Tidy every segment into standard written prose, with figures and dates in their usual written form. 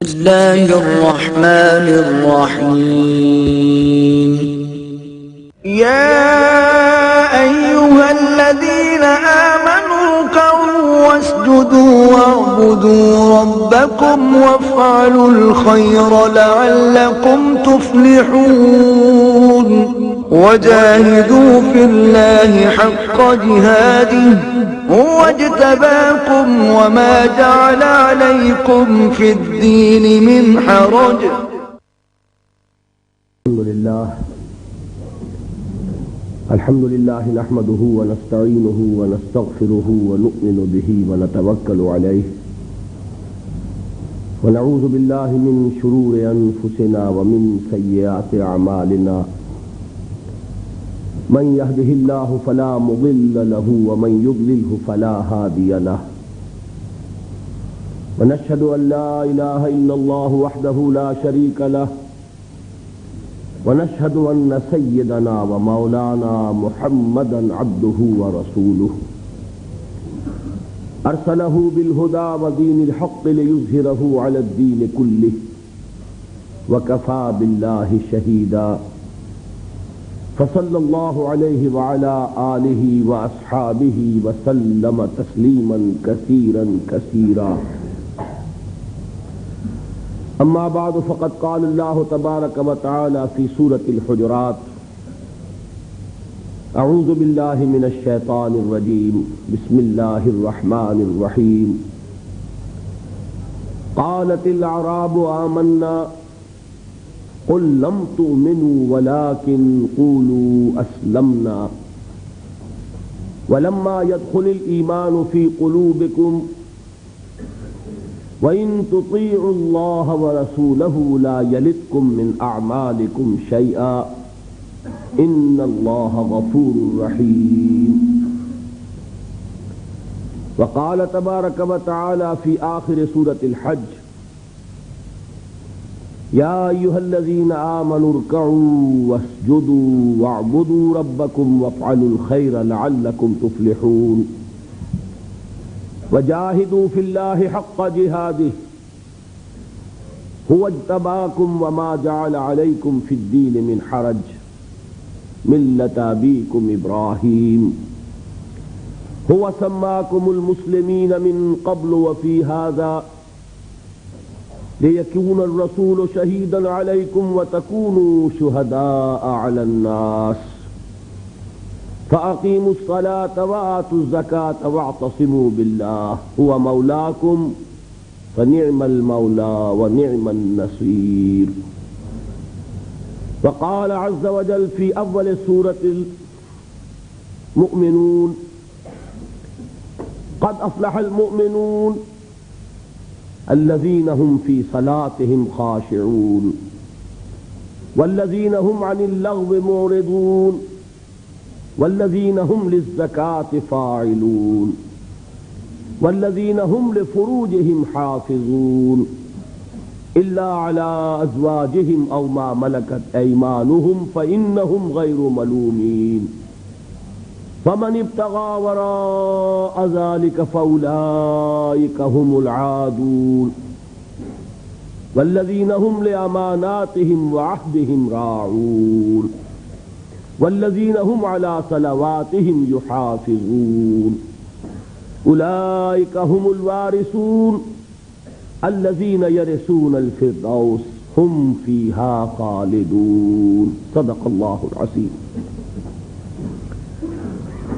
الله الرحمن الرحيم. يا أيها الذين آمنوا اركعوا واسجدوا واعبدوا ربكم وافعلوا الخير لعلكم تفلحون وجاهدوا في الله حق جهاده هو اجتباكم وما جعل عليكم في الدين من حرج. الحمد لله نحمده ونستعينه ونستغفره ونؤمن به ونتوكل عليه ونعوذ بالله من شرور أنفسنا ومن سيئات أعمالنا من يهده الله فلا مضل له ومن يضلله فلا هادي له ونشهد أن لا إله إلا الله وحده لا شريك له ونشهد أن سيدنا ومولانا محمدا عبده ورسوله أرسله بالهدى ودين الحق ليظهره على الدين كله وكفى بالله شهيدا فصلى الله عليه وعلى آله وأصحابه وسلم تسليما كثيرا كثيرا. أما بعد فقد قال الله تبارك وتعالى في سورة الحجرات: أعوذ بالله من الشيطان الرجيم بسم الله الرحمن الرحيم. قالت الأعراب آمنا قل لم تؤمنوا ولكن قولوا أسلمنا ولما يدخل الإيمان في قلوبكم وَإِن تُطِيعُوا اللَّهَ وَرَسُولَهُ لَا يَلِتْكُم مِّنْ أَعْمَالِكُمْ شَيْئًا إِنَّ اللَّهَ غَفُورٌ رَّحِيمٌ. وقال تبارك وتعالى في آخر سورة الحج: يا أيها الذين آمنوا اركعوا واسجدوا واعبدوا ربكم وافعلوا الخير لعلكم تفلحون وجاهدوا في الله حق جهاده هو اجتباكم وما جعل عليكم في الدين من حرج ملة أبيكم إبراهيم هو سماكم المسلمين من قبل وفي هذا ليكون الرسول شهيدا عليكم وتكونوا شهداء على الناس فأقيموا الصلاة وآتوا الزكاة واعتصموا بالله هو مولاكم فنعم المولى ونعم النصير. وقال عز وجل في أول سورة المؤمنون: قد أفلح المؤمنون الذين هم في صلاتهم خاشعون والذين هم عن اللغو معرضون والذين هم للزكاة فاعلون والذين هم لفروجهم حافظون إلا على أزواجهم أو ما ملكت أيمانهم فإنهم غير ملومين فمن ابتغى وراء ذلك فأولئك هم العادون والذين هم لأماناتهم وعهدهم راعون والذين هم على صلواتهم يحافظون أولئك هم الوارثون الذين يرثون الفردوس هم فيها خالدون. صدق الله العظيم.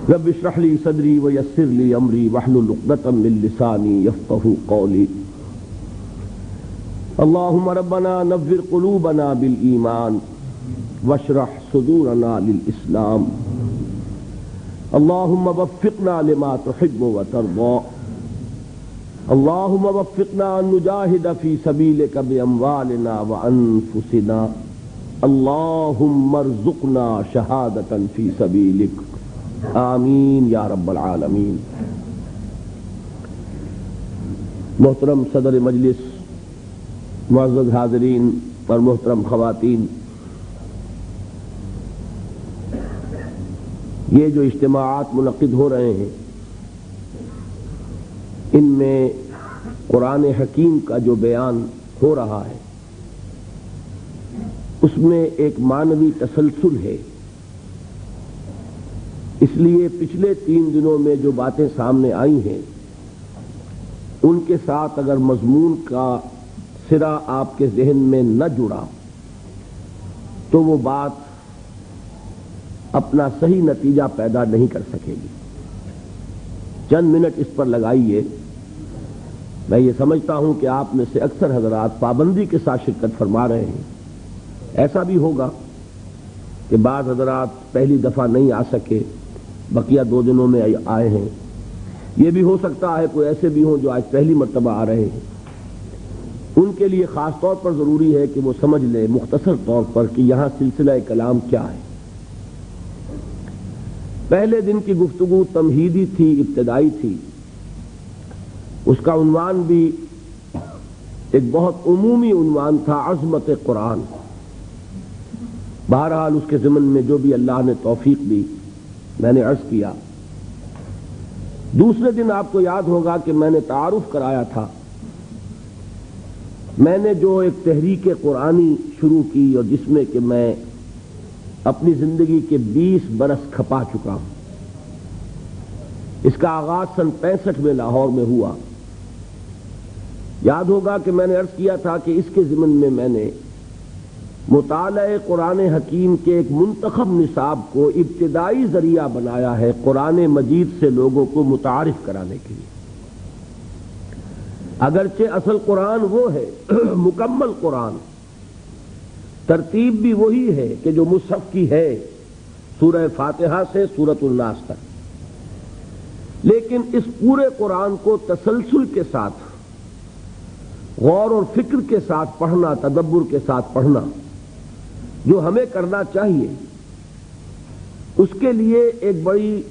رب اشرح لي صدري ويسر لي أمري واحلل عقدة من لساني يفقهوا قولي. اللهم ربنا نور قلوبنا بالإيمان واشرح صدورنا للإسلام. اللهم وفقنا لما تحب وترضى. اللهم وفقنا أن نجاهد في سبيلك بأموالنا وأنفسنا. اللهم ارزقنا شهادة في سبيلك آمین یا رب العالمین. محترم صدر مجلس، معزز حاضرین اور محترم خواتین، یہ جو اجتماعات منعقد ہو رہے ہیں ان میں قرآن حکیم کا جو بیان ہو رہا ہے اس میں ایک معنوی تسلسل ہے. اس لیے پچھلے 3 دنوں میں جو باتیں سامنے آئی ہیں ان کے ساتھ اگر مضمون کا سرا آپ کے ذہن میں نہ جڑا تو وہ بات اپنا صحیح نتیجہ پیدا نہیں کر سکے گی. چند منٹ اس پر لگائیے. میں یہ سمجھتا ہوں کہ آپ میں سے اکثر حضرات پابندی کے ساتھ شرکت فرما رہے ہیں. ایسا بھی ہوگا کہ بعض حضرات پہلی دفعہ نہیں آ سکے، بقیہ 2 دنوں میں آئے ہیں. یہ بھی ہو سکتا ہے کوئی ایسے بھی ہوں جو آج پہلی مرتبہ آ رہے ہیں. ان کے لیے خاص طور پر ضروری ہے کہ وہ سمجھ لیں مختصر طور پر کہ یہاں سلسلہ کلام کیا ہے. پہلے دن کی گفتگو تمہیدی تھی، ابتدائی تھی. اس کا عنوان بھی ایک بہت عمومی عنوان تھا، عظمت قرآن. بہرحال اس کے ضمن میں جو بھی اللہ نے توفیق دی میں نے عرض کیا. دوسرے دن آپ کو یاد ہوگا کہ میں نے تعارف کرایا تھا. میں نے جو ایک تحریک قرآنی شروع کی اور جس میں کہ میں اپنی زندگی کے 20 برس کھپا چکا ہوں. اس کا آغاز سن 65 میں لاہور میں ہوا. یاد ہوگا کہ میں نے عرض کیا تھا کہ اس کے ضمن میں میں نے مطالعہ قرآن حکیم کے ایک منتخب نصاب کو ابتدائی ذریعہ بنایا ہے قرآن مجید سے لوگوں کو متعارف کرانے کے لیے. اگرچہ اصل قرآن وہ ہے مکمل قرآن، ترتیب بھی وہی ہے کہ جو مصحف کی ہے سورہ فاتحہ سے سورۃ الناس تک، لیکن اس پورے قرآن کو تسلسل کے ساتھ، غور اور فکر کے ساتھ پڑھنا، تدبر کے ساتھ پڑھنا جو ہمیں کرنا چاہیے، اس کے لیے ایک بڑی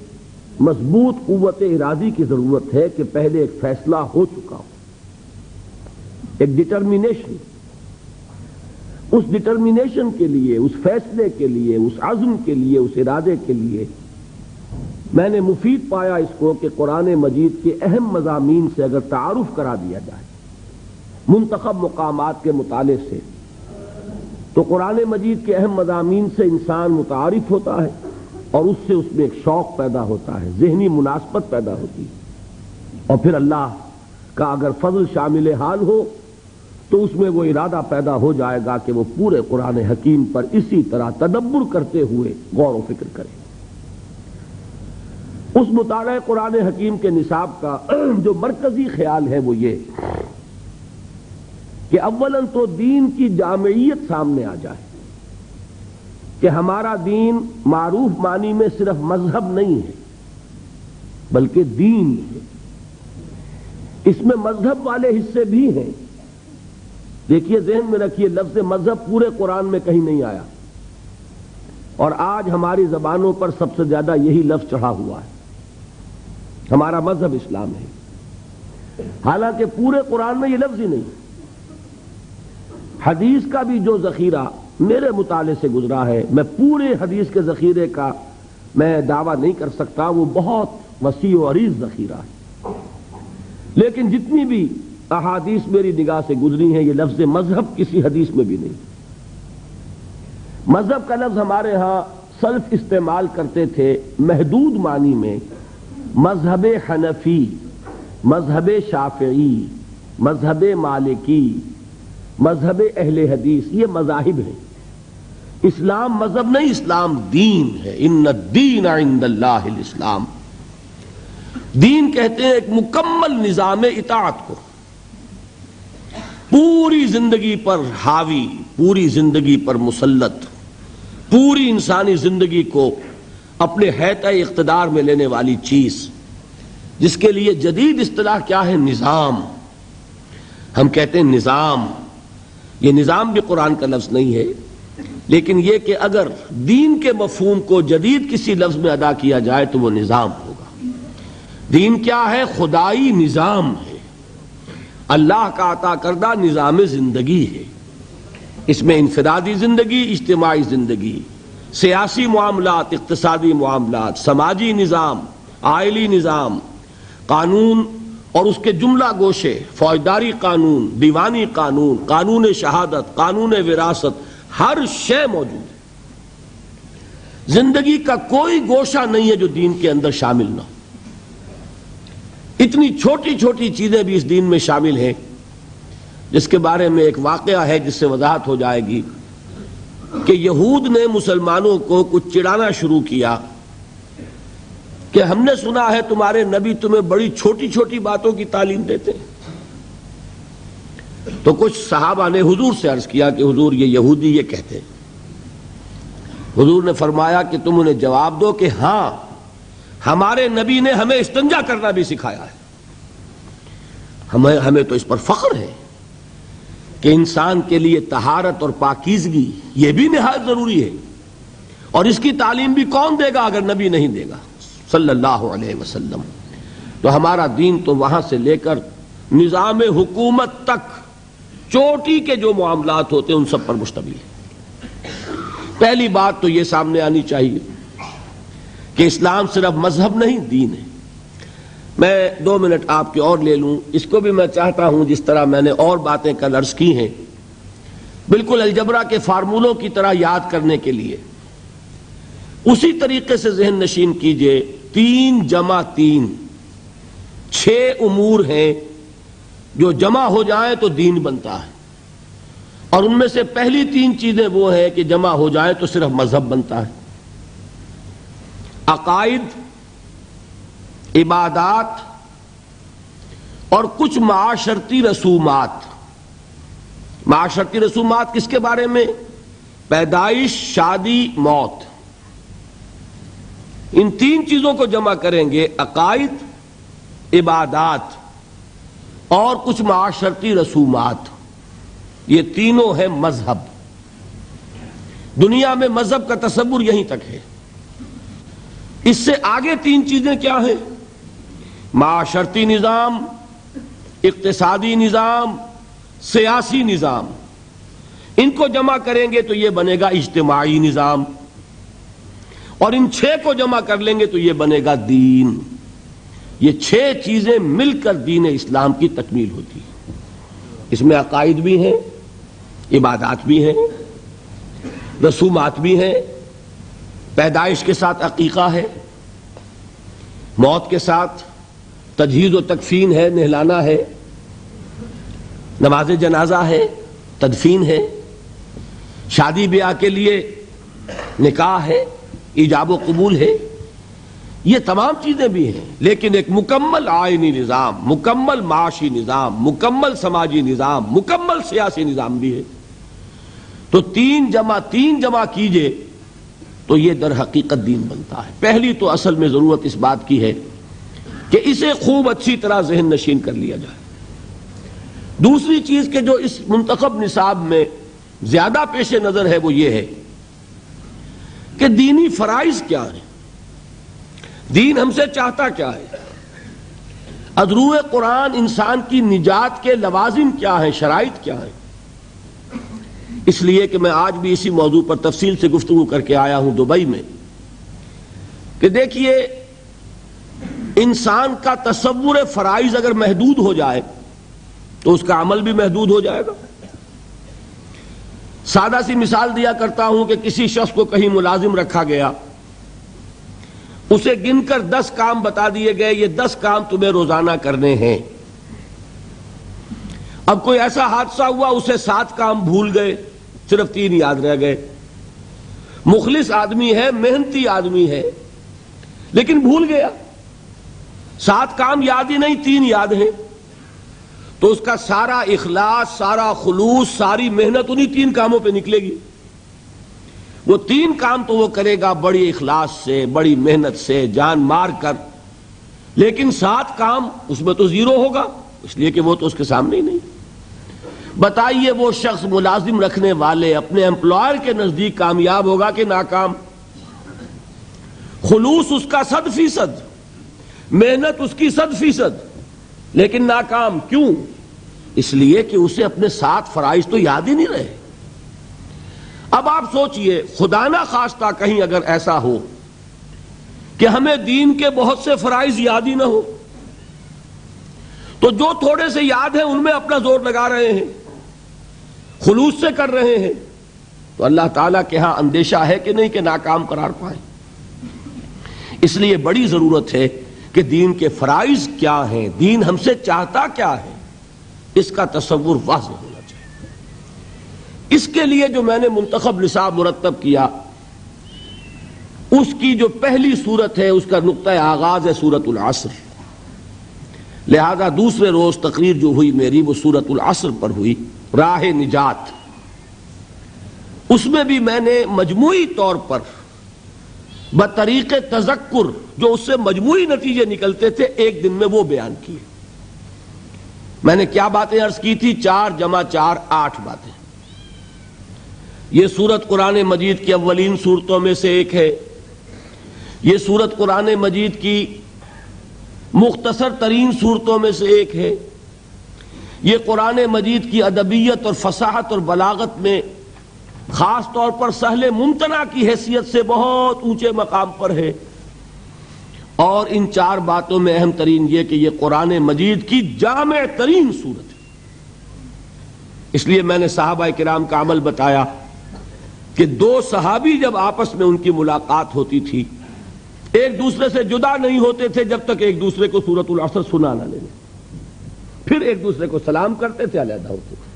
مضبوط قوت ارادی کی ضرورت ہے کہ پہلے ایک فیصلہ ہو چکا ہو، ایک ڈٹرمینیشن. اس ڈٹرمینیشن کے لیے، اس فیصلے کے لیے، اس عزم کے لیے، اس ارادے کے لیے میں نے مفید پایا اس کو کہ قرآن مجید کے اہم مضامین سے اگر تعارف کرا دیا جائے منتخب مقامات کے مطالعے سے، تو قرآن مجید کے اہم مضامین سے انسان متعارف ہوتا ہے اور اس سے اس میں ایک شوق پیدا ہوتا ہے، ذہنی مناسبت پیدا ہوتی ہے. اور پھر اللہ کا اگر فضل شامل حال ہو تو اس میں وہ ارادہ پیدا ہو جائے گا کہ وہ پورے قرآن حکیم پر اسی طرح تدبر کرتے ہوئے غور و فکر کرے. اس مطالعہ قرآن حکیم کے نصاب کا جو مرکزی خیال ہے وہ یہ کہ اولاً تو دین کی جامعیت سامنے آ جائے کہ ہمارا دین معروف معنی میں صرف مذہب نہیں ہے بلکہ دین ہے. اس میں مذہب والے حصے بھی ہیں. دیکھیے ذہن میں رکھیے لفظ مذہب پورے قرآن میں کہیں نہیں آیا اور آج ہماری زبانوں پر سب سے زیادہ یہی لفظ چڑھا ہوا ہے. ہمارا مذہب اسلام ہے، حالانکہ پورے قرآن میں یہ لفظ ہی نہیں. حدیث کا بھی جو ذخیرہ میرے مطالعے سے گزرا ہے، میں پورے حدیث کے ذخیرے کا میں دعویٰ نہیں کر سکتا، وہ بہت وسیع و عریض ذخیرہ ہے، لیکن جتنی بھی احادیث میری نگاہ سے گزری ہیں یہ لفظ مذہب کسی حدیث میں بھی نہیں. مذہب کا لفظ ہمارے ہاں سلف استعمال کرتے تھے محدود معنی میں. مذہب حنفی، مذہب شافعی، مذہب مالکی، مذہب اہل حدیث، یہ مذاہب ہیں. اسلام مذہب نہیں، اسلام دین ہے. ان الدین عند اللہ الاسلام. دین کہتے ہیں ایک مکمل نظام اطاعت کو، پوری زندگی پر حاوی، پوری زندگی پر مسلط، پوری انسانی زندگی کو اپنے حیطۂ اقتدار میں لینے والی چیز، جس کے لیے جدید اصطلاح کیا ہے؟ نظام. ہم کہتے ہیں نظام. یہ نظام بھی قرآن کا لفظ نہیں ہے، لیکن یہ کہ اگر دین کے مفہوم کو جدید کسی لفظ میں ادا کیا جائے تو وہ نظام ہوگا. دین کیا ہے؟ خدائی نظام ہے، اللہ کا عطا کردہ نظام زندگی ہے. اس میں انفرادی زندگی، اجتماعی زندگی، سیاسی معاملات، اقتصادی معاملات، سماجی نظام، آئلی نظام، قانون اور اس کے جملہ گوشے، فوجداری قانون، دیوانی قانون، قانون شہادت، قانون وراثت، ہر شے موجود ہے۔ زندگی کا کوئی گوشہ نہیں ہے جو دین کے اندر شامل نہ ہو۔ اتنی چھوٹی چھوٹی چیزیں بھی اس دین میں شامل ہیں، جس کے بارے میں ایک واقعہ ہے جس سے وضاحت ہو جائے گی کہ یہود نے مسلمانوں کو کچھ چڑھانا شروع کیا کہ ہم نے سنا ہے تمہارے نبی تمہیں بڑی چھوٹی چھوٹی باتوں کی تعلیم دیتے ہیں۔ تو کچھ صحابہ نے حضور سے عرض کیا کہ حضور یہ یہودی یہ کہتے ہیں۔ حضور نے فرمایا کہ تم انہیں جواب دو کہ ہاں، ہمارے نبی نے ہمیں استنجا کرنا بھی سکھایا ہے۔ ہمیں تو اس پر فخر ہے کہ انسان کے لیے طہارت اور پاکیزگی یہ بھی نہایت ضروری ہے، اور اس کی تعلیم بھی کون دے گا اگر نبی نہیں دے گا صلی اللہ علیہ وسلم۔ تو ہمارا دین تو وہاں سے لے کر نظام حکومت تک چوٹی کے جو معاملات ہوتے ہیں ان سب پر مشتمل ہے۔ پہلی بات تو یہ سامنے آنی چاہیے کہ اسلام صرف مذہب نہیں، دین ہے۔ میں 2 منٹ آپ کے اور لے لوں، اس کو بھی میں چاہتا ہوں جس طرح میں نے اور باتیں کل عرض کی ہیں بالکل الجبرا کے فارمولوں کی طرح یاد کرنے کے لیے اسی طریقے سے ذہن نشین کیجئے۔ 3 جمع 3 6 امور ہیں جو جمع ہو جائیں تو دین بنتا ہے، اور ان میں سے پہلی 3 چیزیں وہ ہیں کہ جمع ہو جائیں تو صرف مذہب بنتا ہے۔ عقائد، عبادات اور کچھ معاشرتی رسومات۔ معاشرتی رسومات کس کے بارے میں؟ پیدائش، شادی، موت۔ ان 3 چیزوں کو جمع کریں گے، عقائد، عبادات اور کچھ معاشرتی رسومات، یہ تینوں ہیں مذہب۔ دنیا میں مذہب کا تصور یہیں تک ہے۔ اس سے آگے 3 چیزیں کیا ہیں؟ معاشرتی نظام، اقتصادی نظام، سیاسی نظام۔ ان کو جمع کریں گے تو یہ بنے گا اجتماعی نظام، اور ان 6 کو جمع کر لیں گے تو یہ بنے گا دین۔ یہ 6 چیزیں مل کر دین اسلام کی تکمیل ہوتی ہے۔ اس میں عقائد بھی ہیں، عبادات بھی ہیں، رسومات بھی ہیں، پیدائش کے ساتھ عقیقہ ہے، موت کے ساتھ تجہیز و تکفین ہے، نہلانا ہے، نماز جنازہ ہے، تدفین ہے، شادی بیاہ کے لیے نکاح ہے، ایجاب و قبول ہے۔ یہ تمام چیزیں بھی ہیں، لیکن ایک مکمل آئینی نظام، مکمل معاشی نظام، مکمل سماجی نظام، مکمل سیاسی نظام بھی ہے۔ تو 3 جمع 3 جمع کیجئے تو یہ در حقیقت دین بنتا ہے۔ پہلی تو اصل میں ضرورت اس بات کی ہے کہ اسے خوب اچھی طرح ذہن نشین کر لیا جائے۔ دوسری چیز کہ جو اس منتخب نصاب میں زیادہ پیش نظر ہے وہ یہ ہے کہ دینی فرائض کیا ہیں، دین ہم سے چاہتا کیا ہے، ازروع قرآن انسان کی نجات کے لوازم کیا ہیں، شرائط کیا ہیں۔ اس لیے کہ میں آج بھی اسی موضوع پر تفصیل سے گفتگو کر کے آیا ہوں دبئی میں، کہ دیکھیے انسان کا تصور فرائض اگر محدود ہو جائے تو اس کا عمل بھی محدود ہو جائے گا۔ سادہ سی مثال دیا کرتا ہوں کہ کسی شخص کو کہیں ملازم رکھا گیا، اسے گن کر 10 کام بتا دیے گئے، یہ 10 کام تمہیں روزانہ کرنے ہیں۔ اب کوئی ایسا حادثہ ہوا اسے 7 کام بھول گئے، صرف 3 یاد رہ گئے۔ مخلص آدمی ہے، محنتی آدمی ہے، لیکن بھول گیا، 7 کام یاد ہی نہیں، 3 یاد ہیں۔ تو اس کا سارا اخلاص، سارا خلوص، ساری محنت انہی 3 کاموں پہ نکلے گی۔ وہ 3 کام تو وہ کرے گا بڑی اخلاص سے، بڑی محنت سے، جان مار کر، لیکن 7 کام اس میں تو 0 ہوگا، اس لیے کہ وہ تو اس کے سامنے ہی نہیں۔ بتائیے وہ شخص ملازم رکھنے والے اپنے امپلائر کے نزدیک کامیاب ہوگا کہ ناکام؟ خلوص اس کا 100%، محنت اس کی 100%، لیکن ناکام۔ کیوں؟ اس لیے کہ اسے اپنے 7 فرائض تو یاد ہی نہیں رہے۔ اب آپ سوچئے خدا نہ خواستہ کہیں اگر ایسا ہو کہ ہمیں دین کے بہت سے فرائض یاد ہی نہ ہو، تو جو تھوڑے سے یاد ہیں ان میں اپنا زور لگا رہے ہیں، خلوص سے کر رہے ہیں، تو اللہ تعالیٰ کے ہاں اندیشہ ہے کہ نہیں کہ ناکام قرار پائیں۔ اس لیے بڑی ضرورت ہے کہ دین کے فرائض کیا ہیں، دین ہم سے چاہتا کیا ہے، اس کا تصور واضح ہونا چاہیے۔ اس کے لیے جو میں نے منتخب نصاب مرتب کیا، اس کی جو پہلی صورت ہے اس کا نقطہ آغاز ہے سورۃ العصر، لہذا دوسرے روز تقریر جو ہوئی میری وہ سورۃ العصر پر ہوئی، راہ نجات۔ اس میں بھی میں نے مجموعی طور پر بطریق تذکر جو اس سے مجموعی نتیجے نکلتے تھے ایک دن میں وہ بیان کیے۔ میں نے کیا باتیں عرض کی تھی؟ 4 × 4 8 باتیں۔ یہ سورت قرآن مجید کی اولین صورتوں میں سے ایک ہے، یہ سورت قرآن مجید کی مختصر ترین صورتوں میں سے ایک ہے، یہ قرآن مجید کی ادبیت اور فصاحت اور بلاغت میں خاص طور پر سہل ممتنع کی حیثیت سے بہت اونچے مقام پر ہے، اور ان 4 باتوں میں اہم ترین یہ کہ یہ قرآن مجید کی جامع ترین صورت ہے۔ اس لیے میں نے صحابہ کرام کا عمل بتایا کہ 2 صحابی جب آپس میں ان کی ملاقات ہوتی تھی ایک دوسرے سے جدا نہیں ہوتے تھے جب تک ایک دوسرے کو سورۃ العصر سنا نہ لیں، پھر ایک دوسرے کو سلام کرتے تھے، علیحدہ ہوتے تھے۔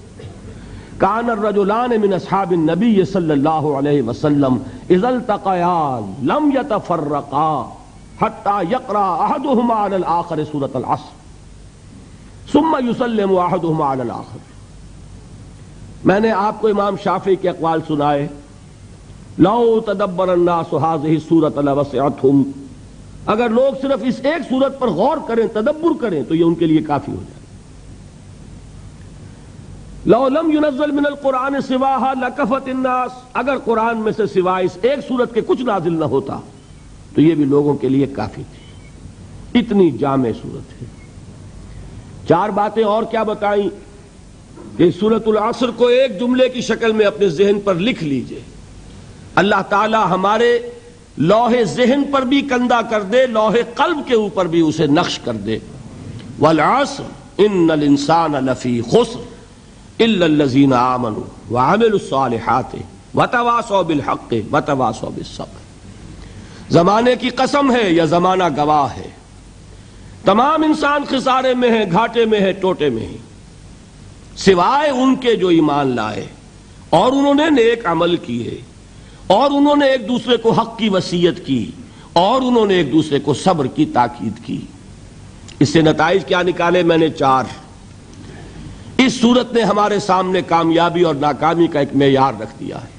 کان الرجلان من اصحاب النبی صلی اللہ علیہ وسلم اذا التقیا لم يتفرقا حتى يقرأ احدهما على الاخر سورۃ العصر ثم يسلم احدهما على الاخر۔ میں نے آپ کو امام شافعی کے اقوال سنائے، لو تدبر الناس هذه السورۃ لوسعتهم، اگر لوگ صرف اس ایک سورت پر غور کریں، تدبر کریں تو یہ ان کے لیے کافی ہو جائے۔ لو لم ينزل من القرآن سواها لکفت الناس، اگر قرآن میں سے سوائے اس ایک سورت کے کچھ نازل نہ ہوتا تو یہ بھی لوگوں کے لیے کافی تھی، اتنی جامع سورت ہے۔ 4 باتیں اور کیا بتائیں کہ سورۃ العصر کو ایک جملے کی شکل میں اپنے ذہن پر لکھ لیجئے، اللہ تعالی ہمارے لوح ذہن پر بھی کندہ کر دے، لوح قلب کے اوپر بھی اسے نقش کر دے۔ والعصر ان الانسان لفی خسر الا الذین آمنوا وعملوا الصالحات وتواصوا بالحق وتواصوا بالصبر۔ زمانے کی قسم ہے یا زمانہ گواہ ہے، تمام انسان خسارے میں ہے، گھاٹے میں ہے، ٹوٹے میں ہے، سوائے ان کے جو ایمان لائے اور انہوں نے نیک عمل کیے اور انہوں نے ایک دوسرے کو حق کی وصیت کی اور انہوں نے ایک دوسرے کو صبر کی تاکید کی۔ اس سے نتائج کیا نکالے؟ میں نے 4۔ اس صورت نے ہمارے سامنے کامیابی اور ناکامی کا ایک معیار رکھ دیا ہے۔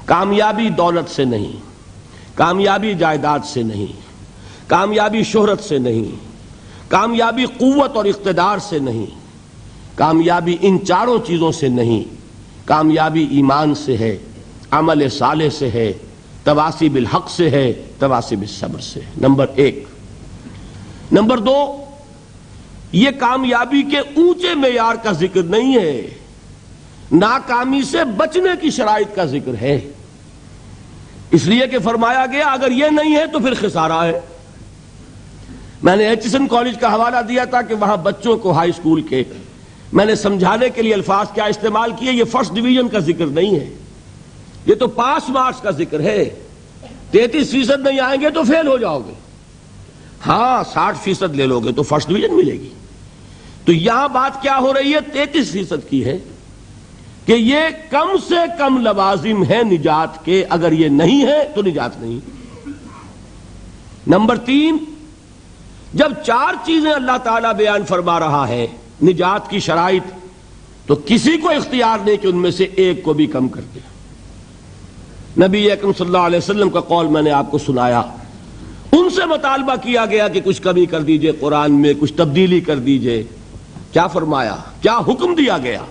کامیابی دولت سے نہیں، کامیابی جائیداد سے نہیں، کامیابی شہرت سے نہیں، کامیابی قوت اور اقتدار سے نہیں، کامیابی ان 4 چیزوں سے نہیں، کامیابی ایمان سے ہے، عمل صالح سے ہے، تواصی بالحق سے ہے، تواصی بالصبر سے ہے۔ نمبر 1۔ نمبر 2، یہ کامیابی کے اونچے معیار کا ذکر نہیں ہے، ناکامی سے بچنے کی شرائط کا ذکر ہے، اس لیے کہ فرمایا گیا اگر یہ نہیں ہے تو پھر خسارہ ہے۔ میں نے ایچسن کالج کا حوالہ دیا تھا کہ وہاں بچوں کو ہائی اسکول کے میں نے سمجھانے کے لیے الفاظ کیا استعمال کیے، یہ فرسٹ ڈویژن کا ذکر نہیں ہے، یہ تو پاس مارکس کا ذکر ہے۔ 33% نہیں آئیں گے تو فیل ہو جاؤ گے، ہاں 60% لے لو گے تو فرسٹ ڈویژن ملے گی۔ تو یہاں بات کیا ہو رہی ہے؟ 33% کی ہے کہ یہ کم سے کم لوازم ہے نجات کے، اگر یہ نہیں ہے تو نجات نہیں۔ نمبر 3، جب 4 چیزیں اللہ تعالیٰ بیان فرما رہا ہے نجات کی شرائط، تو کسی کو اختیار نہیں کہ ان میں سے ایک کو بھی کم کر دے۔ نبی اکرم صلی اللہ علیہ وسلم کا قول میں نے آپ کو سنایا، ان سے مطالبہ کیا گیا کہ کچھ کمی کر دیجئے، قرآن میں کچھ تبدیلی کر دیجئے۔ کیا فرمایا؟ کیا حکم دیا گیا؟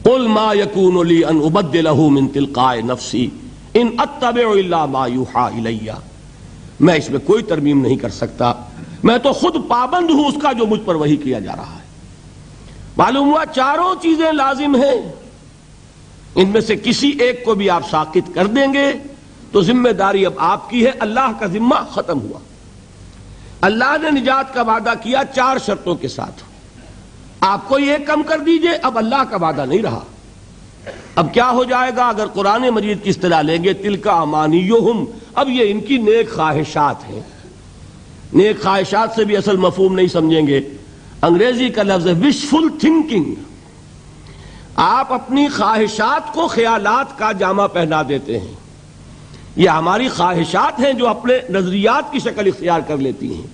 قل ما یکون لی ان ابدلہ من تلقاء نفسی ان اتبع الا ما یوحی الی، میں اس میں کوئی ترمیم نہیں کر سکتا، میں تو خود پابند ہوں اس کا جو مجھ پر وحی کیا جا رہا ہے۔ معلوم ہوا 4 چیزیں لازم ہیں، ان میں سے کسی ایک کو بھی آپ ساقط کر دیں گے تو ذمہ داری اب آپ کی ہے، اللہ کا ذمہ ختم ہوا۔ اللہ نے نجات کا وعدہ کیا 4 شرطوں کے ساتھ. آپ کوئی ایک کم کر دیجئے، اب اللہ کا وعدہ نہیں رہا. اب کیا ہو جائے گا اگر قرآن مجید کی اصطلاح لیں گے؟ تلک امانیہم، اب یہ ان کی نیک خواہشات ہیں. نیک خواہشات سے بھی اصل مفہوم نہیں سمجھیں گے. انگریزی کا لفظ ہے وشفل تھنکنگ. آپ اپنی خواہشات کو خیالات کا جامہ پہنا دیتے ہیں. یہ ہماری خواہشات ہیں جو اپنے نظریات کی شکل اختیار کر لیتی ہیں.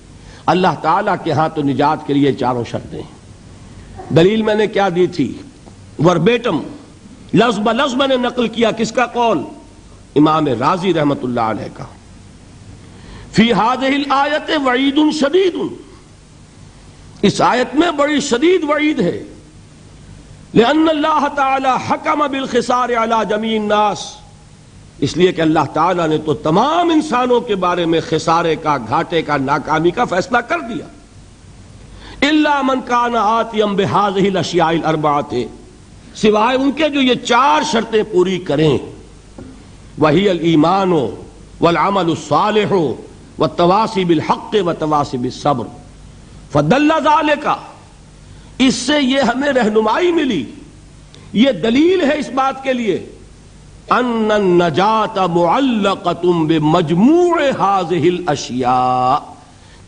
اللہ تعالیٰ کے ہاں تو نجات کے لیے 4 شرطیں ہیں. دلیل میں نے کیا دی تھی؟ وربیٹم، لفظ بلفظ میں نے نقل کیا. کس کا قول؟ امام رازی رحمت اللہ علیہ کا. فی ہذہ الآیت وعید شدید، اس آیت میں بڑی شدید وعید ہے. لأن اللہ تعالی حکم بالخسار علی جمیع الناس، اس لیے کہ اللہ تعالیٰ نے تو تمام انسانوں کے بارے میں خسارے کا، گھاٹے کا، ناکامی کا فیصلہ کر دیا. الا من کان آتیا بہذہ الاشیاء الاربعۃ، سوائے ان کے جو یہ 4 شرطیں پوری کریں. وہی الایمان والعمل الصالح والتواصی بالحق والتواصی بالصبر. فدل ذلک، اس سے یہ ہمیں رہنمائی ملی، یہ دلیل ہے اس بات کے لیے ان النجات معلقۃ بمجموع ہذہ الاشیاء،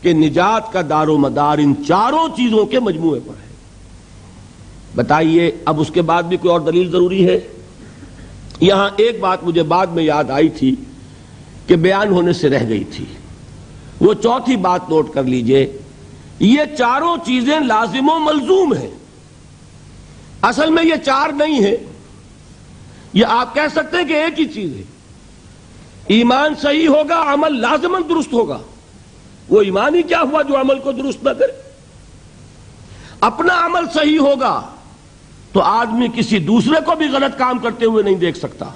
کہ نجات کا دار و مدار ان 4 چیزوں کے مجموعے پر ہے. بتائیے اب اس کے بعد بھی کوئی اور دلیل ضروری ہے؟ یہاں ایک بات مجھے بعد میں یاد آئی تھی کہ بیان ہونے سے رہ گئی تھی، وہ چوتھی بات نوٹ کر لیجئے. یہ 4 چیزیں لازم و ملزوم ہیں. اصل میں یہ 4 نہیں ہیں، یہ آپ کہہ سکتے ہیں کہ ایک ہی چیز ہے. ایمان صحیح ہوگا، عمل لازماً درست ہوگا. وہ ایمان ہی کیا ہوا جو عمل کو درست نہ کرے؟ اپنا عمل صحیح ہوگا تو آدمی کسی دوسرے کو بھی غلط کام کرتے ہوئے نہیں دیکھ سکتا.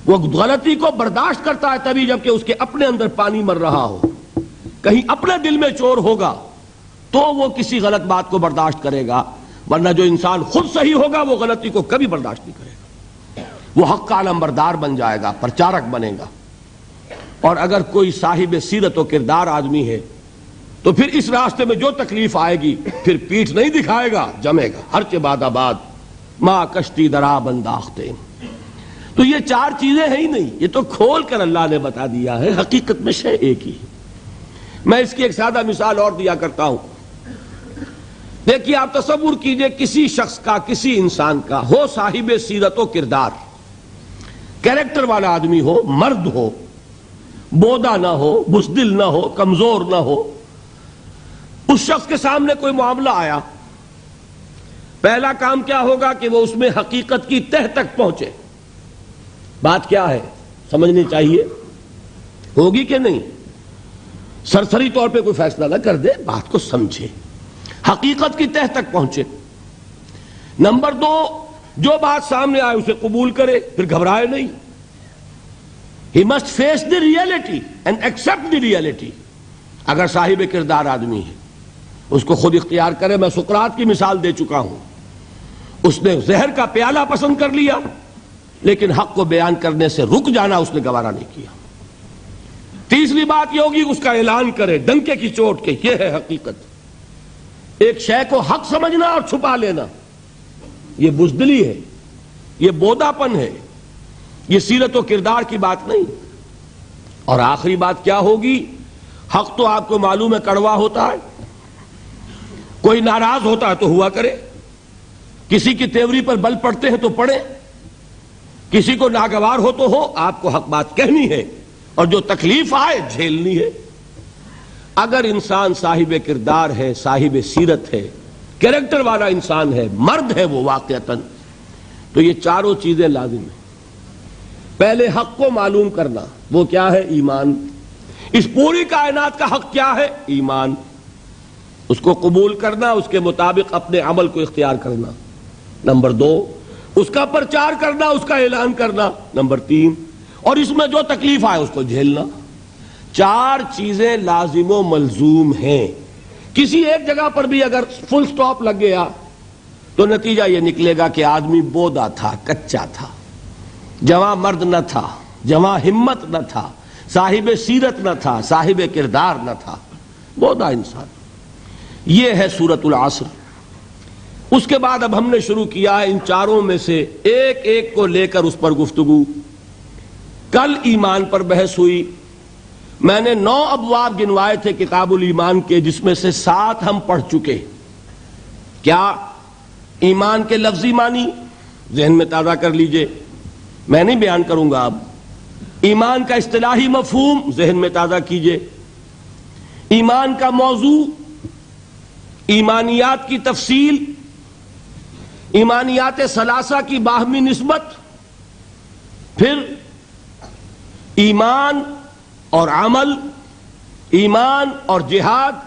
وہ غلطی کو برداشت کرتا ہے تبھی جب کہ اس کے اپنے اندر پانی مر رہا ہو. کہیں اپنے دل میں چور ہوگا تو وہ کسی غلط بات کو برداشت کرے گا، ورنہ جو انسان خود صحیح ہوگا وہ غلطی کو کبھی برداشت نہیں کرے گا. وہ حق کا علمبردار بن جائے گا، پرچارک بنے گا. اور اگر کوئی صاحب سیرت و کردار آدمی ہے تو پھر اس راستے میں جو تکلیف آئے گی پھر پیٹھ نہیں دکھائے گا، جمے گا. ہر چہ باد آباد ما کشتی درا بنداختے. تو یہ 4 چیزیں ہیں ہی نہیں، یہ تو کھول کر اللہ نے بتا دیا ہے. حقیقت میں شے ایک ہی. میں اس کی ایک سادہ مثال اور دیا کرتا ہوں. دیکھیے آپ تصور کیجئے کسی شخص کا، کسی انسان کا ہو صاحب سیرت و کردار، کیریکٹر والا آدمی ہو، مرد ہو، بودا نہ ہو، بزدل نہ ہو، کمزور نہ ہو. اس شخص کے سامنے کوئی معاملہ آیا، پہلا کام کیا ہوگا کہ وہ اس میں حقیقت کی تہ تک پہنچے. بات کیا ہے سمجھنی چاہیے، ہوگی کہ نہیں؟ سرسری طور پہ کوئی فیصلہ نہ کر دے، بات کو سمجھے، حقیقت کی تہ تک پہنچے. نمبر 2، جو بات سامنے آئے اسے قبول کرے، پھر گھبرائے نہیں. He must face the reality and accept the reality. اگر صاحب کردار آدمی ہے اس کو خود اختیار کرے. میں سقراط کی مثال دے چکا ہوں. اس نے زہر کا پیالہ پسند کر لیا لیکن حق کو بیان کرنے سے رک جانا اس نے گوارا نہیں کیا. تیسری بات یہ ہوگی اس کا اعلان کرے ڈنکے کی چوٹ کے، یہ ہے حقیقت. ایک شے کو حق سمجھنا اور چھپا لینا یہ بزدلی ہے، یہ بوداپن ہے، یہ سیرت و کردار کی بات نہیں. اور آخری بات کیا ہوگی؟ حق تو آپ کو معلوم ہے کڑوا ہوتا ہے. کوئی ناراض ہوتا ہے تو ہوا کرے، کسی کی تیوری پر بل پڑتے ہیں تو پڑے، کسی کو ناگوار ہو تو ہو. آپ کو حق بات کہنی ہے اور جو تکلیف آئے جھیلنی ہے. اگر انسان صاحب کردار ہے، صاحب سیرت ہے، کیریکٹر والا انسان ہے، مرد ہے وہ واقعتاً، تو یہ 4 چیزیں لازم ہیں. پہلے حق کو معلوم کرنا، وہ کیا ہے؟ ایمان. اس پوری کائنات کا حق کیا ہے؟ ایمان. اس کو قبول کرنا، اس کے مطابق اپنے عمل کو اختیار کرنا. نمبر 2، اس کا پرچار کرنا، اس کا اعلان کرنا. نمبر 3، اور اس میں جو تکلیف آئے اس کو جھیلنا. 4 چیزیں لازم و ملزوم ہیں. کسی ایک جگہ پر بھی اگر فل سٹاپ لگ گیا تو نتیجہ یہ نکلے گا کہ آدمی بودا تھا، کچا تھا، جواں مرد نہ تھا، جواں ہمت نہ تھا، صاحب سیرت نہ تھا، صاحب کردار نہ تھا. بودا انسان. یہ ہے سورۃ العصر. اس کے بعد اب ہم نے شروع کیا ہے ان چاروں میں سے ایک ایک کو لے کر اس پر گفتگو. کل ایمان پر بحث ہوئی. میں نے 9 ابواب گنوائے تھے کتاب الایمان کے، جس میں سے 7 ہم پڑھ چکے. کیا؟ ایمان کے لفظی معنی ذہن میں تازہ کر لیجئے، میں نہیں بیان کروں گا اب. ایمان کا اصطلاحی مفہوم ذہن میں تازہ کیجئے. ایمان کا موضوع، ایمانیات کی تفصیل، ایمانیات ثلاثہ کی باہمی نسبت، پھر ایمان اور عمل، ایمان اور جہاد،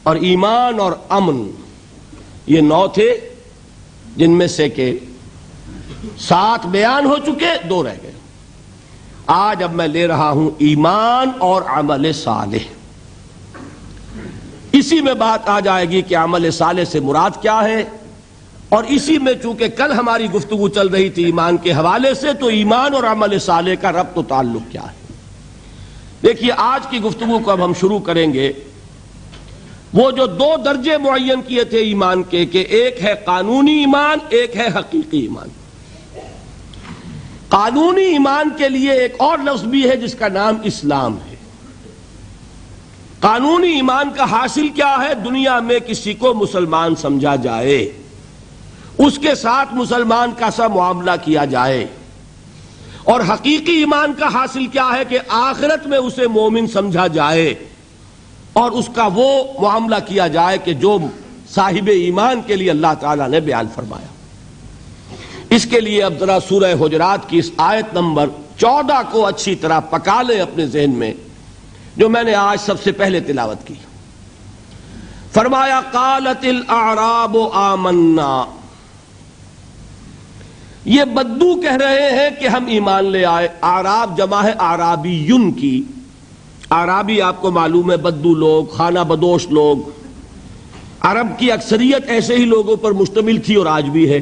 اور ایمان اور امن. یہ 9 تھے جن میں سے کہ 7 بیان ہو چکے، 2 رہ گئے. آج اب میں لے رہا ہوں ایمان اور عمل صالح. اسی میں بات آ جائے گی کہ عمل صالح سے مراد کیا ہے، اور اسی میں چونکہ کل ہماری گفتگو چل رہی تھی ایمان کے حوالے سے، تو ایمان اور عمل صالح کا ربط و تعلق کیا ہے. دیکھیے آج کی گفتگو کو اب ہم شروع کریں گے. وہ جو 2 درجے معین کیے تھے ایمان کے، کہ ایک ہے قانونی ایمان، ایک ہے حقیقی ایمان. قانونی ایمان کے لیے ایک اور لفظ بھی ہے جس کا نام اسلام ہے. قانونی ایمان کا حاصل کیا ہے؟ دنیا میں کسی کو مسلمان سمجھا جائے، اس کے ساتھ مسلمان کا سا معاملہ کیا جائے. اور حقیقی ایمان کا حاصل کیا ہے؟ کہ آخرت میں اسے مومن سمجھا جائے اور اس کا وہ معاملہ کیا جائے کہ جو صاحب ایمان کے لیے اللہ تعالیٰ نے بیان فرمایا. اس کے لیے اب ذرا سورہ حجرات کی اس آیت نمبر 14 کو اچھی طرح پکا لیں اپنے ذہن میں، جو میں نے آج سب سے پہلے تلاوت کی. فرمایا قالت الاعراب آمنا. یہ بدو کہہ رہے ہیں کہ ہم ایمان لے آئے. اعراب جمع ہے اعرابیون کی. اعرابی آپ کو معلوم ہے بدو لوگ، خانہ بدوش لوگ. عرب کی اکثریت ایسے ہی لوگوں پر مشتمل تھی اور آج بھی ہے.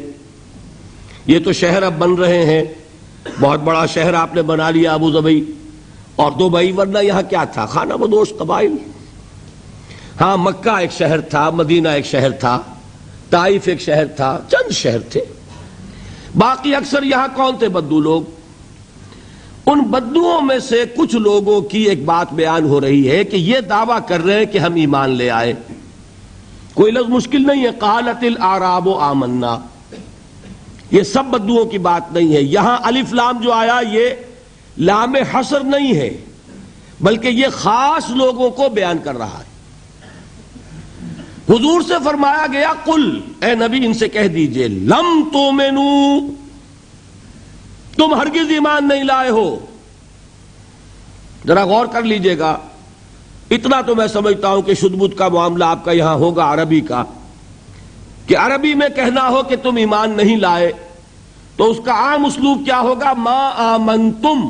یہ تو شہر اب بن رہے ہیں، بہت بڑا شہر آپ نے بنا لیا ابو ظبی اور دبئی، ورنہ یہاں کیا تھا؟ خانہ بدوش قبائل. ہاں مکہ ایک شہر تھا، مدینہ ایک شہر تھا، طائف ایک شہر تھا، چند شہر تھے. باقی اکثر یہاں کون تھے؟ بدو لوگ. ان بدوؤں میں سے کچھ لوگوں کی ایک بات بیان ہو رہی ہے کہ یہ دعویٰ کر رہے ہیں کہ ہم ایمان لے آئے. کوئی لفظ مشکل نہیں ہے. قالت الاعراب آمنا، یہ سب بدوؤں کی بات نہیں ہے. یہاں الف لام جو آیا یہ لام حصر نہیں ہے، بلکہ یہ خاص لوگوں کو بیان کر رہا ہے. حضور سے فرمایا گیا قل، اے نبی ان سے کہہ دیجئے، لم تؤمنوا، تم ہرگز ایمان نہیں لائے ہو. ذرا غور کر لیجئے گا. اتنا تو میں سمجھتا ہوں کہ شد بدھ کا معاملہ آپ کا یہاں ہوگا عربی کا، کہ عربی میں کہنا ہو کہ تم ایمان نہیں لائے تو اس کا عام اسلوب کیا ہوگا؟ ما آمنتم،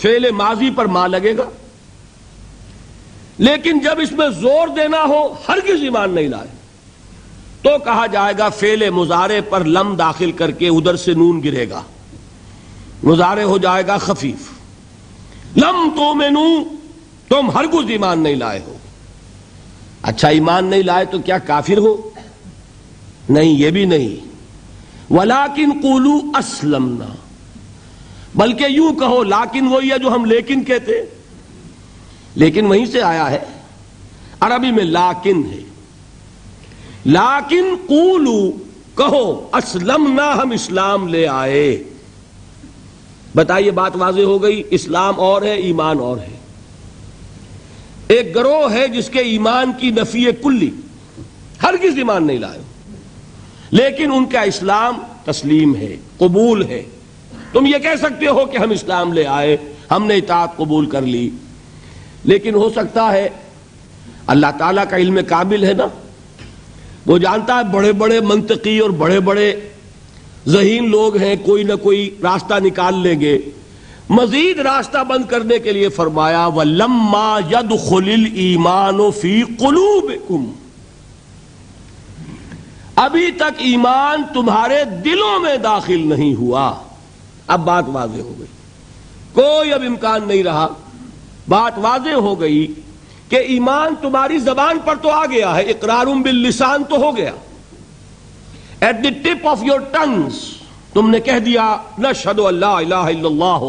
فعل ماضی پر ما لگے گا. لیکن جب اس میں زور دینا ہو ہرگز ایمان نہیں لائے تو کہا جائے گا فعل مضارع پر لم داخل کر کے ادھر سے نون گرے گا، مضارع ہو جائے گا خفیف. لم تؤمنوا، تم ہرگز ایمان نہیں لائے ہو. اچھا ایمان نہیں لائے تو کیا کافر ہو؟ نہیں، یہ بھی نہیں. ولیکن قولوا اسلمنا، بلکہ یوں کہو، لیکن وہی ہے جو ہم لیکن کہتے، لیکن وہیں سے آیا ہے. عربی میں لیکن ہے. لیکن قولوا، کہو، اسلمنا، ہم اسلام لے آئے. بتائیے بات واضح ہو گئی. اسلام اور ہے، ایمان اور ہے. ایک گروہ ہے جس کے ایمان کی نفی کلی، ہرگز ایمان نہیں لائے، لیکن ان کا اسلام تسلیم ہے، قبول ہے. تم یہ کہہ سکتے ہو کہ ہم اسلام لے آئے، ہم نے اطاعت قبول کر لی. لیکن ہو سکتا ہے، اللہ تعالیٰ کا علم کامل ہے نا، وہ جانتا ہے بڑے بڑے منطقی اور بڑے بڑے ذہین لوگ ہیں، کوئی نہ کوئی راستہ نکال لیں گے. مزید راستہ بند کرنے کے لیے فرمایا وَلَمَّا يَدْخُلِ الْإِيمَانُ فِي قُلُوبِكُمْ، ابھی تک ایمان تمہارے دلوں میں داخل نہیں ہوا. اب بات واضح ہو گئی، کوئی اب امکان نہیں رہا. بات واضح ہو گئی کہ ایمان تمہاری زبان پر تو آ گیا ہے، اقرار باللسان تو ہو گیا، eat the tip of your tongues تم نے کہہ دیا نشہد ان لا الہ الا اللہ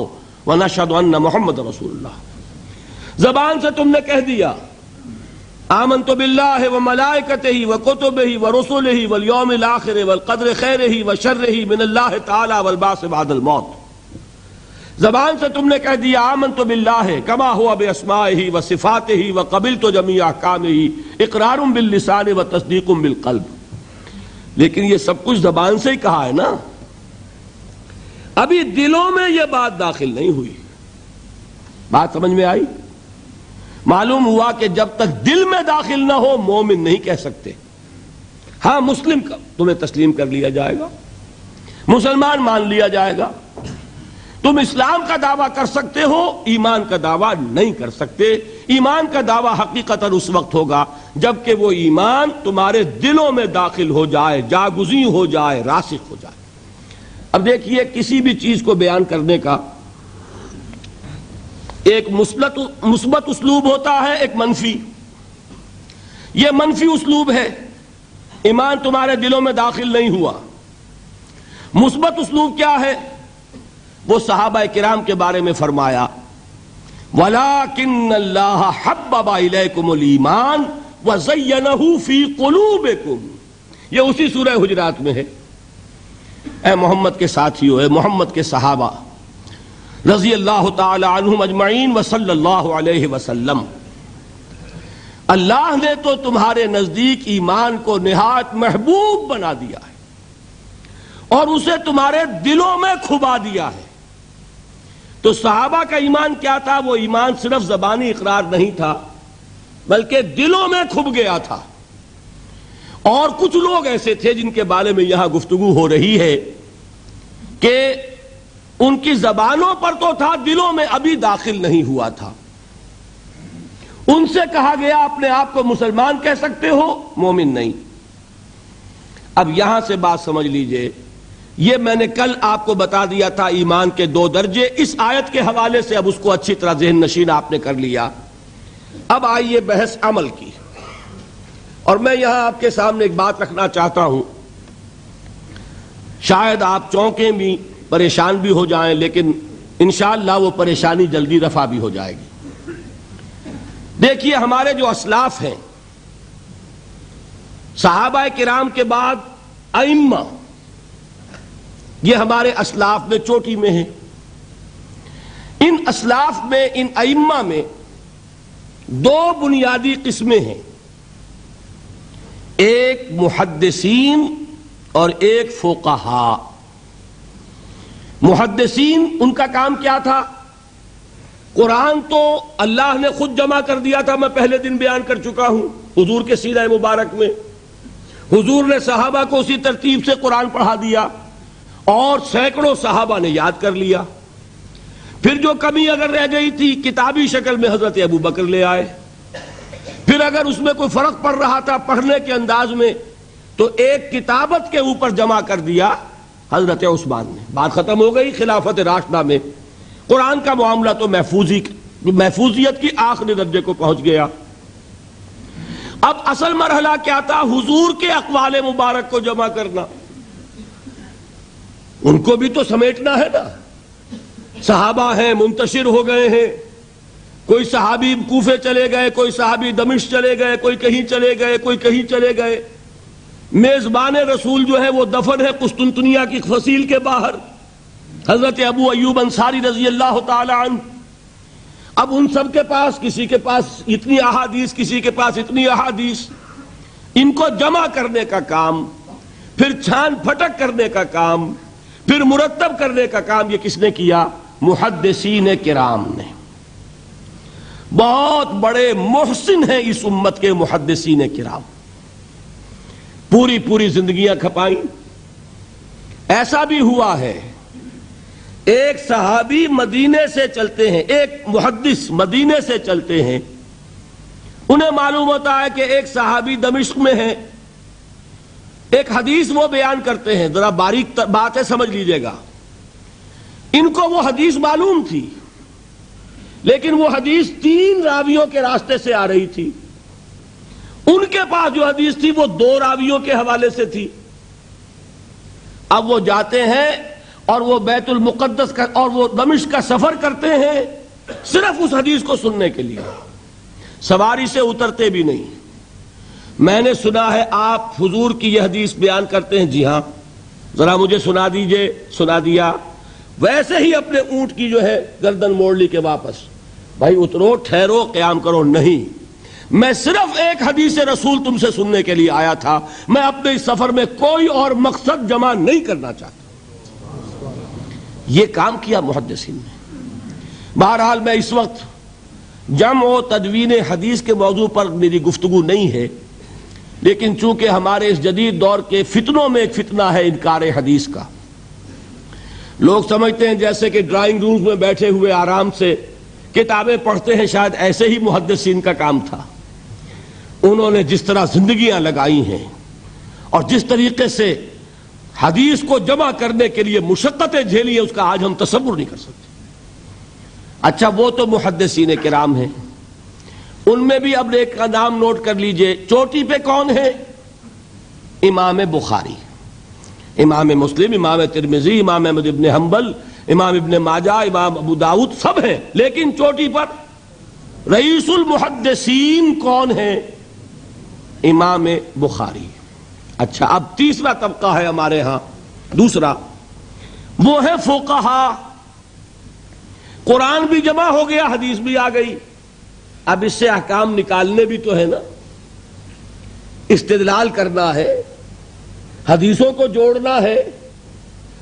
ونشہد ان محمد رسول اللہ، زبان سے تم نے کہہ دیا آمنت باللہ وملائکتہ وکتبہ ورسلہ والیوم الآخر والقدر خیرہ وشرہ من اللہ تعالی والبعث بعد الموت، زبان سے تم نے کہہ دیا آمنت باللہ کما ہوا باسمائہ وصفاتہ وقبلت جمیع احکامہ، اقرار باللسان وتصدیق بالقلب، لیکن یہ سب کچھ زبان سے ہی کہا ہے نا، ابھی دلوں میں یہ بات داخل نہیں ہوئی۔ بات سمجھ میں آئی؟ معلوم ہوا کہ جب تک دل میں داخل نہ ہو مومن نہیں کہہ سکتے۔ ہاں مسلم کا تمہیں تسلیم کر لیا جائے گا، مسلمان مان لیا جائے گا، تم اسلام کا دعویٰ کر سکتے ہو، ایمان کا دعویٰ نہیں کر سکتے۔ ایمان کا دعویٰ حقیقتاً اس وقت ہوگا جبکہ وہ ایمان تمہارے دلوں میں داخل ہو جائے، جاگزیں ہو جائے، راسخ ہو جائے۔ اب دیکھیے کسی بھی چیز کو بیان کرنے کا ایک مثبت اسلوب ہوتا ہے، ایک منفی۔ یہ منفی اسلوب ہے، ایمان تمہارے دلوں میں داخل نہیں ہوا۔ مثبت اسلوب کیا ہے؟ وہ صحابہ کرام کے بارے میں فرمایا وَلَٰكِنَّ اللَّهَ حَبَّبَ إِلَيْكُمُ الْإِيمَانَ وَزَيَّنَهُ فِي قُلُوبِكُمْ، یہ اسی سورہ حجرات میں ہے۔ اے محمد کے ساتھیو، اے محمد کے صحابہ رضی اللہ تعالی عنہم اجمعین وصلی اللہ علیہ وسلم، اللہ نے تو تمہارے نزدیک ایمان کو نہایت محبوب بنا دیا ہے اور اسے تمہارے دلوں میں کھبا دیا ہے۔ تو صحابہ کا ایمان کیا تھا؟ وہ ایمان صرف زبانی اقرار نہیں تھا بلکہ دلوں میں کھب گیا تھا۔ اور کچھ لوگ ایسے تھے جن کے بارے میں یہاں گفتگو ہو رہی ہے کہ ان کی زبانوں پر تو تھا، دلوں میں ابھی داخل نہیں ہوا تھا۔ ان سے کہا گیا اپنے آپ کو مسلمان کہہ سکتے ہو، مومن نہیں۔ اب یہاں سے بات سمجھ لیجئے، یہ میں نے کل آپ کو بتا دیا تھا ایمان کے 2 درجے، اس آیت کے حوالے سے اب اس کو اچھی طرح ذہن نشین آپ نے کر لیا۔ اب آئیے بحث عمل کی، اور میں یہاں آپ کے سامنے ایک بات رکھنا چاہتا ہوں، شاید آپ چونکیں بھی، پریشان بھی ہو جائیں، لیکن انشاءاللہ وہ پریشانی جلدی رفع بھی ہو جائے گی۔ دیکھیے ہمارے جو اسلاف ہیں، صحابہ کرام کے بعد ائمہ، یہ ہمارے اسلاف میں چوٹی میں ہیں۔ ان اسلاف میں، ان ائمہ میں 2 بنیادی قسمیں ہیں، ایک محدثین اور ایک فقہاء۔ محدثین ان کا کام کیا تھا؟ قرآن تو اللہ نے خود جمع کر دیا تھا، میں پہلے دن بیان کر چکا ہوں حضور کے سیرہ مبارک میں۔ حضور نے صحابہ کو اسی ترتیب سے قرآن پڑھا دیا اور سینکڑوں صحابہ نے یاد کر لیا۔ پھر جو کمی اگر رہ گئی تھی کتابی شکل میں حضرت ابو بکر لے آئے، پھر اگر اس میں کوئی فرق پڑ رہا تھا پڑھنے کے انداز میں تو ایک کتابت کے اوپر جمع کر دیا حضرت عثمان نے۔ بات ختم ہو گئی۔ خلافت راشدہ میں قرآن کا معاملہ تو محفوظیت کی آخری درجے کو پہنچ گیا۔ اب اصل مرحلہ کیا تھا؟ حضور کے اقوال مبارک کو جمع کرنا، ان کو بھی تو سمیٹنا ہے نا۔ صحابہ ہیں، منتشر ہو گئے ہیں، کوئی صحابی کوفے چلے گئے، کوئی صحابی دمشق چلے گئے، کوئی کہیں چلے گئے، کوئی کہیں چلے گئے۔ میزبان رسول جو ہے وہ دفن ہے قسطنطنیہ کی فصیل کے باہر، حضرت ابو ایوب انصاری رضی اللہ تعالی عنہ۔ اب ان سب کے پاس، کسی کے پاس اتنی احادیث، کسی کے پاس اتنی احادیث، ان کو جمع کرنے کا کام، پھر چھان پھٹک کرنے کا کام، پھر مرتب کرنے کا کام، یہ کس نے کیا؟ محدثین کرام نے۔ بہت بڑے محسن ہیں اس امت کے محدثین کرام، پوری زندگیاں کھپائیں۔ ایسا بھی ہوا ہے ایک صحابی مدینے سے چلتے ہیں، ایک محدث مدینے سے چلتے ہیں، انہیں معلوم ہوتا ہے کہ ایک صحابی دمشق میں ہے، ایک حدیث وہ بیان کرتے ہیں، ذرا باریک بات ہے سمجھ لیجئے گا۔ ان کو وہ حدیث معلوم تھی لیکن وہ حدیث 3 راویوں کے راستے سے آ رہی تھی، ان کے پاس جو حدیث تھی وہ 2 راویوں کے حوالے سے تھی۔ اب وہ جاتے ہیں اور وہ بیت المقدس کا اور وہ دمشق کا سفر کرتے ہیں صرف اس حدیث کو سننے کے لیے، سواری سے اترتے بھی نہیں۔ میں نے سنا ہے آپ حضور کی یہ حدیث بیان کرتے ہیں، جی ہاں، ذرا مجھے سنا دیجئے۔ سنا دیا، ویسے ہی اپنے اونٹ کی جو ہے گردن موڑ لی کہ واپس، بھائی اترو، ٹھہرو، قیام کرو۔ نہیں، میں صرف ایک حدیث رسول تم سے سننے کے لیے آیا تھا، میں اپنے اس سفر میں کوئی اور مقصد جمع نہیں کرنا چاہتا۔ یہ کام کیا محدثین نے۔ بہرحال میں اس وقت جمع و تدوین حدیث کے موضوع پر میری گفتگو نہیں ہے، لیکن چونکہ ہمارے اس جدید دور کے فتنوں میں ایک فتنہ ہے انکار حدیث کا۔ لوگ سمجھتے ہیں جیسے کہ ڈرائنگ رومز میں بیٹھے ہوئے آرام سے کتابیں پڑھتے ہیں، شاید ایسے ہی محدثین کا کام تھا۔ انہوں نے جس طرح زندگیاں لگائی ہیں اور جس طریقے سے حدیث کو جمع کرنے کے لیے مشقتیں جھیلی ہیں، اس کا آج ہم تصور نہیں کر سکتے۔ اچھا، وہ تو محدثین کرام ہیں، ان میں بھی اب ایک کا نام نوٹ کر لیجئے، چوٹی پہ کون ہے؟ امام بخاری، امام مسلم، امام ترمذی، امام احمد ابن حنبل، امام ابن ماجہ، امام ابو داؤد، سب ہیں، لیکن چوٹی پر رئیس المحدثین کون ہے؟ امام بخاری۔ اچھا، اب تیسرا طبقہ ہے ہمارے ہاں، دوسرا، وہ ہے فقہا۔ قرآن بھی جمع ہو گیا، حدیث بھی آ گئی، اب اس سے احکام نکالنے بھی تو ہے نا، استدلال کرنا ہے، حدیثوں کو جوڑنا ہے،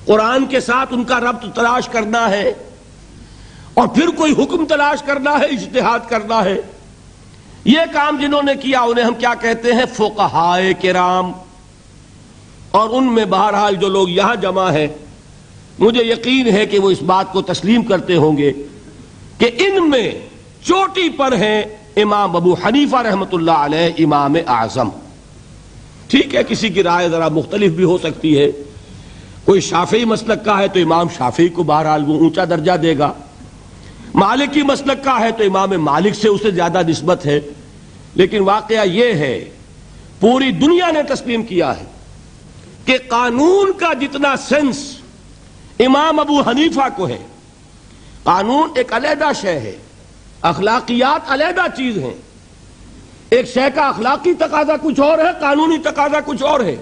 قرآن کے ساتھ ان کا ربط تلاش کرنا ہے، اور پھر کوئی حکم تلاش کرنا ہے، اجتہاد کرنا ہے۔ یہ کام جنہوں نے کیا انہیں ہم کیا کہتے ہیں؟ فقہائے کرام۔ اور ان میں بہرحال جو لوگ یہاں جمع ہیں، مجھے یقین ہے کہ وہ اس بات کو تسلیم کرتے ہوں گے کہ ان میں چوٹی پر ہیں امام ابو حنیفہ رحمۃ اللہ علیہ، امام اعظم۔ ٹھیک ہے، کسی کی رائے ذرا مختلف بھی ہو سکتی ہے، کوئی شافعی مسلک کا ہے تو امام شافعی کو بہرحال وہ اونچا درجہ دے گا، مالکی مسلک کا ہے تو امام مالک سے اسے زیادہ نسبت ہے۔ لیکن واقعہ یہ ہے، پوری دنیا نے تسلیم کیا ہے کہ قانون کا جتنا سینس امام ابو حنیفہ کو ہے، قانون ایک علیحدہ شے ہے، اخلاقیات علیحدہ چیز ہیں۔ ایک شے کا اخلاقی تقاضا کچھ اور ہے، قانونی تقاضا کچھ اور ہے۔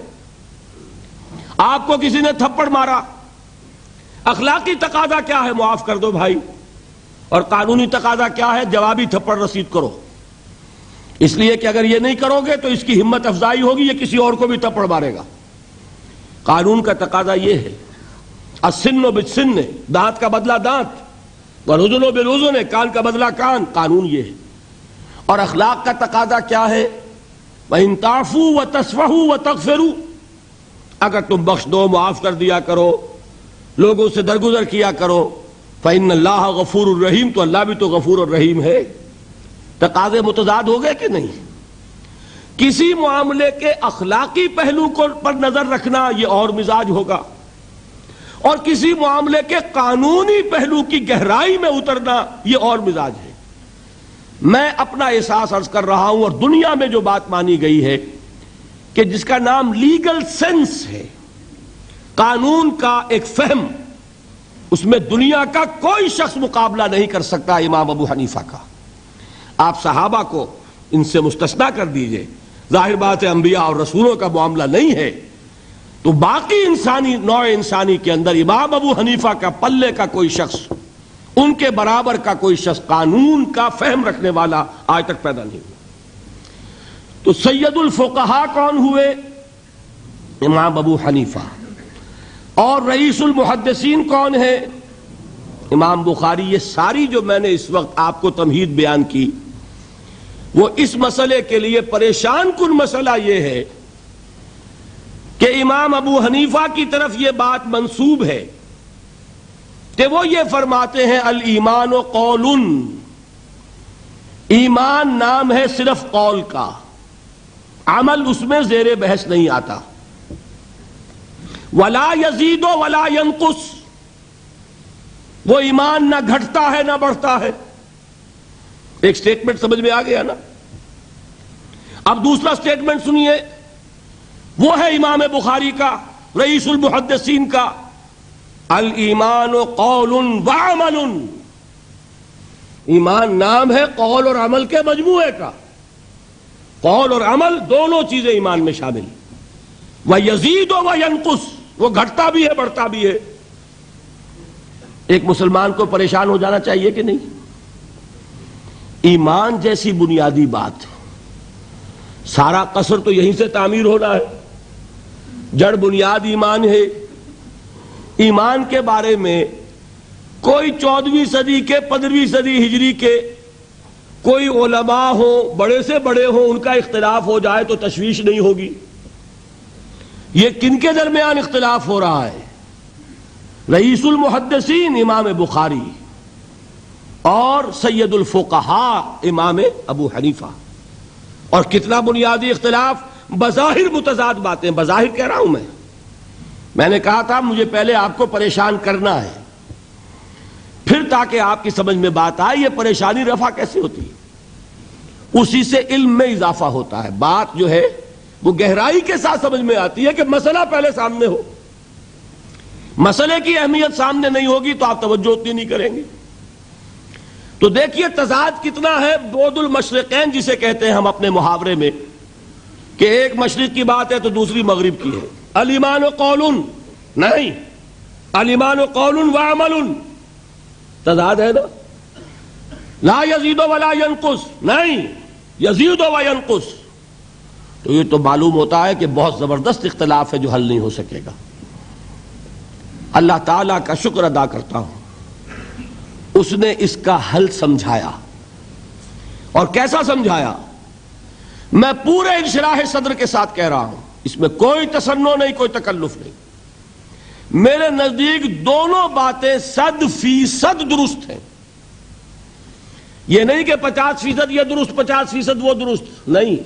آپ کو کسی نے تھپڑ مارا، اخلاقی تقاضا کیا ہے؟ معاف کر دو بھائی، اور قانونی تقاضا کیا ہے؟ جوابی تھپڑ رسید کرو، اس لیے کہ اگر یہ نہیں کرو گے تو اس کی ہمت افزائی ہوگی، یہ کسی اور کو بھی تھپڑ مارے گا۔ قانون کا تقاضا یہ ہے، السن بالسن، دانت کا بدلہ دانت، والأذن بالأذن، کان کا بدلہ کان، قانون یہ ہے۔ اور اخلاق کا تقاضا کیا ہے؟ وَإِن تَعْفُوا وَتَصْفَحُوا وَتَغْفِرُوا، اگر تم بخش دو، معاف کر دیا کرو، لوگوں سے درگزر کیا کرو، فَإِنَّ اللَّهَ غَفُورٌ الرحیم، تو اللہ بھی تو غفور الرحیم ہے۔ تقاضے متضاد ہو گئے کہ نہیں؟ کسی معاملے کے اخلاقی پہلو پر نظر رکھنا یہ اور مزاج ہوگا، اور کسی معاملے کے قانونی پہلو کی گہرائی میں اترنا یہ اور مزاج ہے۔ میں اپنا احساس عرض کر رہا ہوں، اور دنیا میں جو بات مانی گئی ہے کہ جس کا نام لیگل سینس ہے، قانون کا ایک فہم، اس میں دنیا کا کوئی شخص مقابلہ نہیں کر سکتا امام ابو حنیفہ کا۔ آپ صحابہ کو ان سے مستثنیٰ کر دیجئے، ظاہر بات ہے انبیاء اور رسولوں کا معاملہ نہیں ہے، تو باقی انسانی نوع انسانی کے اندر امام ابو حنیفہ کا پلے کا کوئی شخص، ان کے برابر کا کوئی شخص قانون کا فہم رکھنے والا آج تک پیدا نہیں ہوا۔ تو سید الفقہاء کون ہوئے؟ امام ابو حنیفہ۔ اور رئیس المحدثین کون ہے؟ امام بخاری۔ یہ ساری جو میں نے اس وقت آپ کو تمہید بیان کی، وہ اس مسئلے کے لیے پریشان کن مسئلہ یہ ہے کہ امام ابو حنیفہ کی طرف یہ بات منسوب ہے کہ وہ یہ فرماتے ہیں الایمان قول، ایمان نام ہے صرف قول کا، عمل اس میں زیر بحث نہیں آتا۔ ولا یزید ولا ینقص، وہ ایمان نہ گھٹتا ہے نہ بڑھتا ہے، ایک سٹیٹمنٹ سمجھ میں آ گیا نا؟ اب دوسرا سٹیٹمنٹ سنیے، وہ ہے امام بخاری کا، رئیس المحدثین کا، الایمان قول وعمل۔ ایمان نام ہے قول اور عمل کے مجموعے کا، قول اور عمل دونوں چیزیں ایمان میں شامل، وَيَزِيدُ وَيَنْقُصُ، وہ گھٹتا بھی ہے بڑھتا بھی ہے۔ ایک مسلمان کو پریشان ہو جانا چاہیے کہ نہیں؟ ایمان جیسی بنیادی بات، سارا قصر تو یہیں سے تعمیر ہونا ہے، جڑ بنیاد ایمان ہے۔ ایمان کے بارے میں کوئی 14ویں صدی کے 15ویں صدی ہجری کے کوئی علماء ہوں، بڑے سے بڑے ہوں، ان کا اختلاف ہو جائے تو تشویش نہیں ہوگی۔ یہ کن کے درمیان اختلاف ہو رہا ہے؟ رئیس المحدثین امام بخاری اور سید الفقہاء امام ابو حنیفہ۔ اور کتنا بنیادی اختلاف، بظاہر متضاد باتیں، بظاہر کہہ رہا ہوں میں نے کہا تھا مجھے پہلے آپ کو پریشان کرنا ہے، پھر تاکہ آپ کی سمجھ میں بات آئے یہ پریشانی رفع کیسے ہوتی ہے، اسی سے علم میں اضافہ ہوتا ہے۔ بات جو ہے وہ گہرائی کے ساتھ سمجھ میں آتی ہے کہ مسئلہ پہلے سامنے ہو۔ مسئلے کی اہمیت سامنے نہیں ہوگی تو آپ توجہ اتنی نہیں کریں گے۔ تو دیکھیے تضاد کتنا ہے، بعد المشرقین جسے کہتے ہیں ہم اپنے محاورے میں، کہ ایک مشرق کی بات ہے تو دوسری مغرب کی ہے۔ الایمان قول، نہیں، الایمان قول وعمل، تضاد ہے نا۔ لا یزید ولا ینقص، نہیں، یزید وینقص۔ تو یہ تو معلوم ہوتا ہے کہ بہت زبردست اختلاف ہے جو حل نہیں ہو سکے گا۔ اللہ تعالیٰ کا شکر ادا کرتا ہوں، اس نے اس کا حل سمجھایا۔ اور کیسا سمجھایا؟ میں پورے انشراح صدر کے ساتھ کہہ رہا ہوں، اس میں کوئی تصنع نہیں، کوئی تکلف نہیں۔ میرے نزدیک دونوں باتیں 100% درست ہیں۔ یہ نہیں کہ 50% یہ درست 50% وہ درست، نہیں،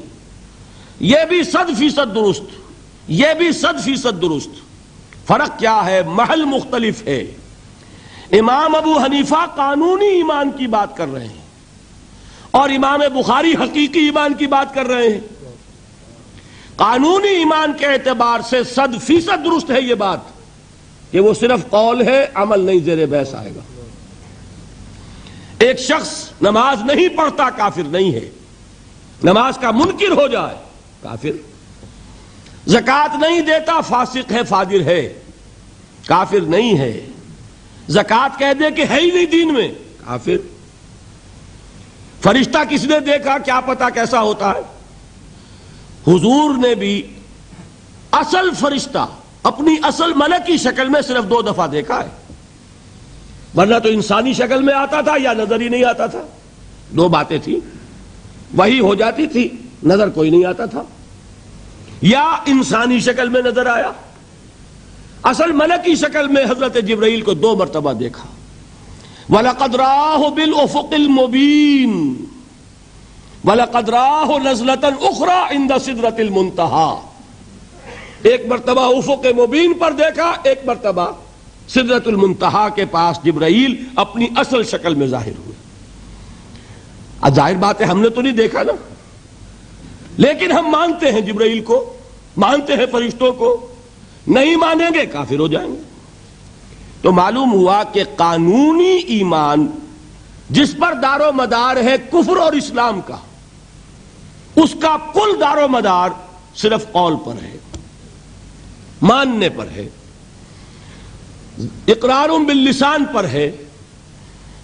یہ بھی 100% درست، یہ بھی 100% درست۔ فرق کیا ہے؟ محل مختلف ہے۔ امام ابو حنیفہ قانونی ایمان کی بات کر رہے ہیں اور امام بخاری حقیقی ایمان کی بات کر رہے ہیں۔ قانونی ایمان کے اعتبار سے 100% درست ہے یہ بات کہ وہ صرف قول ہے، عمل نہیں، زیر بحث آئے گا۔ ایک شخص نماز نہیں پڑھتا کافر نہیں ہے، نماز کا منکر ہو جائے کافر۔ زکوٰۃ نہیں دیتا فاسق ہے، فاجر ہے، کافر نہیں ہے۔ زکوٰۃ کہہ دے کہ ہے ہی نہیں دین میں، کافر۔ فرشتہ کس نے دیکھا کیا پتا کیسا ہوتا ہے؟ حضور نے بھی اصل فرشتہ اپنی اصل ملکی شکل میں صرف 2 دفعہ دیکھا ہے، ورنہ تو انسانی شکل میں آتا تھا یا نظر ہی نہیں آتا تھا۔ 2 باتیں تھیں، وہی ہو جاتی تھی، نظر کوئی نہیں آتا تھا، یا انسانی شکل میں نظر آیا۔ اصل ملکی شکل میں حضرت جبرائیل کو 2 مرتبہ دیکھا۔ وَلَقَدْ رَآهُ بِالْأُفُقِ الْمُبِينِ وَلَقَدْ رَآهُ نَزْلَةً أُخْرَى عِنْدَ سِدْرَةِ الْمُنْتَهَى، ایک مرتبہ افق مبین پر دیکھا، ایک مرتبہ سدرۃ المنتہا کے پاس جبرائیل اپنی اصل شکل میں ظاہر ہوئے۔ اب ظاہر بات ہے ہم نے تو نہیں دیکھا نا، لیکن ہم مانتے ہیں جبرائیل کو، مانتے ہیں فرشتوں کو، نہیں مانیں گے کافر ہو جائیں گے۔ تو معلوم ہوا کہ قانونی ایمان جس پر دار و مدار ہے کفر اور اسلام کا، اس کا کل دار و مدار صرف قول پر ہے، ماننے پر ہے، اقرار باللسان پر ہے۔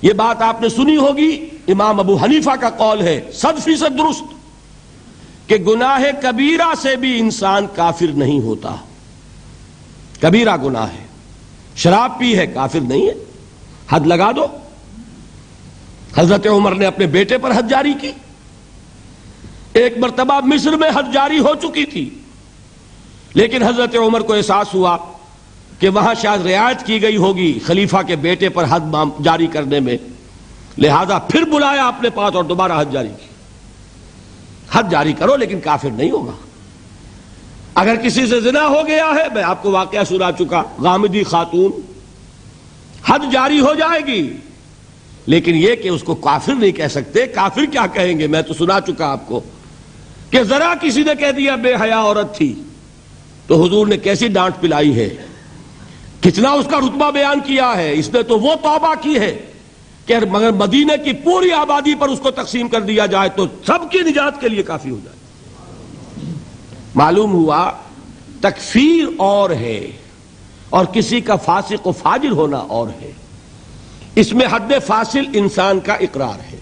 یہ بات آپ نے سنی ہوگی، امام ابو حنیفہ کا قول ہے 100% درست کہ گناہ کبیرہ سے بھی انسان کافر نہیں ہوتا۔ کبیرہ گناہ ہے، شراب پی ہے، کافر نہیں ہے، حد لگا دو۔ حضرت عمر نے اپنے بیٹے پر حد جاری کی، ایک مرتبہ مصر میں حد جاری ہو چکی تھی، لیکن حضرت عمر کو احساس ہوا کہ وہاں شاید رعایت کی گئی ہوگی خلیفہ کے بیٹے پر حد جاری کرنے میں، لہذا پھر بلایا اپنے پاس اور دوبارہ حد جاری کی۔ حد جاری کرو لیکن کافر نہیں ہوگا۔ اگر کسی سے زنا ہو گیا ہے، میں آپ کو واقعہ سنا چکا، غامدی خاتون، حد جاری ہو جائے گی لیکن یہ کہ اس کو کافر نہیں کہہ سکتے. کافر کیا کہیں گے؟ میں تو سنا چکا آپ کو کہ ذرا کسی نے کہہ دیا بے حیا عورت تھی تو حضور نے کیسی ڈانٹ پلائی ہے، کتنا اس کا رتبہ بیان کیا ہے. اس نے تو وہ توبہ کی ہے کہ مگر مدینے کی پوری آبادی پر اس کو تقسیم کر دیا جائے تو سب کی نجات کے لیے کافی ہو جائے. معلوم ہوا تکفیر اور ہے اور کسی کا فاسق و فاجر ہونا اور ہے. اس میں حد فاصل انسان کا اقرار ہے.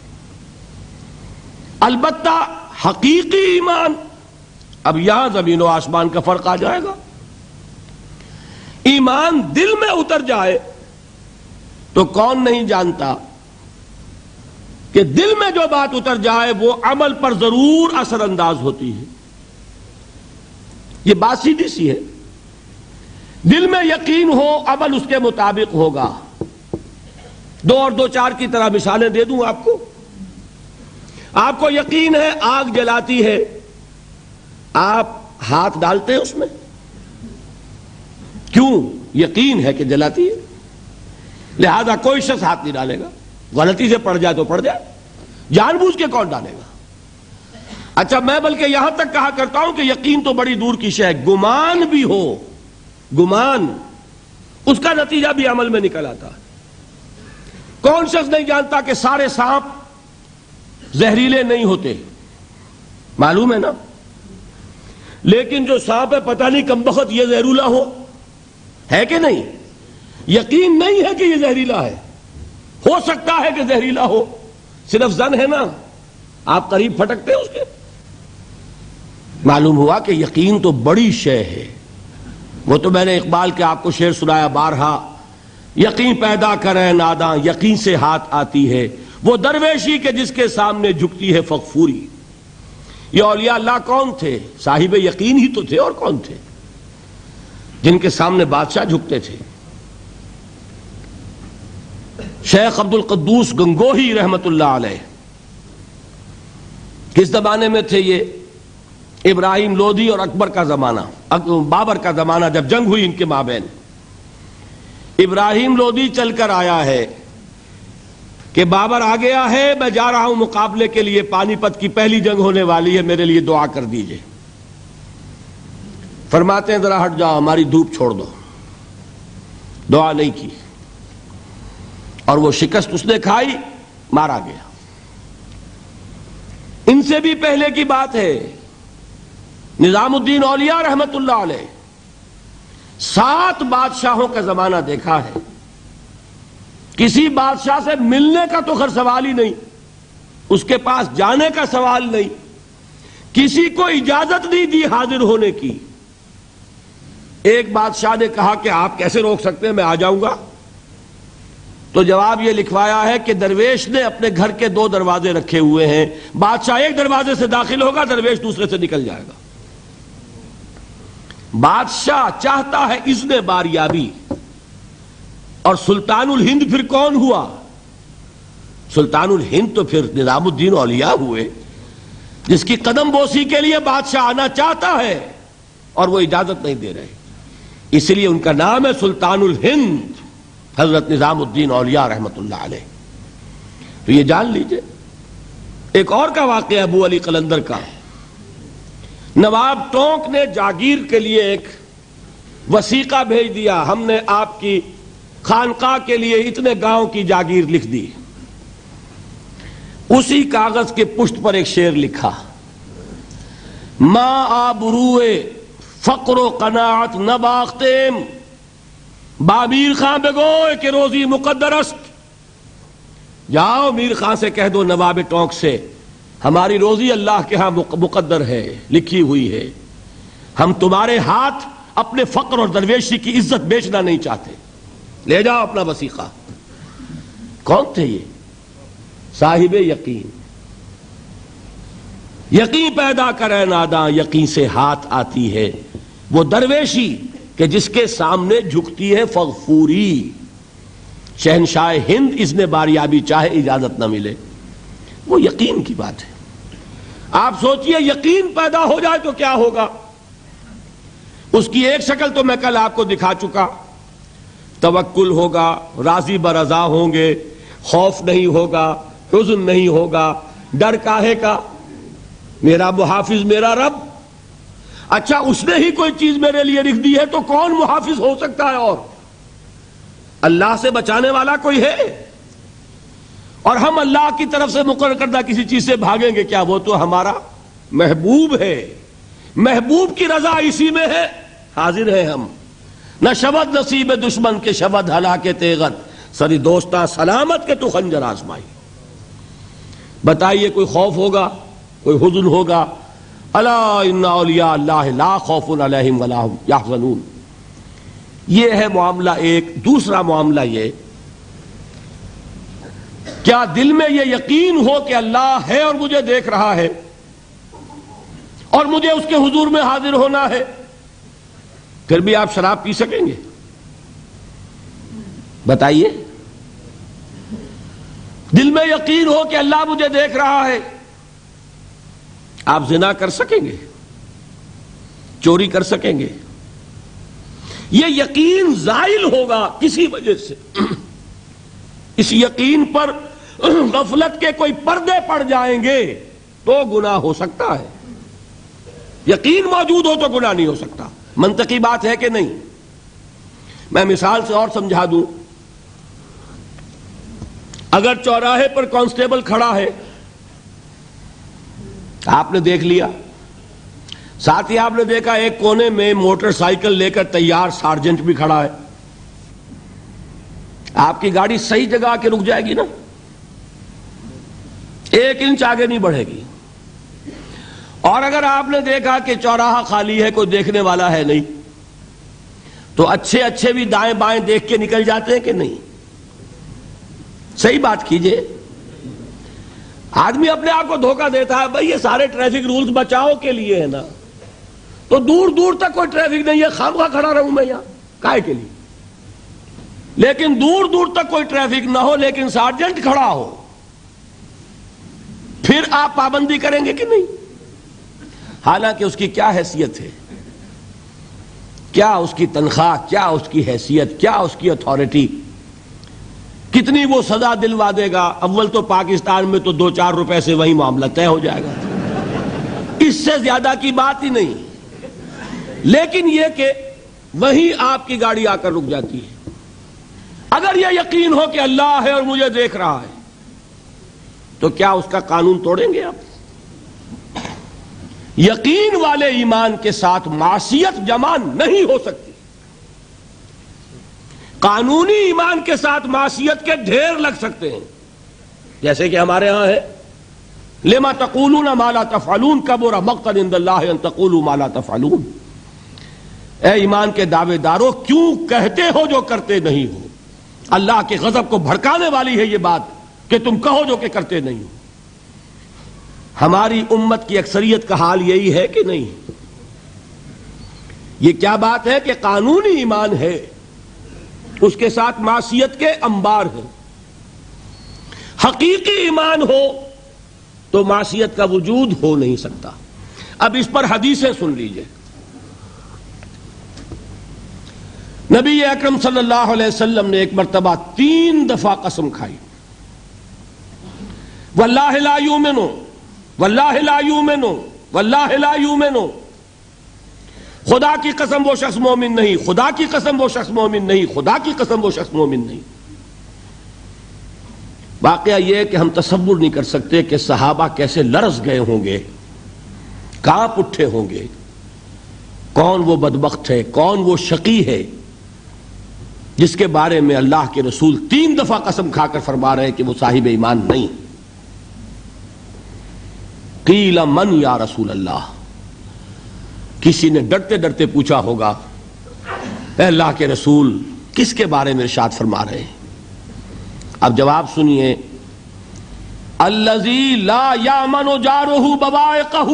البتہ حقیقی ایمان، اب یہاں زمین و آسمان کا فرق آ جائے گا. ایمان دل میں اتر جائے تو کون نہیں جانتا کہ دل میں جو بات اتر جائے وہ عمل پر ضرور اثر انداز ہوتی ہے. یہ بات سیدھی سی ہے. دل میں یقین ہو عمل اس کے مطابق ہوگا. 2 اور 2 4 کی طرح مثالیں دے دوں آپ کو. آپ کو یقین ہے آگ جلاتی ہے، آپ ہاتھ ڈالتے ہیں اس میں، کیوں؟ یقین ہے کہ جلاتی ہے، لہذا کوئی شخص ہاتھ نہیں ڈالے گا. غلطی سے پڑ جائے تو پڑ جائے، جان بوجھ کے کون ڈالے گا؟ اچھا میں بلکہ یہاں تک کہا کرتا ہوں کہ یقین تو بڑی دور کی شے ہے. گمان بھی ہو، گمان، اس کا نتیجہ بھی عمل میں نکل آتا ہے. کون شخص نہیں جانتا کہ سارے سانپ زہریلے نہیں ہوتے؟ معلوم ہے نا. لیکن جو سانپ ہے پتہ نہیں کم بخت یہ زہریلا ہے کہ نہیں. یقین نہیں ہے کہ یہ زہریلا ہے، ہو سکتا ہے کہ زہریلا ہو، صرف زن ہے نا، آپ قریب پھٹکتے ہیں اس کے. معلوم ہوا کہ یقین تو بڑی شے ہے. وہ تو میں نے اقبال کے آپ کو شعر سنایا بارہا، یقین پیدا کرے ناداں یقین سے ہاتھ آتی ہے، وہ درویشی کے جس کے سامنے جھکتی ہے فغفوری. یہ اولیاء اللہ کون تھے؟ صاحب یقین ہی تو تھے، اور کون تھے؟ جن کے سامنے بادشاہ جھکتے تھے. شیخ عبد القدوس گنگوہی رحمت اللہ علیہ کس زمانے میں تھے؟ یہ ابراہیم لودھی اور اکبر کا زمانہ، بابر کا زمانہ، جب جنگ ہوئی ان کے مابین. ابراہیم لودھی چل کر آیا ہے کہ بابر آ گیا ہے، میں جا رہا ہوں مقابلے کے لیے، پانی پت کی پہلی جنگ ہونے والی ہے، میرے لیے دعا کر دیجئے. فرماتے ہیں ذرا ہٹ جاؤ، ہماری دھوپ چھوڑ دو. دعا نہیں کی اور وہ شکست اس نے کھائی، مارا گیا. ان سے بھی پہلے کی بات ہے، نظام الدین اولیاء رحمت اللہ علیہ 7 بادشاہوں کا زمانہ دیکھا ہے. کسی بادشاہ سے ملنے کا تو خیر سوال ہی نہیں، اس کے پاس جانے کا سوال نہیں، کسی کو اجازت نہیں دی حاضر ہونے کی. ایک بادشاہ نے کہا کہ آپ کیسے روک سکتے ہیں، میں آ جاؤں گا. تو جواب یہ لکھوایا ہے کہ درویش نے اپنے گھر کے 2 دروازے رکھے ہوئے ہیں، بادشاہ ایک دروازے سے داخل ہوگا، درویش دوسرے سے نکل جائے گا. بادشاہ چاہتا ہے اذن باریابی. اور سلطان الہند پھر کون ہوا؟ سلطان الہند تو پھر نظام الدین اولیاء ہوئے، جس کی قدم بوسی کے لیے بادشاہ آنا چاہتا ہے اور وہ اجازت نہیں دے رہے. اس لیے ان کا نام ہے سلطان الہند، حضرت نظام الدین اولیاء رحمت اللہ علیہ. تو یہ جان لیجئے. ایک اور کا واقعہ ابو علی قلندر کا. نواب ٹونک نے جاگیر کے لیے ایک وثیقہ بھیج دیا، ہم نے آپ کی خانقاہ کے لیے اتنے گاؤں کی جاگیر لکھ دی. اسی کاغذ کے پشت پر ایک شعر لکھا، ماں آبروئے فقر و قناعت نباختیم، با میر خان بگوئے کہ روزی مقدر است. جاؤ میر خان سے کہہ دو، نواب ٹونک سے، ہماری روزی اللہ کے ہاں مقدر ہے، لکھی ہوئی ہے. ہم تمہارے ہاتھ اپنے فقر اور درویشی کی عزت بیچنا نہیں چاہتے، لے جاؤ اپنا وثیقہ. کون تھے یہ؟ صاحب یقین. یقین پیدا کرے ناداں یقین سے ہاتھ آتی ہے، وہ درویشی کہ جس کے سامنے جھکتی ہے فغفوری. شہنشاہ ہند اذن باریابی چاہے اجازت نہ ملے. وہ یقین کی بات ہے. آپ سوچئے یقین پیدا ہو جائے تو کیا ہوگا. اس کی ایک شکل تو میں کل آپ کو دکھا چکا. توکل ہوگا، راضی برضا ہوں گے، خوف نہیں ہوگا، حزن نہیں ہوگا، ڈر کاہے کا؟ میرا محافظ میرا رب۔ اچھا اس نے ہی کوئی چیز میرے لیے لکھ دی ہے تو کون محافظ ہو سکتا ہے؟ اور اللہ سے بچانے والا کوئی ہے؟ اور ہم اللہ کی طرف سے مقرر کردہ کسی چیز سے بھاگیں گے کیا؟ وہ تو ہمارا محبوب ہے، محبوب کی رضا اسی میں ہے۔ حاضر ہیں ہم، نہ شبد نصیب دشمن کے شبد ہلاک تیغت، سری دوستاں سلامت کے تو خنجر آزمائی۔ بتائیے کوئی خوف ہوگا، کوئی حزن ہوگا؟ الا ان اولیاء اللہ لا خوف علیہم ولا هم یحزنون۔ یہ ہے معاملہ ایک۔ دوسرا معاملہ یہ، کیا دل میں یہ یقین ہو کہ اللہ ہے اور مجھے دیکھ رہا ہے اور مجھے اس کے حضور میں حاضر ہونا ہے؟ پھر بھی آپ شراب پی سکیں گے؟ بتائیے، دل میں یقین ہو کہ اللہ مجھے دیکھ رہا ہے، آپ زنا کر سکیں گے؟ چوری کر سکیں گے؟ یہ یقین زائل ہوگا کسی وجہ سے۔ اس یقین پر غفلت کے کوئی پردے پڑ جائیں گے تو گناہ ہو سکتا ہے۔ یقین موجود ہو تو گناہ نہیں ہو سکتا۔ منطقی بات ہے کہ نہیں؟ میں مثال سے اور سمجھا دوں۔ اگر چوراہے پر کانسٹیبل کھڑا ہے، آپ نے دیکھ لیا، ساتھ ہی آپ نے دیکھا ایک کونے میں موٹر سائیکل لے کر تیار سارجنٹ بھی کھڑا ہے، آپ کی گاڑی صحیح جگہ آ کے رک جائے گی نا، 1 انچ آگے نہیں بڑھے گی۔ اور اگر آپ نے دیکھا کہ چوراہا خالی ہے، کوئی دیکھنے والا ہے نہیں، تو اچھے اچھے بھی دائیں بائیں دیکھ کے نکل جاتے ہیں کہ نہیں؟ صحیح بات کیجئے۔ آدمی اپنے آپ کو دھوکہ دیتا ہے، بھئی یہ سارے ٹریفک رولز بچاؤ کے لیے ہے نا، تو دور دور تک کوئی ٹریفک نہیں ہے، خامخواہ کھڑا رہوں میں یہاں کائے کے لیے؟ لیکن دور دور تک کوئی ٹریفک نہ ہو لیکن سارجنٹ کھڑا ہو، پھر آپ پابندی کریں گے کہ نہیں؟ حالانکہ اس کی کیا حیثیت ہے، کیا اس کی تنخواہ، کیا اس کی حیثیت، کیا اس کی اتھارٹی، کتنی وہ سزا دلوا دے گا؟ اول تو پاکستان میں تو 2-4 روپے سے وہی معاملہ طے ہو جائے گا، اس سے زیادہ کی بات ہی نہیں۔ لیکن یہ کہ وہیں آپ کی گاڑی آ کر رک جاتی ہے۔ اگر یہ یقین ہو کہ اللہ ہے اور مجھے دیکھ رہا ہے تو کیا اس کا قانون توڑیں گے آپ؟ یقین والے ایمان کے ساتھ معصیت جمع نہیں ہو سکتی۔ قانونی ایمان کے ساتھ معصیت کے ڈھیر لگ سکتے ہیں، جیسے کہ ہمارے ہاں ہے لما تقولون ما لا تفعلون کبر مقتا عند اللہ ان تقولوا ما لا تفعلون۔ اے ایمان کے دعوے دارو، کیوں کہتے ہو جو کرتے نہیں ہو؟ اللہ کے غضب کو بھڑکانے والی ہے یہ بات کہ تم کہو جو کہ کرتے نہیں ہو۔ ہماری امت کی اکثریت کا حال یہی ہے کہ نہیں؟ یہ کیا بات ہے کہ قانونی ایمان ہے، اس کے ساتھ معصیت کے انبار ہیں۔ حقیقی ایمان ہو تو معصیت کا وجود ہو نہیں سکتا۔ اب اس پر حدیثیں سن لیجئے۔ نبی اکرم صلی اللہ علیہ وسلم نے ایک مرتبہ 3 دفعہ قسم کھائی، واللہ لا یؤمنو، واللہ لا یؤمنو، واللہ لا یؤمنو۔ خدا کی قسم وہ شخص مومن نہیں، خدا کی قسم وہ شخص مومن نہیں، خدا کی قسم وہ شخص مومن نہیں۔ واقعہ یہ ہے کہ ہم تصور نہیں کر سکتے کہ صحابہ کیسے لرز گئے ہوں گے، کانپ اٹھے ہوں گے۔ کون وہ بدبخت ہے، کون وہ شقی ہے جس کے بارے میں اللہ کے رسول 3 دفعہ قسم کھا کر فرما رہے ہیں کہ وہ صاحب ایمان نہیں۔ قیل من یا رسول اللہ، کسی نے ڈرتے ڈرتے پوچھا ہوگا اے اللہ کے رسول کس کے بارے میں ارشاد فرما رہے ہیں؟ اب جواب سنیے، الذی لا یامن جارہ بوائقہ،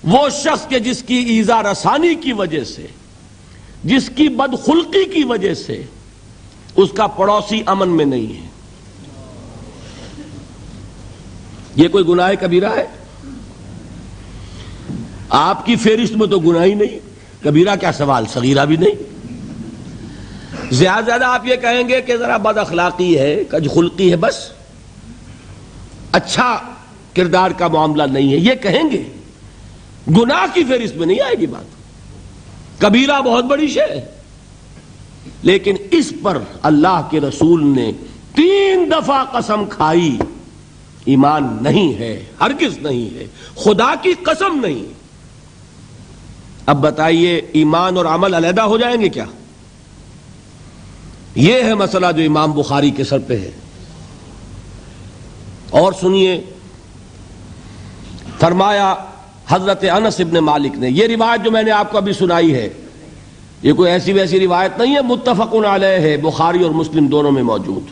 وہ شخص کے جس کی ایذا رسانی کی وجہ سے، جس کی بدخلقی کی وجہ سے اس کا پڑوسی امن میں نہیں ہے۔ یہ کوئی گناہ کبیرہ ہے؟ آپ کی فہرست میں تو گناہ ہی نہیں، کبیرہ کیا سوال، صغیرہ بھی نہیں۔ زیادہ آپ یہ کہیں گے کہ ذرا بد اخلاقی ہے، کج خلقی ہے، بس اچھا کردار کا معاملہ نہیں ہے، یہ کہیں گے، گناہ کی فہرست میں نہیں آئے گی بات، کبیرہ بہت بڑی شے ہے، لیکن اس پر اللہ کے رسول نے 3 دفعہ قسم کھائی، ایمان نہیں ہے، ہرگز نہیں ہے، خدا کی قسم نہیں۔ اب بتائیے ایمان اور عمل علیحدہ ہو جائیں گے کیا؟ یہ ہے مسئلہ جو امام بخاری کے سر پہ ہے۔ اور سنیے، فرمایا حضرت انس ابن مالک نے، یہ روایت جو میں نے آپ کو ابھی سنائی ہے یہ کوئی ایسی ویسی روایت نہیں ہے، متفق علیہ ہے، بخاری اور مسلم دونوں میں موجود،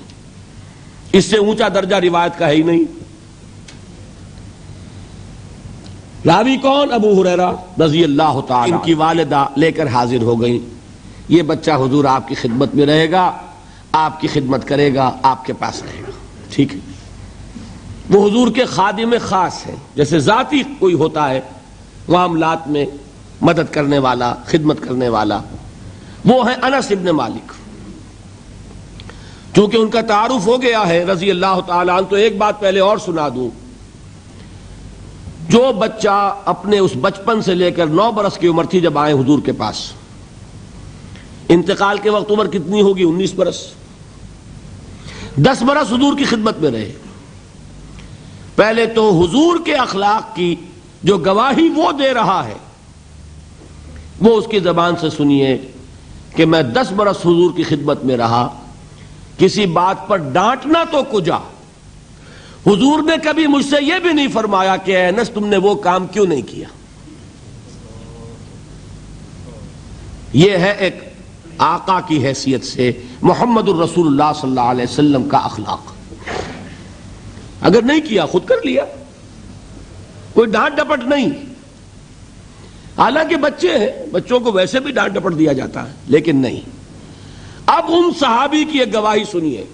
اس سے اونچا درجہ روایت کا ہے ہی نہیں۔ راوی کون؟ ابو ہریرہ رضی اللہ تعالی، ان کی والدہ لے کر حاضر ہو گئیں، یہ بچہ حضور آپ کی خدمت میں رہے گا، آپ کی خدمت کرے گا، آپ کے پاس رہے گا، ٹھیک ہے۔ وہ حضور کے خادم خاص ہیں، جیسے ذاتی کوئی ہوتا ہے معاملات میں مدد کرنے والا، خدمت کرنے والا، وہ ہیں انس ابن مالک۔ چونکہ ان کا تعارف ہو گیا ہے رضی اللہ تعالیٰ عنہ، تو ایک بات پہلے اور سنا دوں، جو بچہ اپنے اس بچپن سے لے کر 9 برس کی عمر تھی جب آئے حضور کے پاس، انتقال کے وقت عمر کتنی ہوگی؟ 19 برس، 10 برس حضور کی خدمت میں رہے۔ پہلے تو حضور کے اخلاق کی جو گواہی وہ دے رہا ہے وہ اس کی زبان سے سنیے کہ میں 10 برس حضور کی خدمت میں رہا، کسی بات پر ڈانٹنا تو کجا، حضور نے کبھی مجھ سے یہ بھی نہیں فرمایا کہ اے انس تم نے وہ کام کیوں نہیں کیا۔ یہ ہے ایک آقا کی حیثیت سے محمد الرسول اللہ صلی اللہ علیہ وسلم کا اخلاق۔ اگر نہیں کیا خود کر لیا، کوئی ڈانٹ ڈپٹ نہیں، حالانکہ بچے ہیں، بچوں کو ویسے بھی ڈانٹ ڈپٹ دیا جاتا ہے، لیکن نہیں۔ اب ان صحابی کی ایک گواہی سنیے،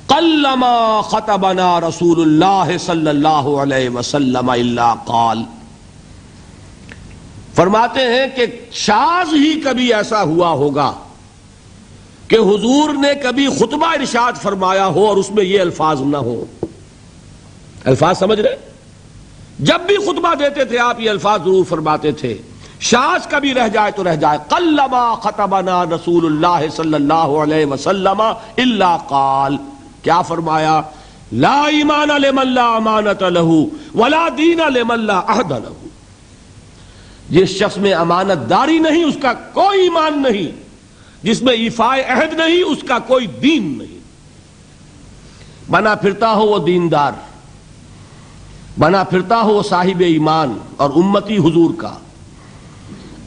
قلما خطبنا رسول اللہ صلی اللہ علیہ وسلم الا قال، فرماتے ہیں کہ شاذ ہی کبھی ایسا ہوا ہوگا کہ حضور نے کبھی خطبہ ارشاد فرمایا ہو اور اس میں یہ الفاظ نہ ہو۔ الفاظ سمجھ رہے؟ جب بھی خطبہ دیتے تھے آپ یہ الفاظ ضرور فرماتے تھے، شاذ کبھی رہ جائے تو رہ جائے، قلما خطبنا رسول اللہ صلی اللہ علیہ وسلم الا قال، کیا فرمایا؟ لا ایمان لمن لا امانت لہ ولا دین لمن لا عہد لہ، جس شخص میں امانت داری نہیں اس کا کوئی ایمان نہیں، جس میں ایفائے عہد نہیں اس کا کوئی دین نہیں۔ بنا پھرتا ہو وہ دیندار، بنا پھرتا ہو وہ صاحب ایمان اور امتی حضور کا،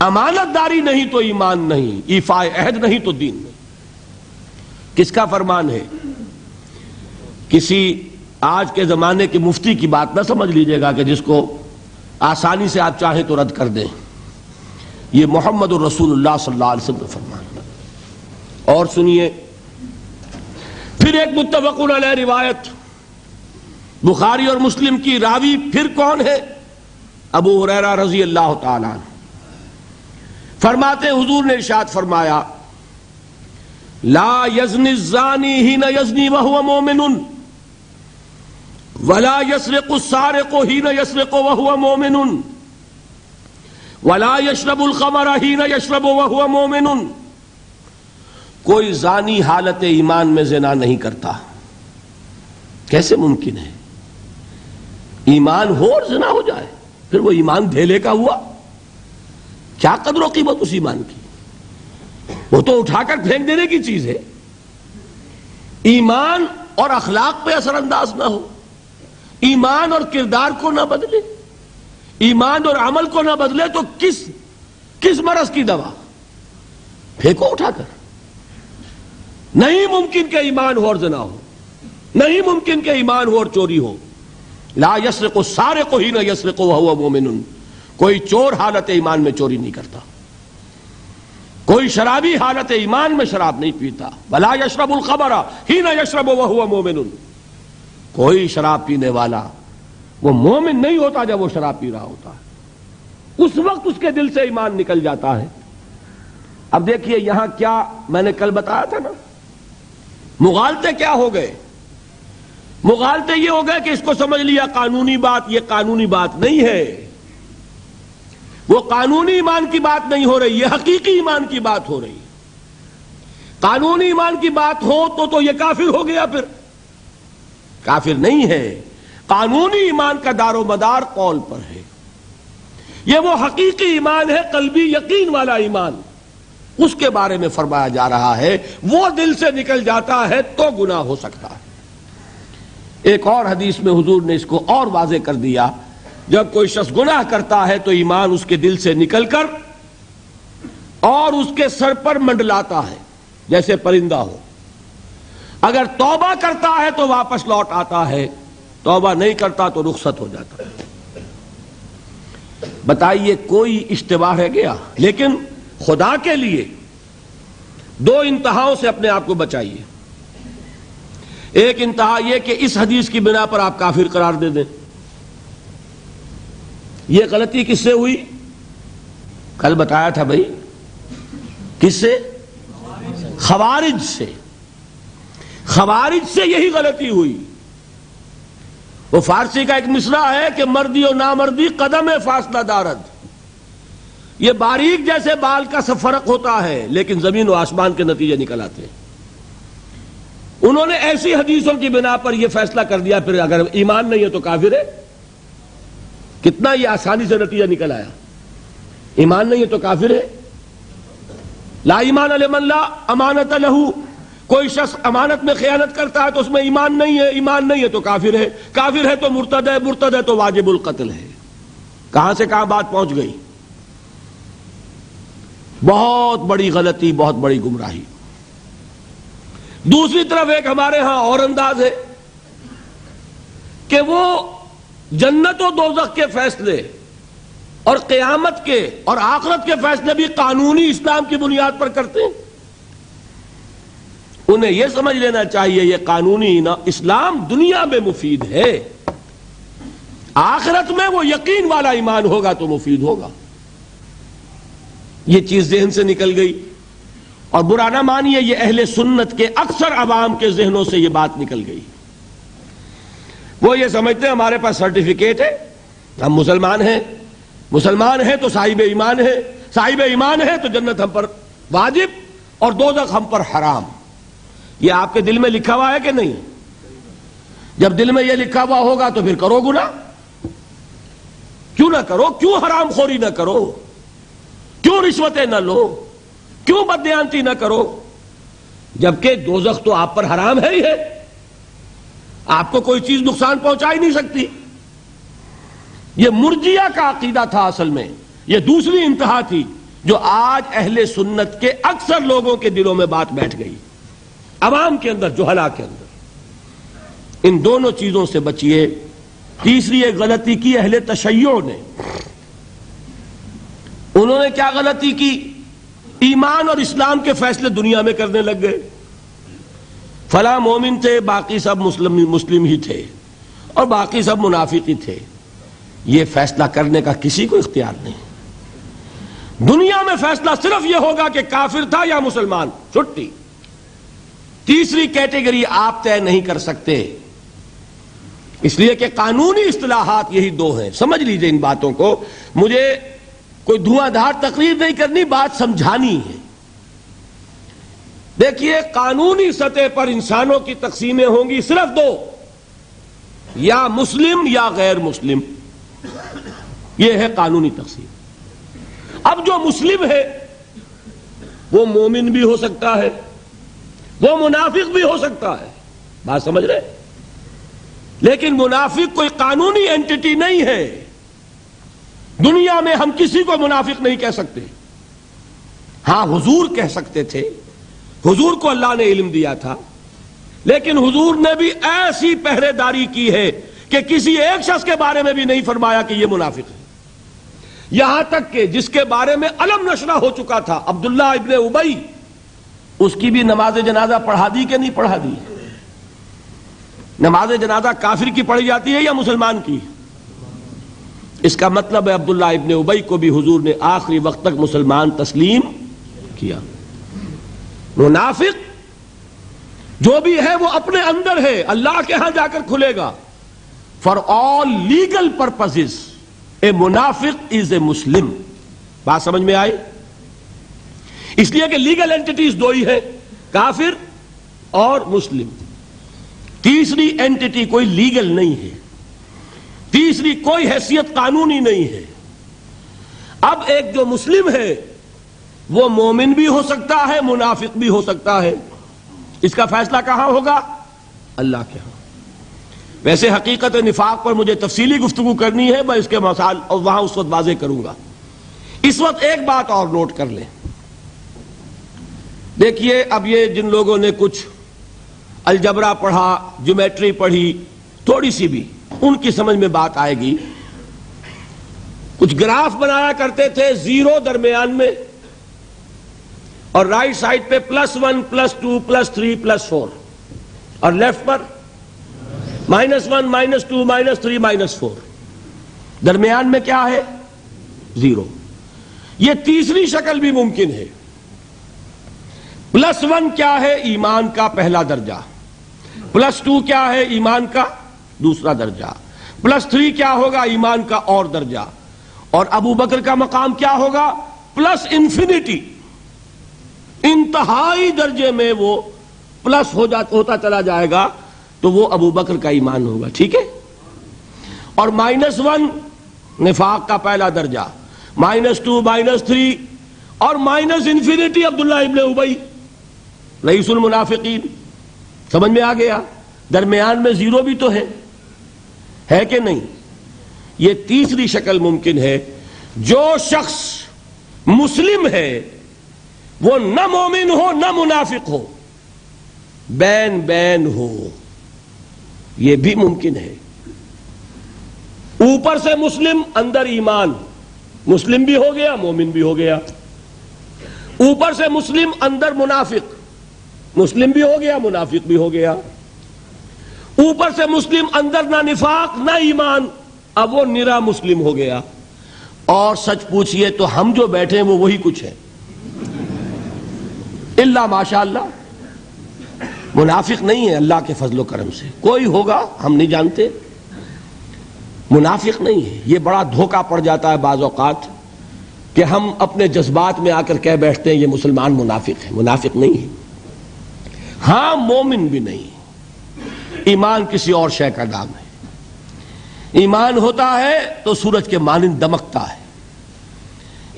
امانت داری نہیں تو ایمان نہیں، ایفائے عہد نہیں تو دین نہیں۔ کس کا فرمان ہے؟ کسی آج کے زمانے کے مفتی کی بات نہ سمجھ لیجئے گا کہ جس کو آسانی سے آپ چاہیں تو رد کر دیں، یہ محمد الرسول اللہ صلی اللہ علیہ وسلم کا فرمان ہے۔ اور سنیے پھر ایک متفق علیہ روایت بخاری اور مسلم کی، راوی پھر کون ہے؟ ابو ہریرہ رضی اللہ تعالیٰ عنہ فرماتے حضور نے ارشاد فرمایا، لا یزنی الزانی حین یزنی وہو مومن ولا یسرق السارق حین یسرق وہو مومن ولا یشرب الخمر حین یشرب وہو مومن، کوئی زانی حالت ایمان میں زنا نہیں کرتا۔ کیسے ممکن ہے؟ ایمان ہو اور زنا ہو جائے، پھر وہ ایمان دھیلے کا ہوا؟ کیا قدر و قیمت اس ایمان کی؟ وہ تو اٹھا کر پھینک دینے کی چیز ہے۔ ایمان اور اخلاق پہ اثر انداز نہ ہو، ایمان اور کردار کو نہ بدلے، ایمان اور عمل کو نہ بدلے تو کس مرض کی دوا؟ پھینکو اٹھا کر۔ نہیں ممکن کہ ایمان ہو اور زنا ہو، نہیں ممکن کہ ایمان ہو اور چوری ہو۔ لا یسرق السارق حین یسرق وہو مومن، کوئی چور حالت ایمان میں چوری نہیں کرتا، کوئی شرابی حالت ایمان میں شراب نہیں پیتا۔ ولا یشرب الخمر حین یشرب وہو مومن، کوئی شراب پینے والا وہ مومن نہیں ہوتا جب وہ شراب پی رہا ہوتا ہے، اس وقت اس کے دل سے ایمان نکل جاتا ہے۔ اب دیکھیے یہاں کیا میں نے کل بتایا تھا نا، مغالطے کیا ہو گئے؟ مغالطے یہ ہو گئے کہ اس کو سمجھ لیا قانونی بات، یہ قانونی بات نہیں ہے، وہ قانونی ایمان کی بات نہیں ہو رہی، یہ حقیقی ایمان کی بات ہو رہی۔ قانونی ایمان کی بات ہو تو یہ کافر ہو گیا، پھر کافر نہیں ہے۔ قانونی ایمان کا دار و مدار قول پر ہے، یہ وہ حقیقی ایمان ہے، قلبی یقین والا ایمان، اس کے بارے میں فرمایا جا رہا ہے۔ وہ دل سے نکل جاتا ہے تو گناہ ہو سکتا ہے۔ ایک اور حدیث میں حضور نے اس کو اور واضح کر دیا، جب کوئی شخص گناہ کرتا ہے تو ایمان اس کے دل سے نکل کر اور اس کے سر پر منڈلاتا ہے جیسے پرندہ ہو۔ اگر توبہ کرتا ہے تو واپس لوٹ آتا ہے، توبہ نہیں کرتا تو رخصت ہو جاتا ہے۔ بتائیے کوئی اشتباہ رہ گیا؟ لیکن خدا کے لیے دو انتہاؤں سے اپنے آپ کو بچائیے۔ ایک انتہا یہ کہ اس حدیث کی بنا پر آپ کافر قرار دے دیں۔ یہ غلطی کس سے ہوئی؟ کل بتایا تھا بھائی، کس سے؟ خوارج سے۔ خوارج سے یہی غلطی ہوئی۔ وہ فارسی کا ایک مصرع ہے کہ مردی و نامردی قدم فاصلہ دارد، یہ باریک جیسے بال کا سا فرق ہوتا ہے لیکن زمین و آسمان کے نتیجے نکل آتے ہیں۔ انہوں نے ایسی حدیثوں کی بنا پر یہ فیصلہ کر دیا، پھر اگر ایمان نہیں ہے تو کافر ہے۔ کتنا یہ آسانی سے نتیجہ نکل آیا، ایمان نہیں ہے تو کافر ہے۔ لا ایمان لمن لا امانت لہو، کوئی شخص امانت میں خیانت کرتا ہے تو اس میں ایمان نہیں ہے، ایمان نہیں ہے تو کافر ہے، کافر ہے تو مرتد ہے، مرتد ہے تو واجب القتل ہے۔ کہاں سے کہاں بات پہنچ گئی؟ بہت بڑی غلطی، بہت بڑی گمراہی۔ دوسری طرف ایک ہمارے ہاں اور انداز ہے کہ وہ جنت و دوزخ کے فیصلے اور قیامت کے اور آخرت کے فیصلے بھی قانونی اسلام کی بنیاد پر کرتے ہیں۔ انہیں یہ سمجھ لینا چاہیے یہ قانونی اسلام دنیا میں مفید ہے، آخرت میں وہ یقین والا ایمان ہوگا تو مفید ہوگا۔ یہ چیز ذہن سے نکل گئی، اور برا نہ مانیے یہ اہل سنت کے اکثر عوام کے ذہنوں سے یہ بات نکل گئی۔ وہ یہ سمجھتے ہیں ہمارے پاس سرٹیفکیٹ ہے، ہم مسلمان ہیں، مسلمان ہیں تو صاحب ایمان ہے، صاحب ایمان ہے تو جنت ہم پر واجب اور دوزخ ہم پر حرام۔ یہ آپ کے دل میں لکھا ہوا ہے کہ نہیں؟ جب دل میں یہ لکھا ہوا ہوگا تو پھر کرو گناہ، کیوں نہ کرو؟ کیوں حرام خوری نہ کرو؟ کیوں رشوتیں نہ لو؟ کیوں بددیانتی نہ کرو؟ جبکہ دوزخ تو آپ پر حرام ہے ہی ہے، آپ کو کوئی چیز نقصان پہنچا ہی نہیں سکتی۔ یہ مرجیہ کا عقیدہ تھا، اصل میں یہ دوسری انتہا تھی جو آج اہل سنت کے اکثر لوگوں کے دلوں میں بات بیٹھ گئی، عوام کے اندر، جہلا کے اندر۔ ان دونوں چیزوں سے بچیے۔ تیسری ایک غلطی کی اہل تشیع نے، انہوں نے کیا غلطی کی؟ ایمان اور اسلام کے فیصلے دنیا میں کرنے لگ گئے۔ فلاں مومن تھے، باقی سب مسلم ہی تھے، اور باقی سب منافق ہی تھے۔ یہ فیصلہ کرنے کا کسی کو اختیار نہیں۔ دنیا میں فیصلہ صرف یہ ہوگا کہ کافر تھا یا مسلمان، چھٹی۔ تیسری کیٹیگری آپ طے نہیں کر سکتے، اس لیے کہ قانونی اصطلاحات یہی دو ہیں۔ سمجھ لیجئے ان باتوں کو، مجھے کوئی دھواں دھار تقریر نہیں کرنی، بات سمجھانی ہے۔ دیکھیے قانونی سطح پر انسانوں کی تقسیمیں ہوں گی صرف دو، یا مسلم یا غیر مسلم، یہ ہے قانونی تقسیم۔ اب جو مسلم ہے وہ مومن بھی ہو سکتا ہے، وہ منافق بھی ہو سکتا ہے، بات سمجھ رہے؟ لیکن منافق کوئی قانونی اینٹی نہیں ہے۔ دنیا میں ہم کسی کو منافق نہیں کہہ سکتے۔ ہاں حضور کہہ سکتے تھے، حضور کو اللہ نے علم دیا تھا، لیکن حضور نے بھی ایسی پہرے داری کی ہے کہ کسی ایک شخص کے بارے میں بھی نہیں فرمایا کہ یہ منافق ہے۔ یہاں تک کہ جس کے بارے میں علم نشرہ ہو چکا تھا، عبداللہ ابن ابی، اس کی بھی نماز جنازہ پڑھا دی کہ نہیں پڑھا دی؟ نماز جنازہ کافر کی پڑھی جاتی ہے یا مسلمان کی؟ اس کا مطلب ہے عبداللہ ابن ابی کو بھی حضور نے آخری وقت تک مسلمان تسلیم کیا. منافق جو بھی ہے وہ اپنے اندر ہے, اللہ کے ہاں جا کر کھلے گا. For all legal purposes a منافق is a Muslim. بات سمجھ میں آئی؟ اس لیے کہ لیگل اینٹیٹیز دو ہی ہے, کافر اور مسلم. تیسری اینٹیٹی کوئی لیگل نہیں ہے, تیسری کوئی حیثیت قانونی نہیں ہے. اب ایک جو مسلم ہے وہ مومن بھی ہو سکتا ہے, منافق بھی ہو سکتا ہے. اس کا فیصلہ کہاں ہوگا؟ اللہ کے ہاں. ویسے حقیقت نفاق پر مجھے تفصیلی گفتگو کرنی ہے, میں اس کے مثال اور وہاں اس وقت واضح کروں گا. اس وقت ایک بات اور نوٹ کر لیں. دیکھیے, اب یہ جن لوگوں نے کچھ الجبرا پڑھا, جیومیٹری پڑھی, تھوڑی سی بھی ان کی سمجھ میں بات آئے گی. کچھ گراف بنایا کرتے تھے, زیرو درمیان میں اور رائٹ سائڈ پہ +1 +2 +3 +4 اور لیفٹ پر -1 -2 -3 -4. درمیان میں کیا ہے؟ زیرو. یہ تیسری شکل بھی ممکن ہے. +1 کیا ہے؟ ایمان کا پہلا درجہ. +2 کیا ہے؟ ایمان کا دوسرا درجہ. +3 کیا ہوگا؟ ایمان کا اور درجہ. اور ابو بکر کا مقام کیا ہوگا؟ +انفینٹی, انتہائی درجے میں وہ پلس ہوتا چلا جائے گا, تو وہ ابو بکر کا ایمان ہوگا. ٹھیک ہے. اور -1 نفاق کا پہلا درجہ, -2 -3 اور انفینٹی عبداللہ ابن ابی رئیس المنافقین. سمجھ میں آ گیا؟ درمیان میں زیرو بھی تو ہے کہ نہیں؟ یہ تیسری شکل ممکن ہے. جو شخص مسلم ہے وہ نہ مومن ہو نہ منافق ہو, بین بین ہو, یہ بھی ممکن ہے. اوپر سے مسلم, اندر ایمان, مسلم بھی ہو گیا مومن بھی ہو گیا. اوپر سے مسلم, اندر منافق, مسلم بھی ہو گیا منافق بھی ہو گیا. اوپر سے مسلم, اندر نہ نفاق نہ ایمان, اب وہ نرا مسلم ہو گیا. اور سچ پوچھئے تو ہم جو بیٹھے ہیں وہ وہی کچھ ہے, اللہ ماشاء اللہ. منافق نہیں ہے اللہ کے فضل و کرم سے. کوئی ہوگا ہم نہیں جانتے, منافق نہیں ہے. یہ بڑا دھوکہ پڑ جاتا ہے بعض اوقات کہ ہم اپنے جذبات میں آ کر کہہ بیٹھتے ہیں یہ مسلمان منافق ہے. منافق نہیں ہے. ہاں مومن بھی نہیں. ایمان کسی اور شے کا نام ہے. ایمان ہوتا ہے تو سورج کے مانند دمکتا ہے.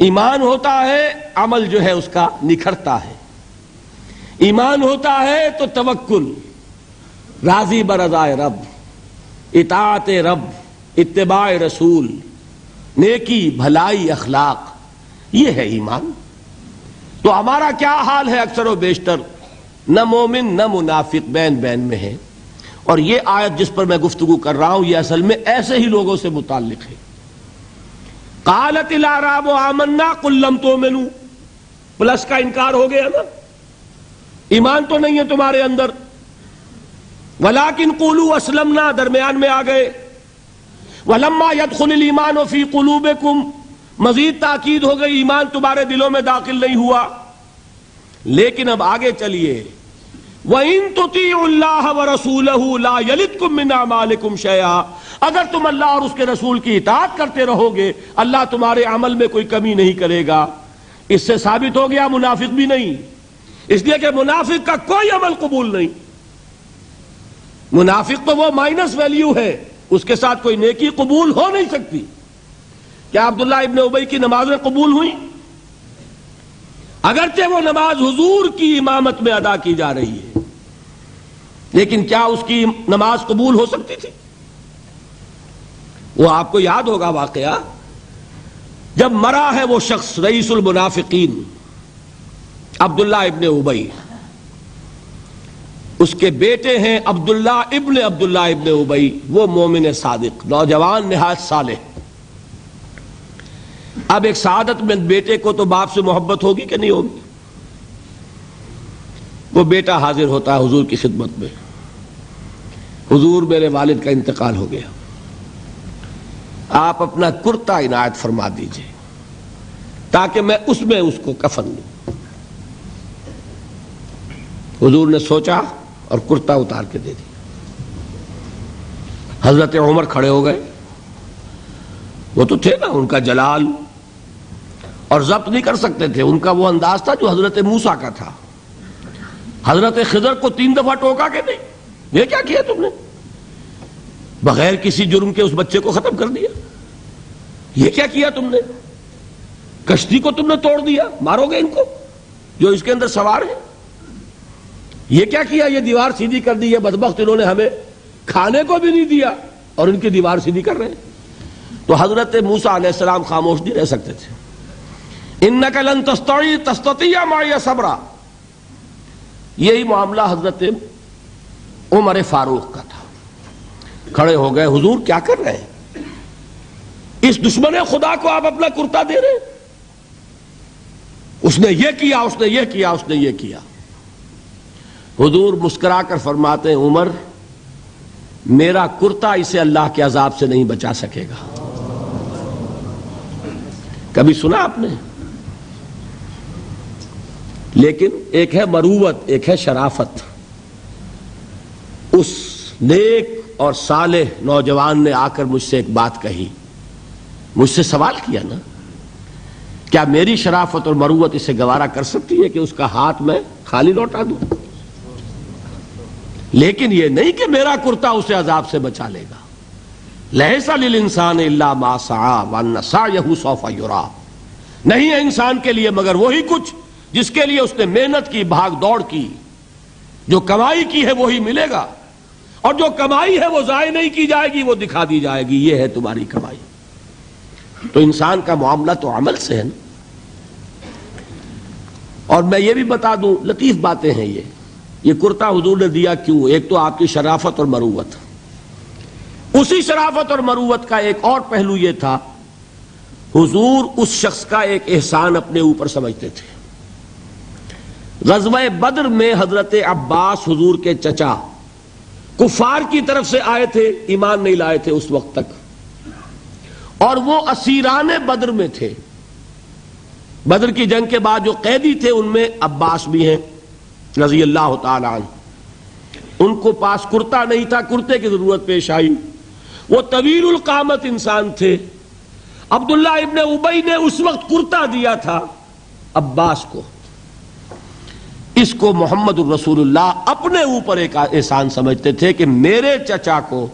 ایمان ہوتا ہے عمل جو ہے اس کا نکھرتا ہے. ایمان ہوتا ہے تو توکل, راضی برضائے رب, اطاعت رب, اتباع رسول, نیکی بھلائی اخلاق, یہ ہے ایمان. تو ہمارا کیا حال ہے اکثر و بیشتر؟ نہ مومن نہ منافق, بین بین میں ہے. اور یہ آیت جس پر میں گفتگو کر رہا ہوں یہ اصل میں ایسے ہی لوگوں سے متعلق ہے. قالت الاعراب آمنا قل لم تؤمنوا, پلس کا انکار ہو گیا نا, ایمان تو نہیں ہے تمہارے اندر. ولیکن قولوا اسلمنا, درمیان میں آ گئے. ولما يدخل الایمان فی قلوبکم, مزید تاکید ہو گئی ایمان تمہارے دلوں میں داخل نہیں ہوا. لیکن اب آگے چلیے. وَإِن تُطِيعُوا اللَّهَ وَرَسُولَهُ لَا يَلِدْكُم مِّنْ أَعْمَالِكُمْ شَيْئًا, اگر تم اللہ اور اس کے رسول کی اطاعت کرتے رہو گے اللہ تمہارے عمل میں کوئی کمی نہیں کرے گا. اس سے ثابت ہو گیا منافق بھی نہیں, اس لیے کہ منافق کا کوئی عمل قبول نہیں. منافق تو وہ مائنس ویلیو ہے, اس کے ساتھ کوئی نیکی قبول ہو نہیں سکتی. کیا عبداللہ ابن ابی کی نمازیں قبول ہوئیں؟ اگرچہ وہ نماز حضور کی امامت میں ادا کی جا رہی ہے, لیکن کیا اس کی نماز قبول ہو سکتی تھی؟ وہ آپ کو یاد ہوگا واقعہ, جب مرا ہے وہ شخص رئیس المنافقین عبداللہ ابن ابی, اس کے بیٹے ہیں عبداللہ ابن ابی, وہ مومن صادق, نوجوان نہایت صالح. اب ایک سعادت مند بیٹے کو تو باپ سے محبت ہوگی کہ نہیں ہوگی؟ وہ بیٹا حاضر ہوتا ہے حضور کی خدمت میں, حضور میرے والد کا انتقال ہو گیا, آپ اپنا کرتا عنایت فرما دیجئے تاکہ میں اس کو کفن دوں. حضور نے سوچا اور کرتا اتار کے دے دی. حضرت عمر کھڑے ہو گئے. وہ تو تھے نا، ان کا جلال اور ضبط نہیں کر سکتے تھے. ان کا وہ انداز تھا جو حضرت موسیٰ کا تھا. حضرت خضر کو 3 دفعہ ٹوکا کہ نہیں، یہ کیا کیا تم نے؟ بغیر کسی جرم کے اس بچے کو ختم کر دیا. یہ کیا کیا تم نے؟ کشتی کو تم نے توڑ دیا، مارو گے ان کو جو اس کے اندر سوار ہیں. یہ کیا کیا؟ یہ دیوار سیدھی کر دی. یہ بدبخت انہوں نے ہمیں کھانے کو بھی نہیں دیا اور ان کی دیوار سیدھی کر رہے ہیں. تو حضرت موسیٰ علیہ السلام خاموش نہیں رہ سکتے تھے. انک لن تستطیع معی صبرا. یہی معاملہ حضرت عمر فاروق کا تھا. کھڑے ہو گئے. حضور کیا کر رہے ہیں؟ اس دشمن خدا کو آپ اپنا کرتا دے رہے ہیں. اس نے یہ کیا، اس نے یہ کیا، اس نے یہ کیا. حضور مسکرا کر فرماتے ہیں عمر میرا کرتا اسے اللہ کے عذاب سے نہیں بچا سکے گا. کبھی سنا آپ نے؟ لیکن ایک ہے مروت، ایک ہے شرافت. اس نیک اور صالح نوجوان نے آ کر مجھ سے ایک بات کہی، مجھ سے سوال کیا نا، کیا میری شرافت اور مروت اسے گوارا کر سکتی ہے کہ اس کا ہاتھ میں خالی لوٹا دوں؟ لیکن یہ نہیں کہ میرا کرتا اسے عذاب سے بچا لے گا. لیس للانسان الا ما سعى وان سعيه سوف يرى. نہیں ہے انسان کے لیے مگر وہی کچھ جس کے لیے اس نے محنت کی، بھاگ دوڑ کی. جو کمائی کی ہے وہی ملے گا، اور جو کمائی ہے وہ ضائع نہیں کی جائے گی، وہ دکھا دی جائے گی. یہ ہے تمہاری کمائی. تو انسان کا معاملہ تو عمل سے ہے نا. اور میں یہ بھی بتا دوں، لطیف باتیں ہیں یہ کرتا حضور نے دیا کیوں؟ ایک تو آپ کی شرافت اور مروت. اسی شرافت اور مروت کا ایک اور پہلو یہ تھا، حضور اس شخص کا ایک احسان اپنے اوپر سمجھتے تھے. غزوہ بدر میں حضرت عباس حضور کے چچا کفار کی طرف سے آئے تھے، ایمان نہیں لائے تھے اس وقت تک، اور وہ اسیران بدر میں تھے. بدر کی جنگ کے بعد جو قیدی تھے ان میں عباس بھی ہیں رضی اللہ تعالی عنہ. ان کو پاس کرتا نہیں تھا، کرتے کی ضرورت پیش آئی. وہ طویل القامت انسان تھے. عبداللہ ابن ابی نے اس وقت کرتا دیا تھا عباس کو. اس کو محمد الرسول اللہ اپنے اوپر ایک احسان سمجھتے تھے کہ میرے چچا کو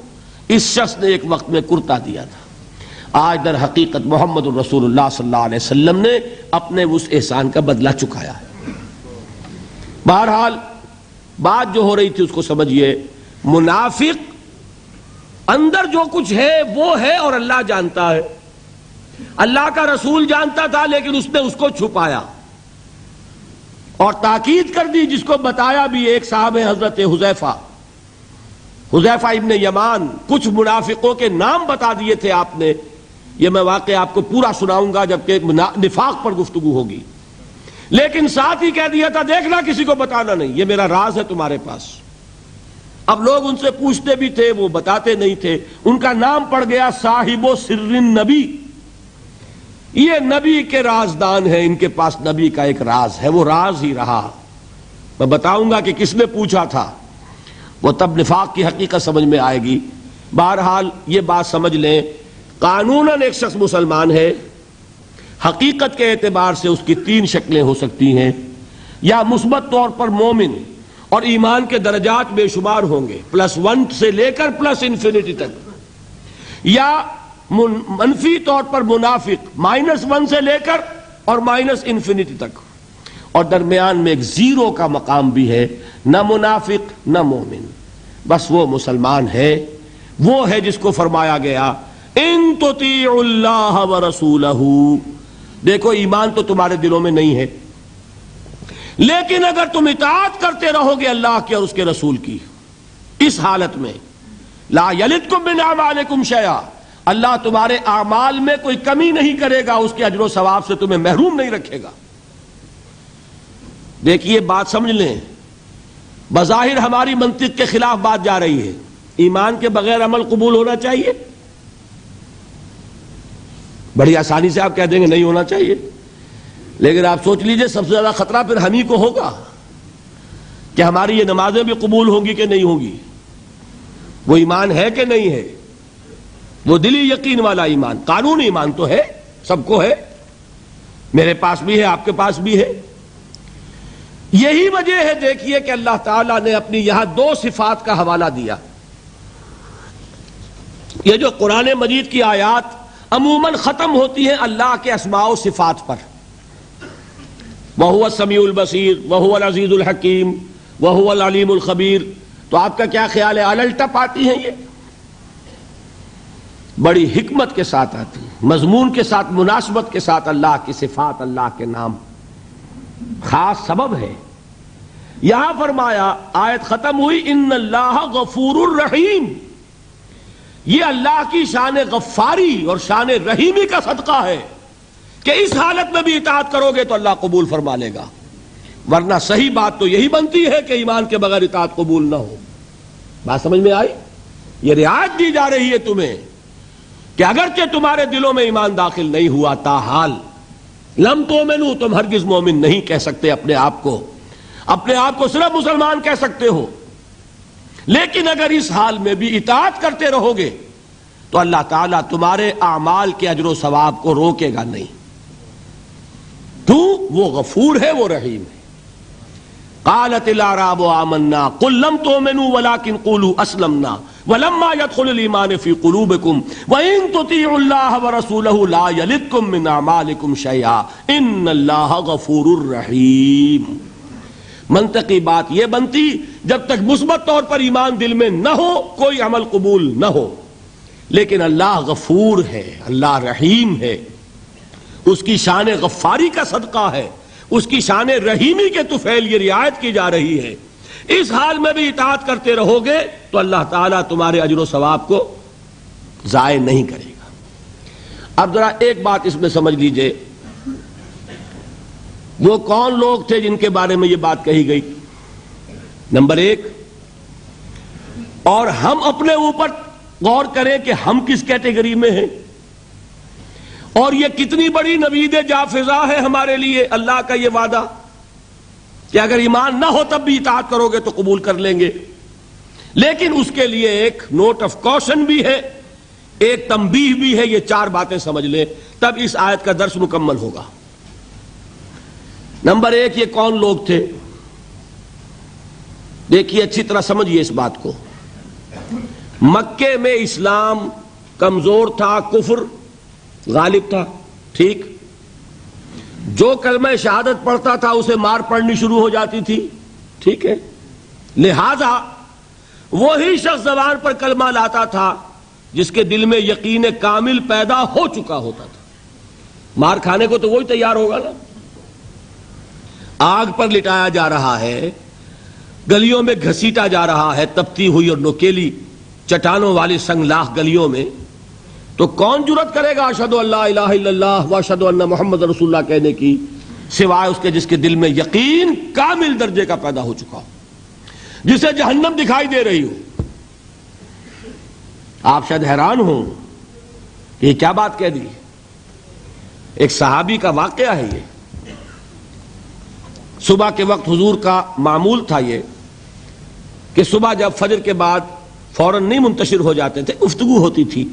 اس شخص نے ایک وقت میں کرتا دیا تھا. آج در حقیقت محمد الرسول اللہ صلی اللہ علیہ وسلم نے اپنے اس احسان کا بدلہ چکایا ہے. بہرحال بات جو ہو رہی تھی اس کو سمجھیے. منافق اندر جو کچھ ہے وہ ہے اور اللہ جانتا ہے. اللہ کا رسول جانتا تھا لیکن اس نے اس کو چھپایا اور تاکید کر دی. جس کو بتایا بھی ایک صاحب حضرت حذیفہ ابن یمان. کچھ منافقوں کے نام بتا دیے تھے آپ نے. یہ میں واقعہ آپ کو پورا سناؤں گا جبکہ نفاق پر گفتگو ہوگی. لیکن ساتھ ہی کہہ دیا تھا دیکھنا کسی کو بتانا نہیں، یہ میرا راز ہے تمہارے پاس. اب لوگ ان سے پوچھتے بھی تھے، وہ بتاتے نہیں تھے. ان کا نام پڑ گیا صاحب سر النبی. یہ نبی کے رازدان ہیں، ان کے پاس نبی کا ایک راز ہے، وہ راز ہی رہا. میں بتاؤں گا کہ کس نے پوچھا تھا، وہ تب نفاق کی حقیقت سمجھ میں آئے گی. بہرحال یہ بات سمجھ لیں، قانوناً ایک شخص مسلمان ہے، حقیقت کے اعتبار سے اس کی 3 شکلیں ہو سکتی ہیں. یا مثبت طور پر مومن اور ایمان کے درجات بے شمار ہوں گے، +1 سے لے کر +انفینٹی تک. یا منفی طور پر منافق، -1 سے لے کر اور -انفینٹی تک. اور درمیان میں ایک 0 کا مقام بھی ہے، نہ منافق نہ مومن، بس وہ مسلمان ہے. وہ ہے جس کو فرمایا گیا ان تطیعوا اللہ ورسولہ. دیکھو ایمان تو تمہارے دلوں میں نہیں ہے، لیکن اگر تم اطاعت کرتے رہو گے اللہ کی اور اس کے رسول کی، اس حالت میں لا یلدکم من اعمالکم شیئا، اللہ تمہارے اعمال میں کوئی کمی نہیں کرے گا، اس کے اجر و ثواب سے تمہیں محروم نہیں رکھے گا. دیکھیے بات سمجھ لیں، بظاہر ہماری منطق کے خلاف بات جا رہی ہے. ایمان کے بغیر عمل قبول ہونا چاہیے؟ بڑی آسانی سے آپ کہہ دیں گے نہیں ہونا چاہیے، لیکن آپ سوچ لیجئے سب سے زیادہ خطرہ پھر ہم ہی کو ہوگا. کہ ہماری یہ نمازیں بھی قبول ہوں گی کہ نہیں ہوں گی، وہ ایمان ہے کہ نہیں ہے، وہ دلی یقین والا ایمان، قانون ایمان تو ہے، سب کو ہے، میرے پاس بھی ہے، آپ کے پاس بھی ہے۔ یہی وجہ ہے دیکھیے کہ اللہ تعالیٰ نے اپنی یہاں دو صفات کا حوالہ دیا۔ یہ جو قرآن مجید کی آیات عموماً ختم ہوتی ہیں اللہ کے اسماء و صفات پر، وَهُوَ السَّمِيعُ الْبَصِيرُ وَهُوَ الْعَزِيزُ الْحَكِيمُ وَهُوَ الْعَلِيمُ الْخَبِيرُ، تو آپ کا کیا خیال ہے الٹپ آتی ہیں؟ یہ بڑی حکمت کے ساتھ آتی ہیں، مضمون کے ساتھ، مناسبت کے ساتھ اللہ کی صفات، اللہ کے نام، خاص سبب ہے۔ یہاں فرمایا، آیت ختم ہوئی، ان اللہ غفور الرحیم، یہ اللہ کی شان غفاری اور شان رحیمی کا صدقہ ہے کہ اس حالت میں بھی اطاعت کرو گے تو اللہ قبول فرما لے گا، ورنہ صحیح بات تو یہی بنتی ہے کہ ایمان کے بغیر اطاعت قبول نہ ہو۔ بات سمجھ میں آئی؟ یہ رعایت دی جا رہی ہے تمہیں کہ اگرچہ تمہارے دلوں میں ایمان داخل نہیں ہوا، تاحال لم تؤمنوا، تم ہرگز مومن نہیں کہہ سکتے اپنے آپ کو صرف مسلمان کہہ سکتے ہو، لیکن اگر اس حال میں بھی اطاعت کرتے رہو گے تو اللہ تعالیٰ تمہارے اعمال کے اجر و ثواب کو روکے گا نہیں، کیوں؟ وہ غفور ہے، وہ رحیم ہے۔ قالت الاعراب آمنا قل لم تؤمنوا ولكن قولوا اسلمنا ولما يدخل الايمان في قلوبكم وان تطيعوا الله ورسوله لا يلدكم من اعمالكم شيئا ان الله غفور رحيم۔ منطقی بات یہ بنتی جب تک مثبت طور پر ایمان دل میں نہ ہو کوئی عمل قبول نہ ہو، لیکن اللہ غفور ہے، اللہ رحیم ہے، اس کی شان غفاری کا صدقہ ہے، اس کی شان رحیمی کے طفیل یہ رعایت کی جا رہی ہے۔ اس حال میں بھی اطاعت کرتے رہو گے تو اللہ تعالیٰ تمہارے اجر و ثواب کو ضائع نہیں کرے گا۔ اب ذرا ایک بات اس میں سمجھ لیجئے، وہ کون لوگ تھے جن کے بارے میں یہ بات کہی گئی؟ نمبر ایک، اور ہم اپنے اوپر غور کریں کہ ہم کس کیٹیگری میں ہیں، اور یہ کتنی بڑی نوید جافزہ ہے ہمارے لیے اللہ کا یہ وعدہ کہ اگر ایمان نہ ہو تب بھی اطاعت کرو گے تو قبول کر لیں گے، لیکن اس کے لیے ایک نوٹ آف کوشن بھی ہے، ایک تنبیہ بھی ہے۔ یہ چار باتیں سمجھ لیں تب اس آیت کا درس مکمل ہوگا۔ نمبر ایک، یہ کون لوگ تھے؟ دیکھیے اچھی طرح سمجھیے اس بات کو۔ مکے میں اسلام کمزور تھا، کفر غالب تھا، ٹھیک؟ جو کلمہ شہادت پڑھتا تھا اسے مار پڑنی شروع ہو جاتی تھی، ٹھیک ہے؟ لہذا وہی شخص زبان پر کلمہ لاتا تھا جس کے دل میں یقین کامل پیدا ہو چکا ہوتا تھا، مار کھانے کو تو وہی تیار ہوگا نا۔ آگ پر لٹایا جا رہا ہے، گلیوں میں گھسیٹا جا رہا ہے، تپتی ہوئی اور نوکیلی چٹانوں والی سنگلاخ گلیوں میں، تو کون جرت کرے گا اشہد ان لا الہ الا اللہ واشہد ان محمد رسول اللہ کہنے کی، سوائے اس کے جس کے دل میں یقین کامل درجے کا پیدا ہو چکا ہو، جسے جہنم دکھائی دے رہی ہو۔ آپ شاید حیران ہوں کہ یہ کیا بات کہہ دی۔ ایک صحابی کا واقعہ ہے یہ۔ صبح کے وقت حضور کا معمول تھا یہ کہ صبح جب فجر کے بعد فوراً نہیں منتشر ہو جاتے تھے، گفتگو ہوتی تھی،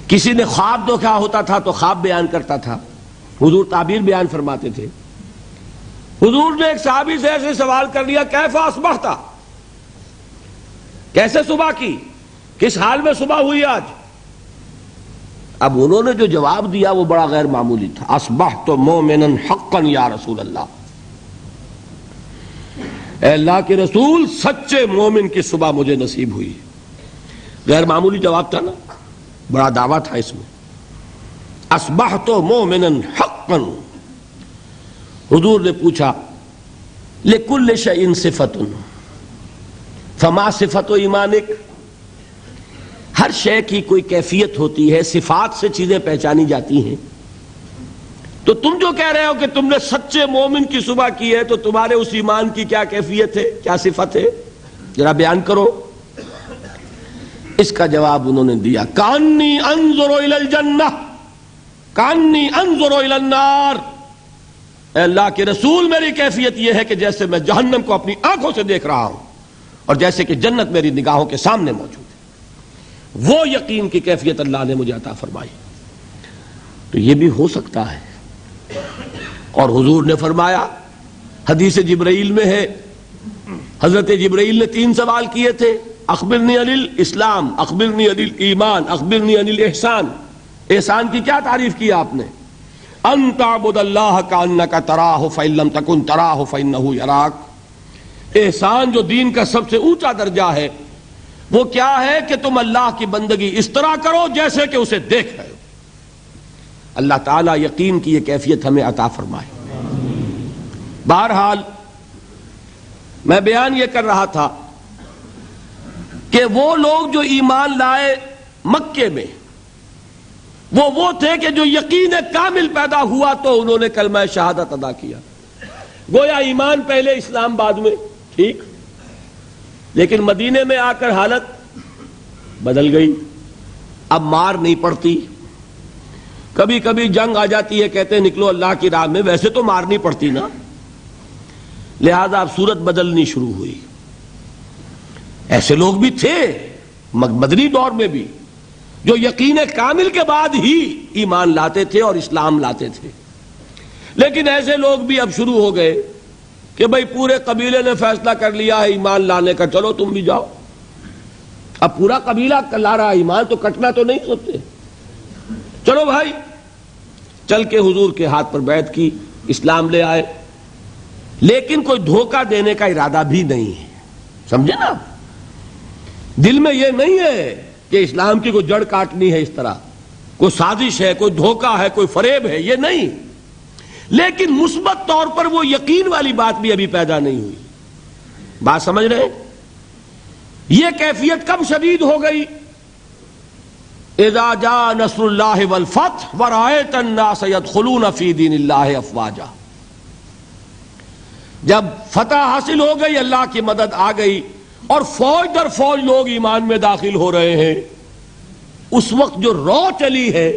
کسی نے خواب دیکھا ہوتا تھا تو خواب بیان کرتا تھا، حضور تعبیر بیان فرماتے تھے۔ حضور نے ایک صحابی سے ایسے سوال کر لیا، کیف اصبحت، کیسے صبح کی، کس حال میں صبح ہوئی آج؟ اب انہوں نے جو جواب دیا وہ بڑا غیر معمولی تھا، اصبحت مومنا حقا یا رسول اللہ، اے اللہ کے رسول سچے مومن کی صبح مجھے نصیب ہوئی۔ غیر معمولی جواب تھا نا، بڑا دعویٰ تھا اس میں، اصبحت مومنا حقا۔ حضور نے پوچھا لکل شیء صفۃ فما صفۃ ایمانک، ہر شے کی کوئی کیفیت ہوتی ہے، صفات سے چیزیں پہچانی جاتی ہیں، تو تم جو کہہ رہے ہو کہ تم نے سچے مومن کی صبح کی ہے تو تمہارے اس ایمان کی کیا کیفیت ہے، کیا صفت ہے، ذرا بیان کرو۔ اس کا جواب انہوں نے دیا، کانی انظر الی الجنہ کانی انظر الی النار، اے اللہ کے رسول میری کیفیت یہ ہے کہ جیسے میں جہنم کو اپنی آنکھوں سے دیکھ رہا ہوں اور جیسے کہ جنت میری نگاہوں کے سامنے موجود ہے. وہ یقین کی کیفیت اللہ نے مجھے عطا فرمائی. تو یہ بھی ہو سکتا ہے. اور حضور نے فرمایا، حدیث جبرائیل میں ہے، حضرت جبرائیل نے 3 سوال کیے تھے، اخبرنی عن الاسلام، اخبرنی عن الایمان، اخبرنی عن الاحسان. احسان کی کیا تعریف کی آپ نے؟ ان تعبد اللہ کانک تراہ فإن لم تکن تراہ فإنہ یراک. احسان جو دین کا سب سے اونچا درجہ ہے وہ کیا ہے کہ تم اللہ کی بندگی اس طرح کرو جیسے کہ اسے دیکھ رہے ہو. اللہ تعالیٰ یقین کی یہ کیفیت ہمیں عطا فرمائے. بہرحال میں بیان یہ کر رہا تھا کہ وہ لوگ جو ایمان لائے مکے میں وہ تھے کہ جو یقین کامل پیدا ہوا تو انہوں نے کلمہ شہادت ادا کیا. گویا ایمان پہلے اسلام بعد میں، ٹھیک، لیکن مدینے میں آ کر حالت بدل گئی. اب مار نہیں پڑتی، کبھی کبھی جنگ آ جاتی ہے، کہتے ہیں نکلو اللہ کی راہ میں، ویسے تو مار نہیں پڑتی نا، لہذا اب صورت بدلنی شروع ہوئی. ایسے لوگ بھی تھے مدنی دور میں بھی جو یقین کامل کے بعد ہی ایمان لاتے تھے اور اسلام لاتے تھے. لیکن ایسے لوگ بھی اب شروع ہو گئے کہ بھئی پورے قبیلے نے فیصلہ کر لیا ہے ایمان لانے کا، چلو تم بھی جاؤ. اب پورا قبیلہ لا رہا ایمان، تو کٹنا تو نہیں سوچتے. چلو بھائی، چل کے حضور کے ہاتھ پر بیعت کی، اسلام لے آئے. لیکن کوئی دھوکہ دینے کا ارادہ بھی نہیں ہے، سمجھے نا. دل میں یہ نہیں ہے کہ اسلام کی کوئی جڑ کاٹنی ہے، اس طرح کوئی سازش ہے، کوئی دھوکہ ہے، کوئی فریب ہے، یہ نہیں. لیکن مثبت طور پر وہ یقین والی بات بھی ابھی پیدا نہیں ہوئی. بات سمجھ رہے ہیں؟ یہ کیفیت کب شدید ہو گئی؟ اذا جاء نصر اللہ والفتح ورأیت الناس يدخلون فی دین اللہ افواجا. جب فتح حاصل ہو گئی، اللہ کی مدد آ گئی اور فوج در فوج لوگ ایمان میں داخل ہو رہے ہیں، اس وقت جو رو چلی ہے،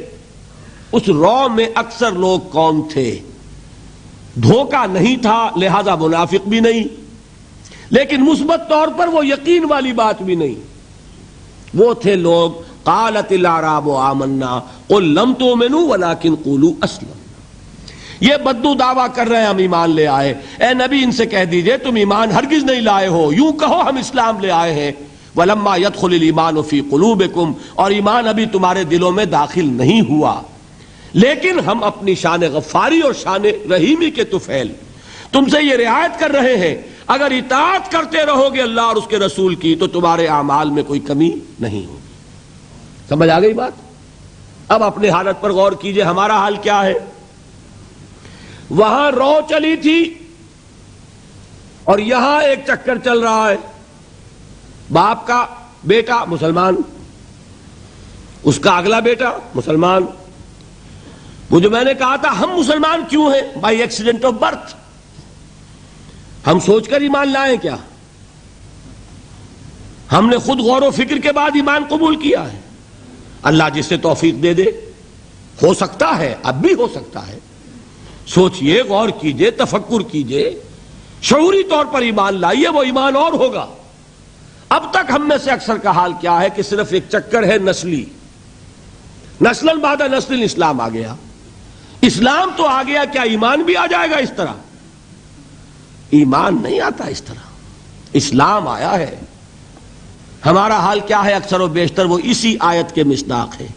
اس رو میں اکثر لوگ کون تھے؟ دھوکہ نہیں تھا، لہذا منافق بھی نہیں، لیکن مثبت طور پر وہ یقین والی بات بھی نہیں. وہ تھے لوگ قالت الاعراب آمنا قل لم تؤمنوا ولکن قولوا اسلمنا. یہ بدو دعویٰ کر رہے ہیں ہم ایمان لے آئے. اے نبی ان سے کہہ دیجئے تم ایمان ہرگز نہیں لائے ہو، یوں کہو ہم اسلام لے آئے ہیں. ولما يدخل الایمان فی قلوبکم، اور ایمان ابھی تمہارے دلوں میں داخل نہیں ہوا. لیکن ہم اپنی شان غفاری اور شان رحیمی کے طفیل تم سے یہ رعایت کر رہے ہیں، اگر اطاعت کرتے رہو گے اللہ اور اس کے رسول کی تو تمہارے اعمال میں کوئی کمی نہیں ہوگی. سمجھ آ گئی بات؟ اب اپنے حالت پر غور کیجئے، ہمارا حال کیا ہے؟ وہاں رو چلی تھی اور یہاں ایک چکر چل رہا ہے. باپ کا بیٹا مسلمان، اس کا اگلا بیٹا مسلمان. وہ جو میں نے کہا تھا ہم مسلمان کیوں ہیں؟ By accident of birth. ہم سوچ کر ایمان لائیں کیا؟ ہم نے خود غور و فکر کے بعد ایمان قبول کیا ہے. اللہ جس سے توفیق دے دے. ہو سکتا ہے، اب بھی ہو سکتا ہے. سوچئے، غور کیجئے، تفکر کیجئے، شعوری طور پر ایمان لائیے، وہ ایمان اور ہوگا. اب تک ہم میں سے اکثر کا حال کیا ہے کہ صرف ایک چکر ہے نسلی، نسلاً بعد نسل اسلام آ گیا. اسلام تو آ گیا، کیا ایمان بھی آ جائے گا اس طرح؟ ایمان نہیں آتا اس طرح، اسلام آیا ہے. ہمارا حال کیا ہے اکثر و بیشتر؟ وہ اسی آیت کے مصداق ہے.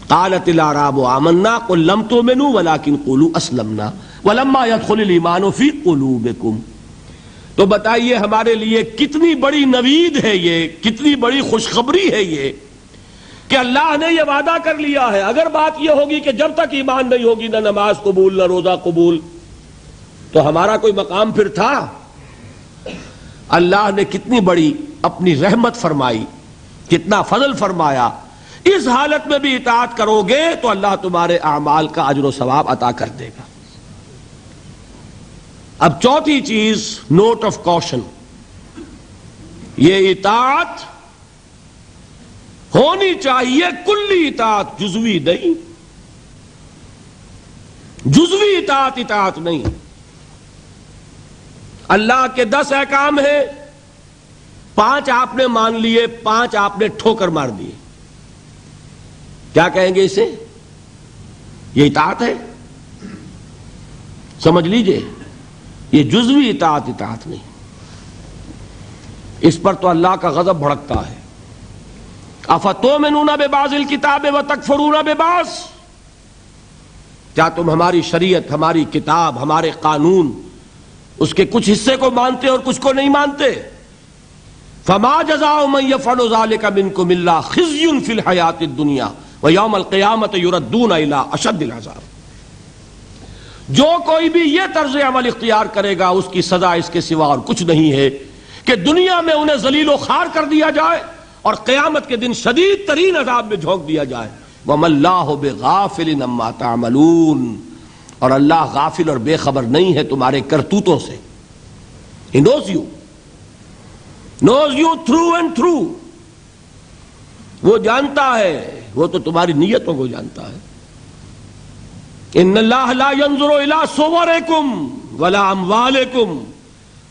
قالت الاعراب آمنا قل لم تؤمنوا ولکن قولوا اسلمنا ولما يدخل الایمان فی قلوبکم. تو بتائیے ہمارے لیے کتنی بڑی نوید ہے یہ، کتنی بڑی خوشخبری ہے یہ کہ اللہ نے یہ وعدہ کر لیا ہے. اگر بات یہ ہوگی کہ جب تک ایمان نہیں ہوگی نہ نماز قبول نہ روزہ قبول، تو ہمارا کوئی مقام پھر تھا؟ اللہ نے کتنی بڑی اپنی رحمت فرمائی، کتنا فضل فرمایا. اس حالت میں بھی اطاعت کرو گے تو اللہ تمہارے اعمال کا اجر و ثواب عطا کر دے گا. اب چوتھی چیز، نوٹ آف کوشن، یہ اطاعت ہونی چاہیے کلی اطاعت، جزوی نہیں. جزوی اطاعت نہیں. اللہ کے 10 احکام ہیں، 5 آپ نے مان لیے، 5 آپ نے ٹھوکر مار دیے. کیا کہیں گے اسے؟ یہ اطاعت ہے؟ سمجھ لیجئے یہ جزوی اطاعت نہیں. اس پر تو اللہ کا غضب بھڑکتا ہے. افتؤمنون ببعض الکتاب وتکفرون ببعض، کیا تم ہماری شریعت، ہماری کتاب، ہمارے قانون، اس کے کچھ حصے کو مانتے اور کچھ کو نہیں مانتے؟ فما جزاء من يفعل ذلك منكم الا خزي في الحياة الدنيا ويوم القيامة يردون الى اشد العذاب. جو کوئی بھی یہ طرز عمل اختیار کرے گا اس کی سزا اس کے سوا اور کچھ نہیں ہے کہ دنیا میں انہیں ذلیل و خوار کر دیا جائے اور قیامت کے دن شدید ترین عذاب میں جھونک دیا جائے. وَمَا اللَّهُ بِغَافِلٍ عَمَّا تَعْمَلُونَ، اور اللہ غافل اور بے خبر نہیں ہے تمہارے کرتوتوں سے. He knows you through and through. وہ جانتا ہے، وہ تو تمہاری نیتوں کو جانتا ہے. ان اللہ لا ينظر الى صورکم ولا اموالکم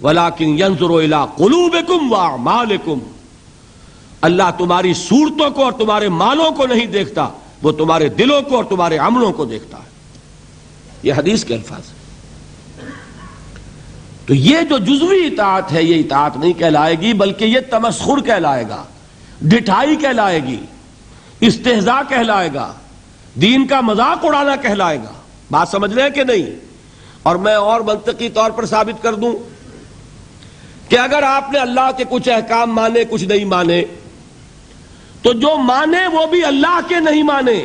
ولكن ينظر الى قلوبکم واعمالکم. اللہ تمہاری صورتوں کو اور تمہارے مالوں کو نہیں دیکھتا، وہ تمہارے دلوں کو اور تمہارے عملوں کو دیکھتا ہے. یہ حدیث کے الفاظ ہیں. تو یہ جو جزوی اطاعت ہے یہ اطاعت نہیں کہلائے گی، بلکہ یہ تمسخر کہلائے گا، ڈٹھائی کہلائے گی، استہزاء کہلائے گا، دین کا مذاق اڑانا کہلائے گا. بات سمجھ رہے ہیں کہ نہیں؟ اور میں اور منطقی طور پر ثابت کر دوں کہ اگر آپ نے اللہ کے کچھ احکام مانے کچھ نہیں مانے تو جو مانے وہ بھی اللہ کے نہیں مانے.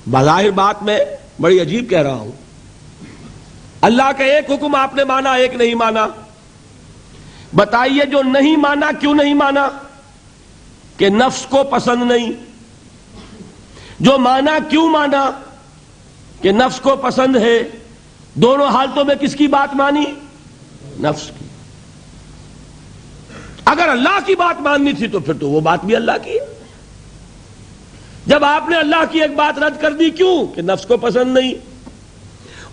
بظاہر بات میں بڑی عجیب کہہ رہا ہوں. اللہ کا ایک حکم آپ نے مانا ایک نہیں مانا. بتائیے جو نہیں مانا کیوں نہیں مانا؟ کہ نفس کو پسند نہیں. جو مانا کیوں مانا؟ کہ نفس کو پسند ہے. دونوں حالتوں میں کس کی بات مانی؟ نفس کی. اگر اللہ کی بات ماننی تھی تو پھر تو وہ بات بھی اللہ کی ہے. جب آپ نے اللہ کی ایک بات رد کر دی کیوں؟ کہ نفس کو پسند نہیں.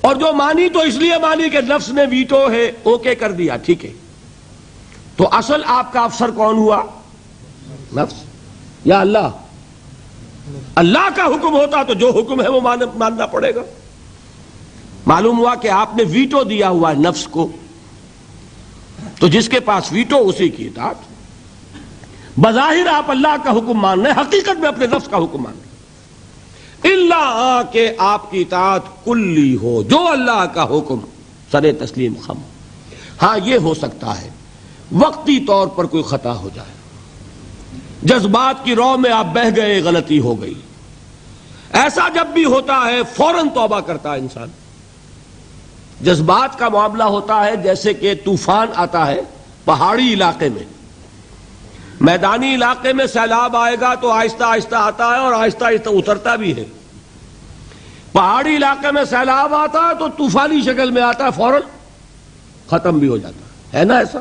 اور جو مانی تو اس لیے مانی کہ نفس نے ویٹو ہے، اوکے کر دیا، ٹھیک ہے. تو اصل آپ کا افسر کون ہوا؟ نفس یا اللہ؟ اللہ کا حکم ہوتا تو جو حکم ہے وہ ماننا پڑے گا. معلوم ہوا کہ آپ نے ویٹو دیا ہوا ہے نفس کو، تو جس کے پاس ویٹو اسی کی اطاعت. بظاہر آپ اللہ کا حکم مان رہے، حقیقت میں اپنے نفس کا حکم مان رہے. اللہ کہ آپ کی اطاعت کلی ہو، جو اللہ کا حکم سر تسلیم خم. ہاں یہ ہو سکتا ہے وقتی طور پر کوئی خطا ہو جائے، جذبات کی رو میں آپ بہہ گئے، غلطی ہو گئی. ایسا جب بھی ہوتا ہے فوراً توبہ کرتا ہے انسان. جذبات کا معاملہ ہوتا ہے جیسے کہ طوفان آتا ہے پہاڑی علاقے میں. میدانی علاقے میں سیلاب آئے گا تو آہستہ آہستہ آتا ہے اور آہستہ آہستہ اترتا بھی ہے. پہاڑی علاقے میں سیلاب آتا ہے تو طوفانی شکل میں آتا ہے، فوراً ختم بھی ہو جاتا ہے نا. ایسا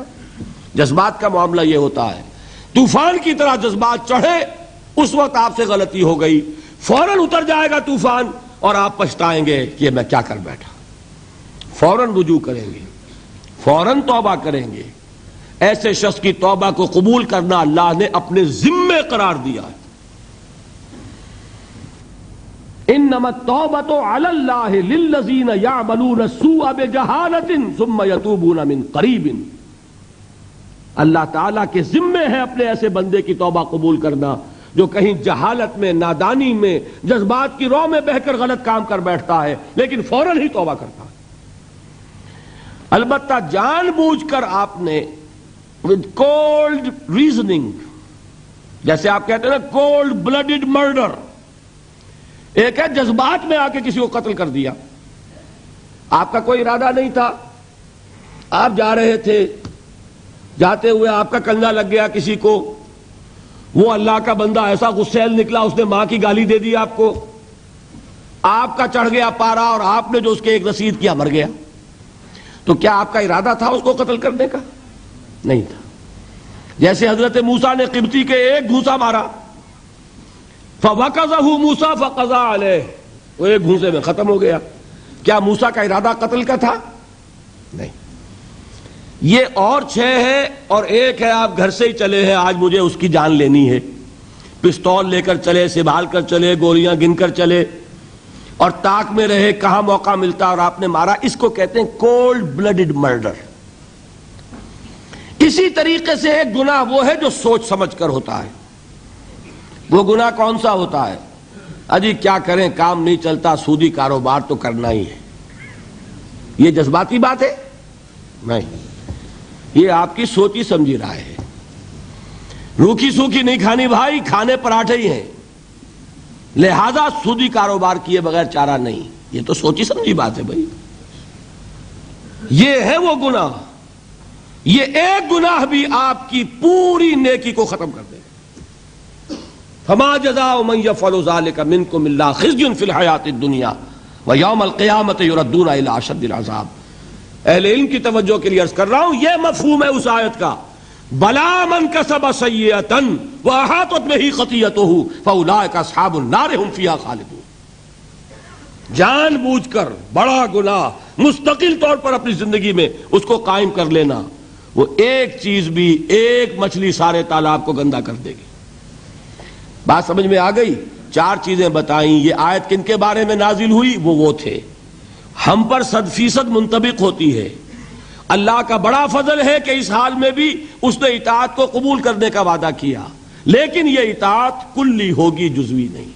جذبات کا معاملہ یہ ہوتا ہے. طوفان کی طرح جذبات چڑھے، اس وقت آپ سے غلطی ہو گئی، فوراً اتر جائے گا طوفان اور آپ پچھتائیں گے کہ میں کیا کر بیٹھا. فوراً رجوع کریں گے، فوراً توبہ کریں گے. ایسے شخص کی توبہ کو قبول کرنا اللہ نے اپنے ذمے قرار دیا ہے. انما التوبۃ علی اللہ للذین یعملون السوء بجہالۃ ثم یتوبون من قریب. اللہ تعالیٰ کے ذمے ہے اپنے ایسے بندے کی توبہ قبول کرنا جو کہیں جہالت میں، نادانی میں، جذبات کی رو میں بہ کر غلط کام کر بیٹھتا ہے لیکن فوراً ہی توبہ کرتا ہے. البتہ جان بوجھ کر آپ نے with cold reasoning، جیسے آپ کہتے ہیں نا cold blooded murder، ایک ہے جذبات میں آ کے کسی کو قتل کر دیا. آپ کا کوئی ارادہ نہیں تھا، آپ جا رہے تھے، جاتے ہوئے آپ کا کنگا لگ گیا کسی کو، وہ اللہ کا بندہ ایسا غسیل نکلا اس نے ماں کی گالی دے دی آپ کو، آپ کا چڑھ گیا پارا اور آپ نے جو اس کے ایک رسید کیا مر گیا. تو کیا آپ کا ارادہ تھا اس کو قتل کرنے کا؟ نہیں تھا. جیسے حضرت موسیٰ نے قبطی کے ایک گھوسا مارا، فَوَقَذَهُ مُوسَىٰ فَقَضَىٰ عَلَيْهِ، وہ ایک گھونسے میں ختم ہو گیا. کیا موسیٰ کا ارادہ قتل کا تھا؟ نہیں. یہ اور 6 ہے اور ایک ہے آپ گھر سے ہی چلے ہیں, آج مجھے اس کی جان لینی ہے, پستول لے کر چلے, سنبھال کر چلے, گولیاں گن کر چلے اور تاک میں رہے کہاں موقع ملتا اور آپ نے مارا. اس کو کہتے ہیں کولڈ بلڈڈ مرڈر. اسی طریقے سے ایک گناہ وہ ہے جو سوچ سمجھ کر ہوتا ہے. وہ گناہ کون سا ہوتا ہے؟ اجی کیا کریں, کام نہیں چلتا, سودی کاروبار تو کرنا ہی ہے. یہ جذباتی بات ہے؟ نہیں, یہ آپ کی سوچی سمجھی رائے ہے. روکھی سوکھی نہیں کھانی بھائی, کھانے پراٹھے ہی ہیں, لہذا سودی کاروبار کیے بغیر چارہ نہیں. یہ تو سوچی سمجھی بات ہے بھائی. یہ ہے وہ گناہ. یہ ایک گناہ بھی آپ کی پوری نیکی کو ختم کر دے گا. فما جزاء من يفعل ذلك منكم الا خزي في الحياة الدنيا ويوم القيامة يردون الى اشد العذاب. اہل علم کی توجہ کے لیے عرض کر رہا ہوں, یہ مفہوم ہے اس آیت کا. بلا من کسب سیئۃ واحاطت به خطیئته فاولئک اصحاب النار هم فیہا خالدون. جان بوجھ کر بڑا گناہ مستقل طور پر اپنی زندگی میں اس کو قائم کر لینا, وہ ایک چیز بھی, ایک مچھلی سارے تالاب کو گندا کر دے گی. بات سمجھ میں آ گئی؟ 4 چیزیں بتائیں. یہ آیت کن کے بارے میں نازل ہوئی؟ وہ تھے. ہم پر 100% منطبق ہوتی ہے. اللہ کا بڑا فضل ہے کہ اس حال میں بھی اس نے اطاعت کو قبول کرنے کا وعدہ کیا, لیکن یہ اطاعت کلی ہوگی, جزوی نہیں.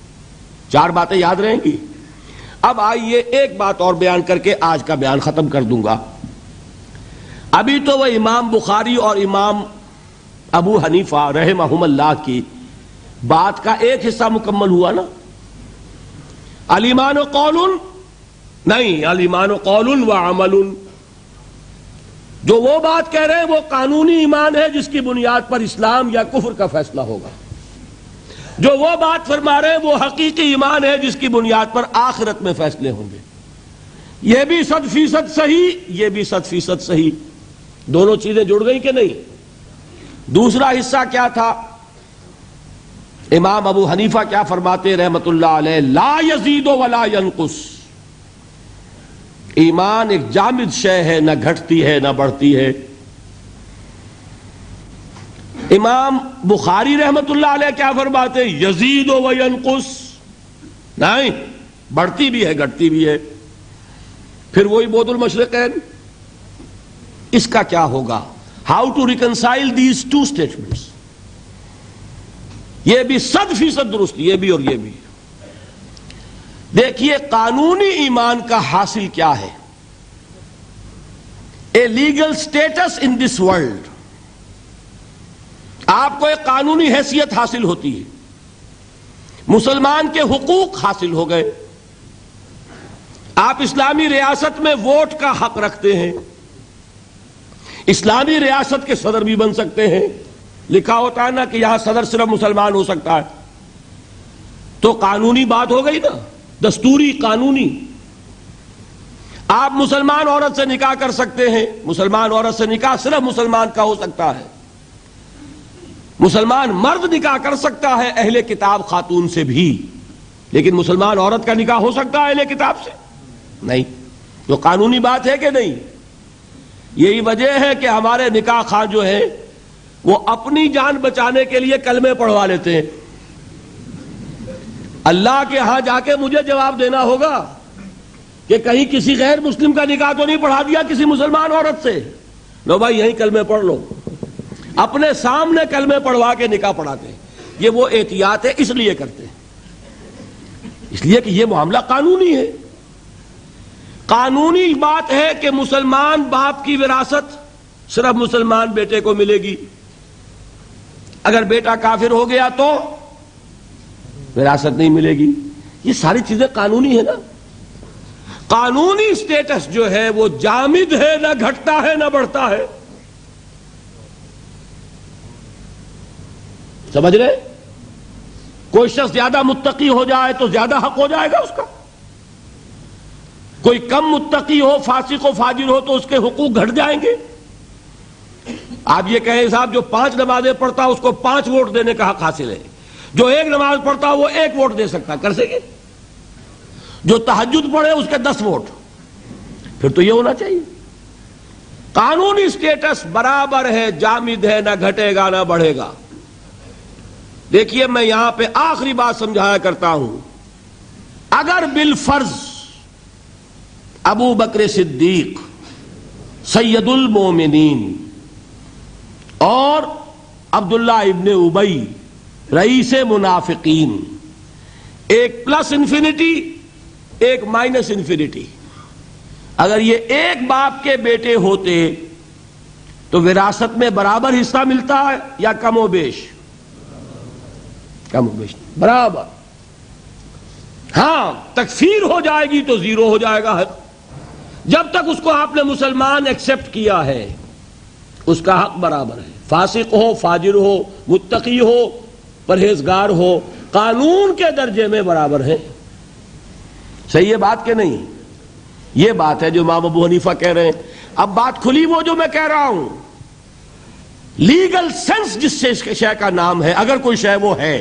4 باتیں یاد رہیں گی. اب آئیے ایک بات اور بیان کر کے آج کا بیان ختم کر دوں گا. ابھی تو وہ امام بخاری اور امام ابو حنیفہ رحمہم اللہ کی بات کا ایک حصہ مکمل ہوا نا. الایمان قول نہیں, الایمان قول و عمل. جو وہ بات کہہ رہے ہیں وہ قانونی ایمان ہے جس کی بنیاد پر اسلام یا کفر کا فیصلہ ہوگا. جو وہ بات فرما رہے ہیں وہ حقیقی ایمان ہے جس کی بنیاد پر آخرت میں فیصلے ہوں گے. یہ بھی 100% صحیح, یہ بھی 100% صحیح. دونوں چیزیں جڑ گئی کہ نہیں؟ دوسرا حصہ کیا تھا؟ امام ابو حنیفہ کیا فرماتے رحمت اللہ علیہ؟ لا یزید ولا ینقص. ایمان ایک جامد شے ہے, نہ گھٹتی ہے نہ بڑھتی ہے. امام بخاری رحمت اللہ علیہ کیا فرماتے؟ یزید و ینقص. نہیں, بڑھتی بھی ہے گھٹتی بھی ہے. پھر وہی بوت المشرقین, اس کا کیا ہوگا؟ How to reconcile these 2 statements. یہ بھی 100% درست, یہ بھی اور یہ بھی. دیکھیے قانونی ایمان کا حاصل کیا ہے؟ A legal status in this world. آپ کو ایک قانونی حیثیت حاصل ہوتی ہے, مسلمان کے حقوق حاصل ہو گئے. آپ اسلامی ریاست میں ووٹ کا حق رکھتے ہیں, اسلامی ریاست کے صدر بھی بن سکتے ہیں. لکھا ہوتا ہے نا کہ یہاں صدر صرف مسلمان ہو سکتا ہے. تو قانونی بات ہو گئی نا, دستوری قانونی. آپ مسلمان عورت سے نکاح کر سکتے ہیں, مسلمان عورت سے نکاح صرف مسلمان کا ہو سکتا ہے. مسلمان مرد نکاح کر سکتا ہے اہل کتاب خاتون سے بھی, لیکن مسلمان عورت کا نکاح ہو سکتا ہے اہل کتاب سے نہیں. تو قانونی بات ہے کہ نہیں؟ یہی وجہ ہے کہ ہمارے نکاح خواہ جو ہیں وہ اپنی جان بچانے کے لیے کلمے پڑھوا لیتے ہیں. اللہ کے ہاں جا کے مجھے جواب دینا ہوگا کہ کہیں کسی غیر مسلم کا نکاح تو نہیں پڑھا دیا کسی مسلمان عورت سے. لو بھائی یہیں کلمے پڑھ لو. اپنے سامنے کلمے پڑھوا کے نکاح پڑھاتے ہیں. یہ وہ احتیاط ہے, اس لیے کرتے ہیں, اس لیے کہ یہ معاملہ قانونی ہے. قانونی بات ہے کہ مسلمان باپ کی وراثت صرف مسلمان بیٹے کو ملے گی. اگر بیٹا کافر ہو گیا تو وراثت نہیں ملے گی. یہ ساری چیزیں قانونی ہے نا. قانونی اسٹیٹس جو ہے وہ جامد ہے, نہ گھٹتا ہے نہ بڑھتا ہے. سمجھ رہے؟ کوئی شخص زیادہ متقی ہو جائے تو زیادہ حق ہو جائے گا اس کا. کوئی کم متقی ہو, فاسق و فاجر ہو تو اس کے حقوق گھٹ جائیں گے. آپ یہ کہیں صاحب جو 5 نمازیں پڑھتا اس کو 5 ووٹ دینے کا حق حاصل ہے, جو 1 نماز پڑھتا وہ 1 ووٹ دے سکتا, کر سکے؟ جو تہجد پڑھے اس کے 10 ووٹ. پھر تو یہ ہونا چاہیے. قانونی سٹیٹس برابر ہے، جامد ہے، نہ گھٹے گا نہ بڑھے گا. دیکھیے میں یہاں پہ آخری بات سمجھایا کرتا ہوں. اگر بالفرض ابو بکر صدیق سید المومنین اور عبداللہ ابن ابی رئیس منافقین، ایک پلس انفینٹی ایک مائنس انفینٹی، اگر یہ ایک باپ کے بیٹے ہوتے تو وراثت میں برابر حصہ ملتا ہے یا کم و بیش؟ کم و بیش برابر. ہاں تکفیر ہو جائے گی تو 0 ہو جائے گا. جب تک اس کو آپ نے مسلمان ایکسپٹ کیا ہے اس کا حق برابر ہے. فاسق ہو، فاجر ہو، متقی ہو، پرہیزگار ہو، قانون کے درجے میں برابر ہے. صحیح ہے بات کہ نہیں؟ یہ بات ہے جو امام ابو حنیفہ کہہ رہے ہیں. اب بات کھلی وہ جو میں کہہ رہا ہوں، لیگل سینس جس سے اس شے کا نام ہے، اگر کوئی شے وہ ہے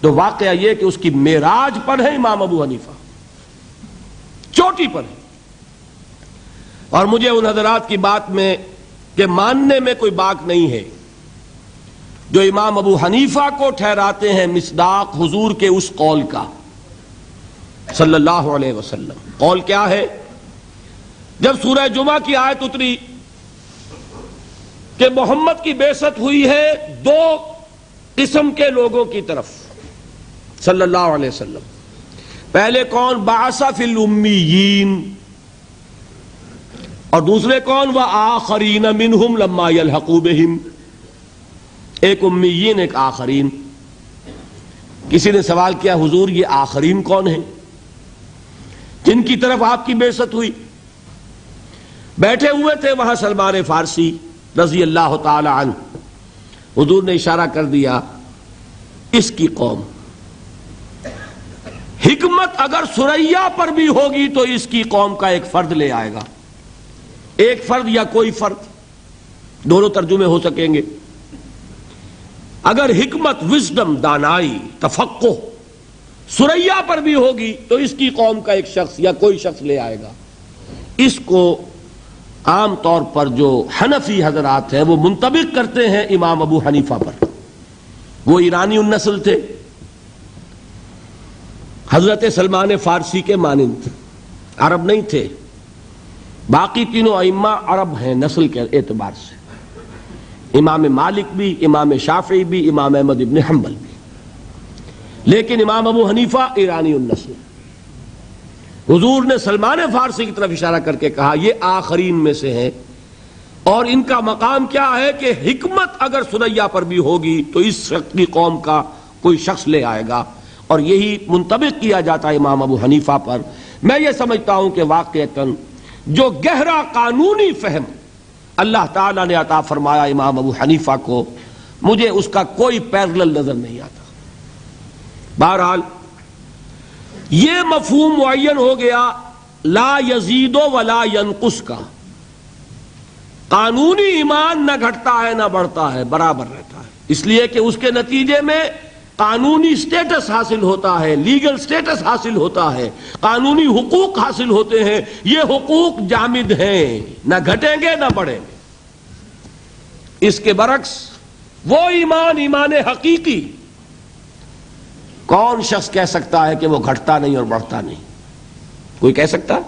تو واقعہ یہ کہ اس کی معراج پر ہے امام ابو حنیفہ، چوٹی پر ہے. اور مجھے ان حضرات کی بات میں کہ ماننے میں کوئی باک نہیں ہے جو امام ابو حنیفہ کو ٹھہراتے ہیں مصداق حضور کے اس قول کا صلی اللہ علیہ وسلم. قول کیا ہے؟ جب سورہ جمعہ کی آیت اتری کہ محمد کی بعثت ہوئی ہے 2 قسم کے لوگوں کی طرف صلی اللہ علیہ وسلم. پہلے کون؟ بعث فی الامیین، اور دوسرے کون؟ وآخرین منہم لما یلحقوا بہم. ایک امیین ایک آخرین. کسی نے سوال کیا حضور یہ آخرین کون ہیں جن کی طرف آپ کی بعثت ہوئی؟ بیٹھے ہوئے تھے وہاں سلمان فارسی رضی اللہ تعالی عنہ. حضور نے اشارہ کر دیا اس کی قوم. حکمت اگر ثریا پر بھی ہوگی تو اس کی قوم کا ایک فرد لے آئے گا. ایک فرد یا کوئی فرد، دونوں ترجمے ہو سکیں گے. اگر حکمت، وزڈم، دانائی، تفقہ ثریا پر بھی ہوگی تو اس کی قوم کا ایک شخص یا کوئی شخص لے آئے گا. اس کو عام طور پر جو حنفی حضرات ہیں وہ منطبق کرتے ہیں امام ابو حنیفہ پر. وہ ایرانی النسل تھے، حضرت سلمان فارسی کے مانند، عرب نہیں تھے. باقی تینوں ائمہ عرب ہیں نسل کے اعتبار سے، امام مالک بھی، امام شافعی بھی، امام احمد ابن حنبل بھی. لیکن امام ابو حنیفہ ایرانی النسل. حضور نے سلمان فارسی کی طرف اشارہ کر کے کہا یہ آخرین میں سے ہیں. اور ان کا مقام کیا ہے کہ حکمت اگر ثریا پر بھی ہوگی تو اس شخص کی قوم کا کوئی شخص لے آئے گا. اور یہی منطبق کیا جاتا ہے امام ابو حنیفہ پر. میں یہ سمجھتا ہوں کہ واقعتاً جو گہرا قانونی فہم اللہ تعالیٰ نے عطا فرمایا امام ابو حنیفہ کو، مجھے اس کا کوئی پیرلل نظر نہیں آتا. بہرحال یہ مفہوم معین ہو گیا لا یزید ولا ینقص کا. قانونی ایمان نہ گھٹتا ہے نہ بڑھتا ہے، برابر رہتا ہے. اس لیے کہ اس کے نتیجے میں قانونی سٹیٹس حاصل ہوتا ہے، لیگل سٹیٹس حاصل ہوتا ہے، قانونی حقوق حاصل ہوتے ہیں. یہ حقوق جامد ہیں، نہ گھٹیں گے نہ بڑھیں گے. اس کے برعکس وہ ایمان، ایمان حقیقی، کون شخص کہہ سکتا ہے کہ وہ گھٹتا نہیں اور بڑھتا نہیں؟ کوئی کہہ سکتا؟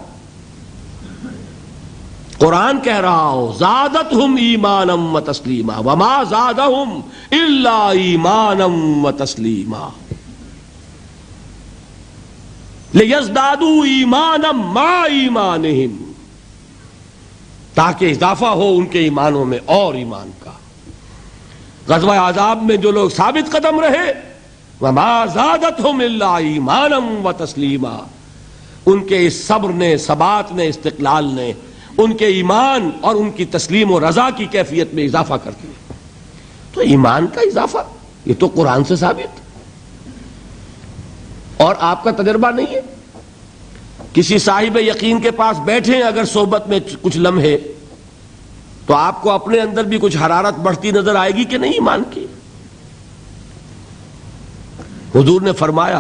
قرآن کہہ رہا ہو زادتہم ایمانا و تسلیما وما زادہم الا ایمانا و تسلیما لیزدادوا ایمانا مع ایمانہم، تاکہ اضافہ ہو ان کے ایمانوں میں اور ایمان کا. غزوہ احزاب میں جو لوگ ثابت قدم رہے وما زادتہم الا ایمانا و تسلیما، ان کے اس صبر نے، ثبات نے، استقلال نے ان کے ایمان اور ان کی تسلیم و رضا کی کیفیت میں اضافہ کر دیا. تو ایمان کا اضافہ یہ تو قرآن سے ثابت، اور آپ کا تجربہ نہیں ہے. کسی صاحب یقین کے پاس بیٹھیں اگر صحبت میں کچھ لمحے تو آپ کو اپنے اندر بھی کچھ حرارت بڑھتی نظر آئے گی کہ نہیں ایمان کی. حضور نے فرمایا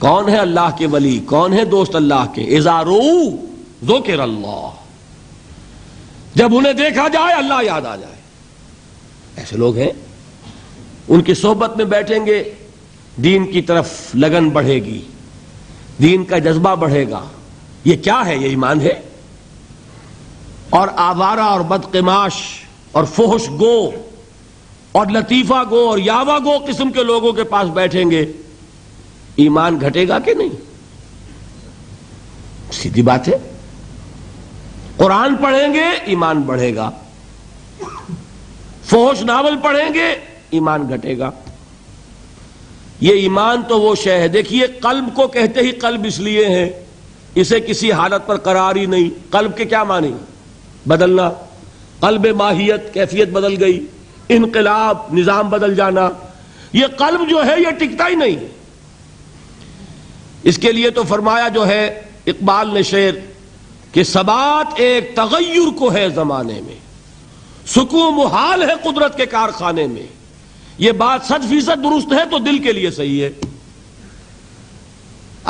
کون ہے اللہ کے ولی، کون ہے دوست اللہ کے؟ اذا رؤوا ذکر اللہ، جب انہیں دیکھا جائے اللہ یاد آ جائے. ایسے لوگ ہیں، ان کی صحبت میں بیٹھیں گے، دین کی طرف لگن بڑھے گی، دین کا جذبہ بڑھے گا. یہ کیا ہے؟ یہ ایمان ہے. اور آوارہ اور بدقماش اور فحش گو اور لطیفہ گو اور یاوہ گو قسم کے لوگوں کے پاس بیٹھیں گے، ایمان گھٹے گا کہ نہیں؟ سیدھی بات ہے. قرآن پڑھیں گے ایمان بڑھے گا، فحش ناول پڑھیں گے ایمان گھٹے گا. یہ ایمان تو وہ شے ہے. دیکھیے قلب کو کہتے ہی قلب اس لیے ہے، اسے کسی حالت پر قرار ہی نہیں. قلب کے کیا معنی؟ بدلنا. قلب ماہیت، کیفیت بدل گئی، انقلاب، نظام بدل جانا. یہ قلب جو ہے یہ ٹکتا ہی نہیں. اس کے لیے تو فرمایا جو ہے اقبال نے شعر کہ ثبات ایک تغیر کو ہے زمانے میں، سکون محال ہے قدرت کے کارخانے میں. یہ بات 100% درست ہے تو دل کے لیے صحیح ہے.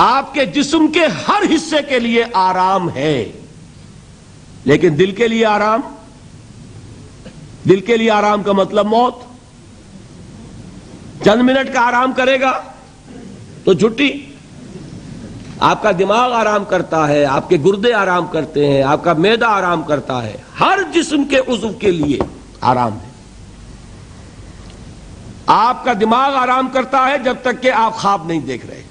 آپ کے جسم کے ہر حصے کے لیے آرام ہے، لیکن دل کے لیے آرام؟ دل کے لیے آرام کا مطلب موت. چند منٹ کا آرام کرے گا تو چھٹی. آپ کا دماغ آرام کرتا ہے، آپ کے گردے آرام کرتے ہیں، آپ کا معدہ آرام کرتا ہے، ہر جسم کے عضو کے لیے آرام ہے. آپ کا دماغ آرام کرتا ہے جب تک کہ آپ خواب نہیں دیکھ رہے.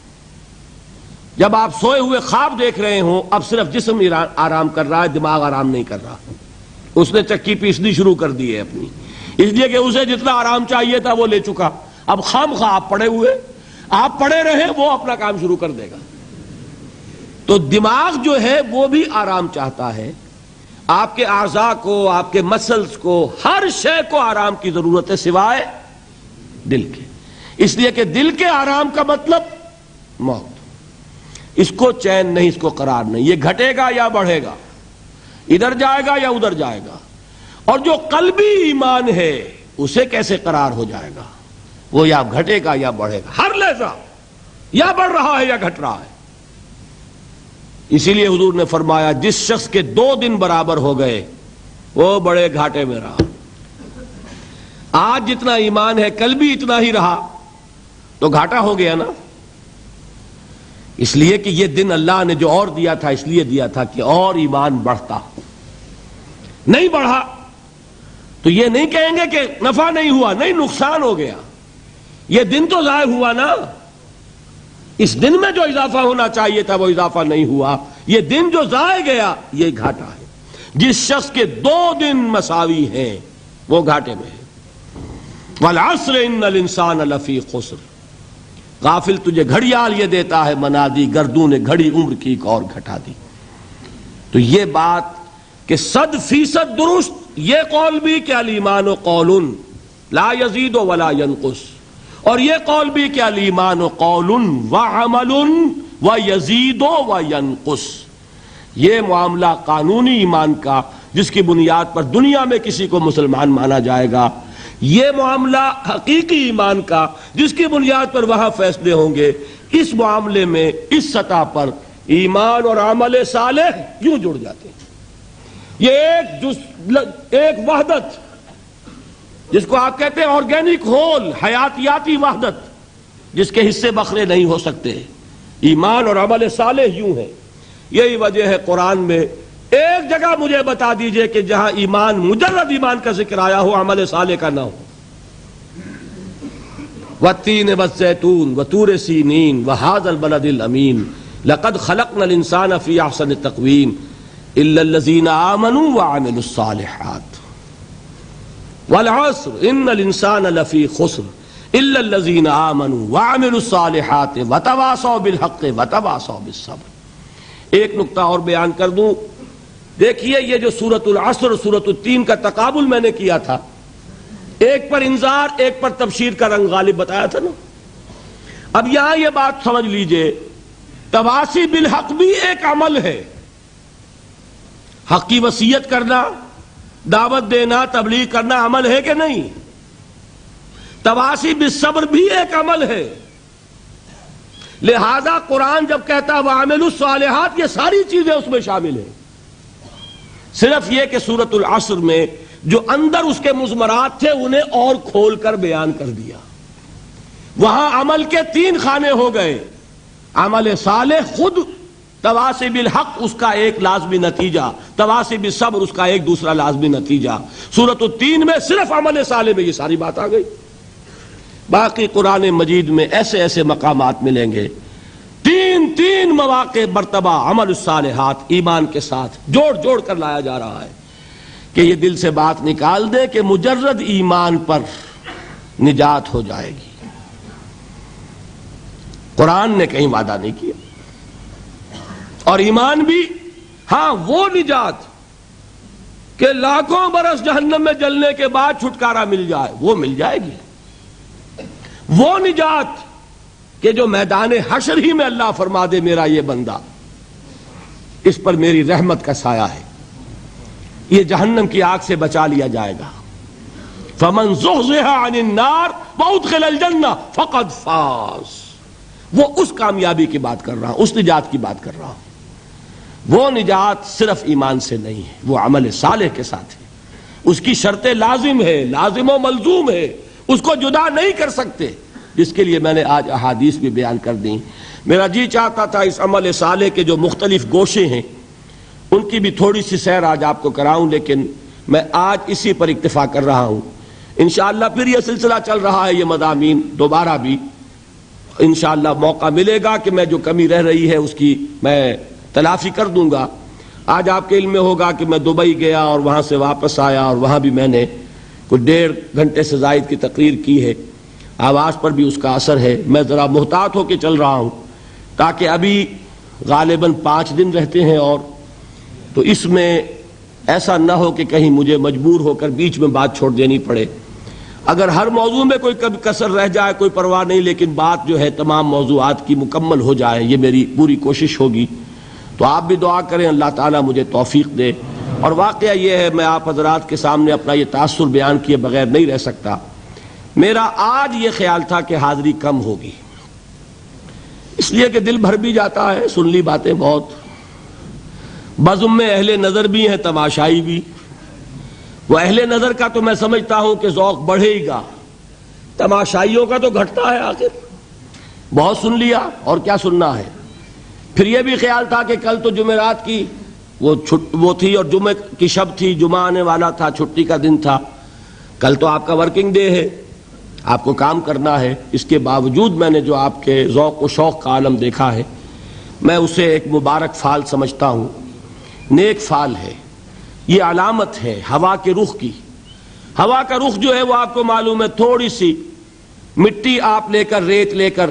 جب آپ سوئے ہوئے خواب دیکھ رہے ہوں، اب صرف جسم آرام کر رہا ہے، دماغ آرام نہیں کر رہا. اس نے چکی پیسنی شروع کر دی ہے اپنی، اس لیے کہ اسے جتنا آرام چاہیے تھا وہ لے چکا. اب خواہ آپ پڑے ہوئے، آپ پڑے رہے، وہ اپنا کام شروع کر دے گا. تو دماغ جو ہے وہ بھی آرام چاہتا ہے. آپ کے اعضاء کو، آپ کے مسلز کو، ہر شے کو آرام کی ضرورت ہے سوائے دل کے. اس لیے کہ دل کے آرام کا مطلب موت. اس کو چین نہیں، اس کو قرار نہیں. یہ گھٹے گا یا بڑھے گا، ادھر جائے گا یا ادھر جائے گا. اور جو قلبی ایمان ہے اسے کیسے قرار ہو جائے گا؟ وہ یا گھٹے گا یا بڑھے گا. ہر لحظہ یا بڑھ رہا ہے یا گھٹ رہا ہے. اسی لیے حضور نے فرمایا جس شخص کے 2 دن برابر ہو گئے وہ بڑے گھاٹے میں رہا. آج جتنا ایمان ہے کل بھی اتنا ہی رہا تو گھاٹا ہو گیا نا. اس لیے کہ یہ دن اللہ نے جو اور دیا تھا اس لیے دیا تھا کہ اور ایمان بڑھتا. نہیں بڑھا تو یہ نہیں کہیں گے کہ نفع نہیں ہوا، نہیں نقصان ہو گیا. یہ دن تو ضائع ہوا نا. اس دن میں جو اضافہ ہونا چاہیے تھا وہ اضافہ نہیں ہوا. یہ دن جو ضائع گیا یہ گھاٹا ہے. جس شخص کے 2 دن مساوی ہیں وہ گھاٹے میں ہے. والعصر ان الانسان لفی خسر. غافل تجھے گھڑیال یہ دیتا ہے منا دی، گردوں نے گھڑی عمر کی ایک اور گھٹا دی. تو یہ بات کہ 100% درست. یہ قول بھی کہ الایمان قول لا یزید ولا ینقص، اور یہ قول بھی کہ الایمان قول وعمل ویزید وینقص. یہ معاملہ قانونی ایمان کا جس کی بنیاد پر دنیا میں کسی کو مسلمان مانا جائے گا، یہ معاملہ حقیقی ایمان کا جس کی بنیاد پر وہاں فیصلے ہوں گے. اس معاملے میں اس سطح پر ایمان اور عمل صالح یوں جڑ جاتے ہیں. یہ ایک وحدت جس کو آپ کہتے ہیں آرگینک ہول، حیاتیاتی وحدت، جس کے حصے بکھرے نہیں ہو سکتے. ایمان اور عمل صالح یوں ہے. یہی وجہ ہے قرآن میں ایک جگہ مجھے بتا دیجئے کہ جہاں ایمان، مجرد ایمان کا ذکر آیا ہو، عمل صالح کا نہ ہو. والتین والزیتون وطور سینین وہذا البلد الامین لقد خلقنا الانسان فی احسن تقویم الا الذین آمنوا وعملوا الصالحات والعصر ان الانسان لفی خسر الا الذین آمنوا وعملوا الصالحات وتواصوا بالحق وتواصوا بالصبر. ایک نقطہ اور بیان کر دوں. دیکھیے یہ جو سورۃ العصر اور سورۃ التین کا تقابل میں نے کیا تھا، ایک پر انذار ایک پر تبشیر کا رنگ غالب بتایا تھا نا. اب یہاں یہ بات سمجھ لیجئے، تواصی بالحق بھی ایک عمل ہے. حق کی وصیت کرنا، دعوت دینا، تبلیغ کرنا عمل ہے کہ نہیں؟ تواصی بالصبر بھی ایک عمل ہے. لہذا قرآن جب کہتا ہے وَعَمِلُوا الصَّالِحَاتِ یہ ساری چیزیں اس میں شامل ہیں. صرف یہ کہ سورۃ العصر میں جو اندر اس کے مضمرات تھے انہیں اور کھول کر بیان کر دیا. وہاں عمل کے 3 خانے ہو گئے. عمل صالح خود تواصی بالحق اس کا ایک لازمی نتیجہ، تواصی بالصبر اس کا ایک دوسرا لازمی نتیجہ. سورۃ التین میں صرف عمل صالح میں یہ ساری بات آ گئی. باقی قرآن مجید میں ایسے ایسے مقامات ملیں گے، 3 مواقع مرتبہ عمل الصالحات ایمان کے ساتھ جوڑ کر لایا جا رہا ہے کہ یہ دل سے بات نکال دے کہ مجرد ایمان پر نجات ہو جائے گی. قرآن نے کہیں وعدہ نہیں کیا. اور ایمان بھی ہاں وہ نجات کہ لاکھوں برس جہنم میں جلنے کے بعد چھٹکارا مل جائے، وہ مل جائے گی. وہ نجات کہ جو میدان حشر ہی میں اللہ فرما دے میرا یہ بندہ اس پر میری رحمت کا سایہ ہے، یہ جہنم کی آگ سے بچا لیا جائے گا. فمن زحزح عن النار وادخل الجنہ فقد فاز. وہ اس کامیابی کی بات کر رہا ہوں، اس نجات کی بات کر رہا ہوں. وہ نجات صرف ایمان سے نہیں ہے، وہ عمل صالح کے ساتھ ہے. اس کی شرط لازم ہے، لازم و ملزوم ہے، اس کو جدا نہیں کر سکتے، جس کے لیے میں نے آج احادیث بھی بیان کر دیں. میرا جی چاہتا تھا اس عمل صالح کے جو مختلف گوشے ہیں ان کی بھی تھوڑی سی سیر آج آپ کو کراؤں، لیکن میں آج اسی پر اکتفا کر رہا ہوں. انشاءاللہ پھر یہ سلسلہ چل رہا ہے، یہ مضامین دوبارہ بھی انشاءاللہ موقع ملے گا کہ میں جو کمی رہ رہی ہے اس کی میں تلافی کر دوں گا. آج آپ کے علم میں ہوگا کہ میں دبئی گیا اور وہاں سے واپس آیا اور وہاں بھی میں نے کوئی 1.5 گھنٹے سے زائد کی تقریر کی ہے. آواز پر بھی اس کا اثر ہے. میں ذرا محتاط ہو کے چل رہا ہوں تاکہ ابھی غالباً 5 دن رہتے ہیں، اور تو اس میں ایسا نہ ہو کہ کہیں مجھے مجبور ہو کر بیچ میں بات چھوڑ دینی پڑے. اگر ہر موضوع میں کوئی کسر رہ جائے کوئی پرواہ نہیں، لیکن بات جو ہے تمام موضوعات کی مکمل ہو جائے، یہ میری پوری کوشش ہوگی. تو آپ بھی دعا کریں اللہ تعالیٰ مجھے توفیق دے. اور واقعہ یہ ہے میں آپ حضرات کے سامنے اپنا یہ تاثر بیان کیے بغیر نہیں رہ سکتا. میرا آج یہ خیال تھا کہ حاضری کم ہوگی، اس لیے کہ دل بھر بھی جاتا ہے، سن لی باتیں بہت. بزم میں اہل نظر بھی ہیں، تماشائی بھی. وہ اہل نظر کا تو میں سمجھتا ہوں کہ ذوق بڑھے گا، تماشائیوں کا تو گھٹتا ہے. آخر بہت سن لیا اور کیا سننا ہے. پھر یہ بھی خیال تھا کہ کل تو جمعرات کی وہ تھی اور جمعہ کی شب تھی، جمعہ آنے والا تھا، چھٹی کا دن تھا. کل تو آپ کا ورکنگ ڈے ہے، آپ کو کام کرنا ہے. اس کے باوجود میں نے جو آپ کے ذوق و شوق کا عالم دیکھا ہے میں اسے ایک مبارک فعل سمجھتا ہوں، نیک فعل ہے. یہ علامت ہے ہوا کے رخ کی. ہوا کا رخ جو ہے وہ آپ کو معلوم ہے، تھوڑی سی مٹی آپ لے کر، ریت لے کر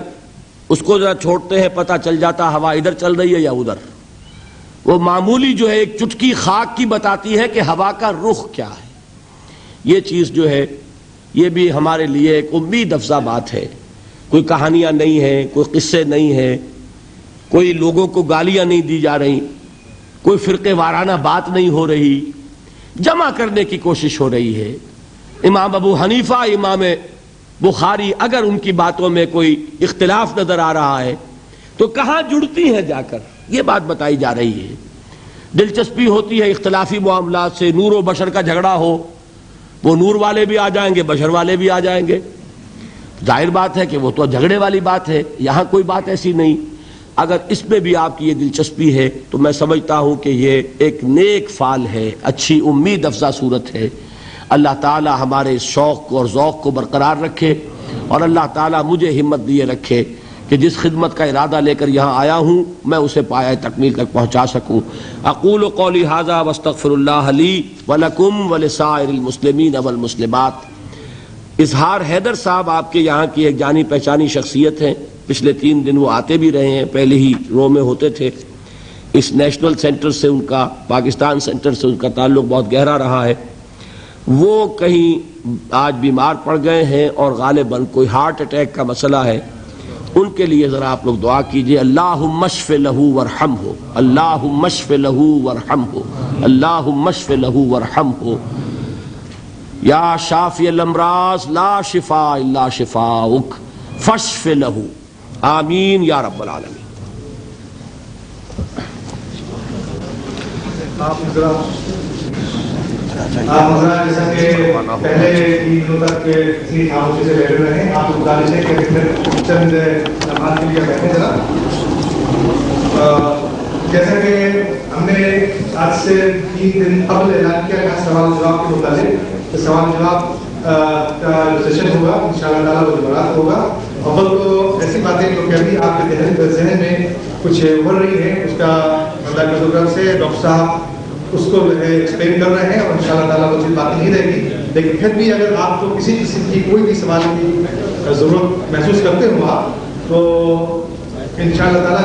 اس کو ذرا چھوڑتے ہیں، پتہ چل جاتا ہوا ادھر چل رہی ہے یا ادھر. وہ معمولی جو ہے ایک چٹکی خاک کی بتاتی ہے کہ ہوا کا رخ کیا ہے. یہ چیز جو ہے یہ بھی ہمارے لیے ایک امید افزا بات ہے. کوئی کہانیاں نہیں ہیں، کوئی قصے نہیں ہیں، کوئی لوگوں کو گالیاں نہیں دی جا رہی، کوئی فرقے وارانہ بات نہیں ہو رہی، جمع کرنے کی کوشش ہو رہی ہے. امام ابو حنیفہ، امام بخاری، اگر ان کی باتوں میں کوئی اختلاف نظر آ رہا ہے تو کہاں جڑتی ہیں جا کر، یہ بات بتائی جا رہی ہے. دلچسپی ہوتی ہے اختلافی معاملات سے. نور و بشر کا جھگڑا ہو، وہ نور والے بھی آ جائیں گے، بشر والے بھی آ جائیں گے. ظاہر بات ہے کہ وہ تو جھگڑے والی بات ہے. یہاں کوئی بات ایسی نہیں. اگر اس میں بھی آپ کی یہ دلچسپی ہے تو میں سمجھتا ہوں کہ یہ ایک نیک فعل ہے، اچھی امید افزا صورت ہے. اللہ تعالی ہمارے اس شوق اور ذوق کو برقرار رکھے، اور اللہ تعالی مجھے ہمت دیے رکھے کہ جس خدمت کا ارادہ لے کر یہاں آیا ہوں میں اسے پایہ تکمیل تک پہنچا سکوں. اقول قولی ھذا واستغفر اللہ لی ولکم ولسائر المسلمین والمسلمات. اظہار حیدر صاحب آپ کے یہاں کی ایک جانی پہچانی شخصیت ہیں. پچھلے 3 دن وہ آتے بھی رہے ہیں، پہلے ہی رو میں ہوتے تھے. اس نیشنل سینٹر سے ان کا، پاکستان سینٹر سے ان کا تعلق بہت گہرا رہا ہے. وہ کہیں آج بیمار پڑ گئے ہیں اور غالباً کوئی ہارٹ اٹیک کا مسئلہ ہے. ان کے لیے ذرا آپ لوگ دعا کیجئے. اللہم اشف لہ ورحمہ، اللہم اشف لہ ورحمہ، اللہم اشف لہ ورحمہ. یا شافی الامراض لا شفاء الا شفاؤک فاشف لہ. آمین یا رب العالمین۔ آپ جیسا کہ پہلے 3 دنوں تک اتنی خاموشی سے بیٹھے رہے ہیں، آپ کو بتا دیجیے کہ پھر چند نماز کے لیے بیٹھے ذرا۔ جیسا کہ ہم نے آج سے 3 دن قبل اعلان کیا کہ سوال جواب کے متعلق سوال جواب کا سیشن ہوگا انشاءاللہ تعالیٰ، وہ جمعرات ہوگا۔ اول تو ایسی باتیں جو کہ ابھی آپ کے ذہن میں کچھ ابھر رہی ہیں، اس کا اللہ کے فضل سے ڈاکٹر صاحب اس کو جو ہے ایکسپلین کر رہے ہیں، اور انشاءاللہ تعالیٰ وہ چیز باقی نہیں رہے گی۔ لیکن پھر بھی اگر آپ کو کسی قسم کی کوئی بھی سوال کی ضرورت محسوس کرتے ہو آپ، تو انشاءاللہ تعالیٰ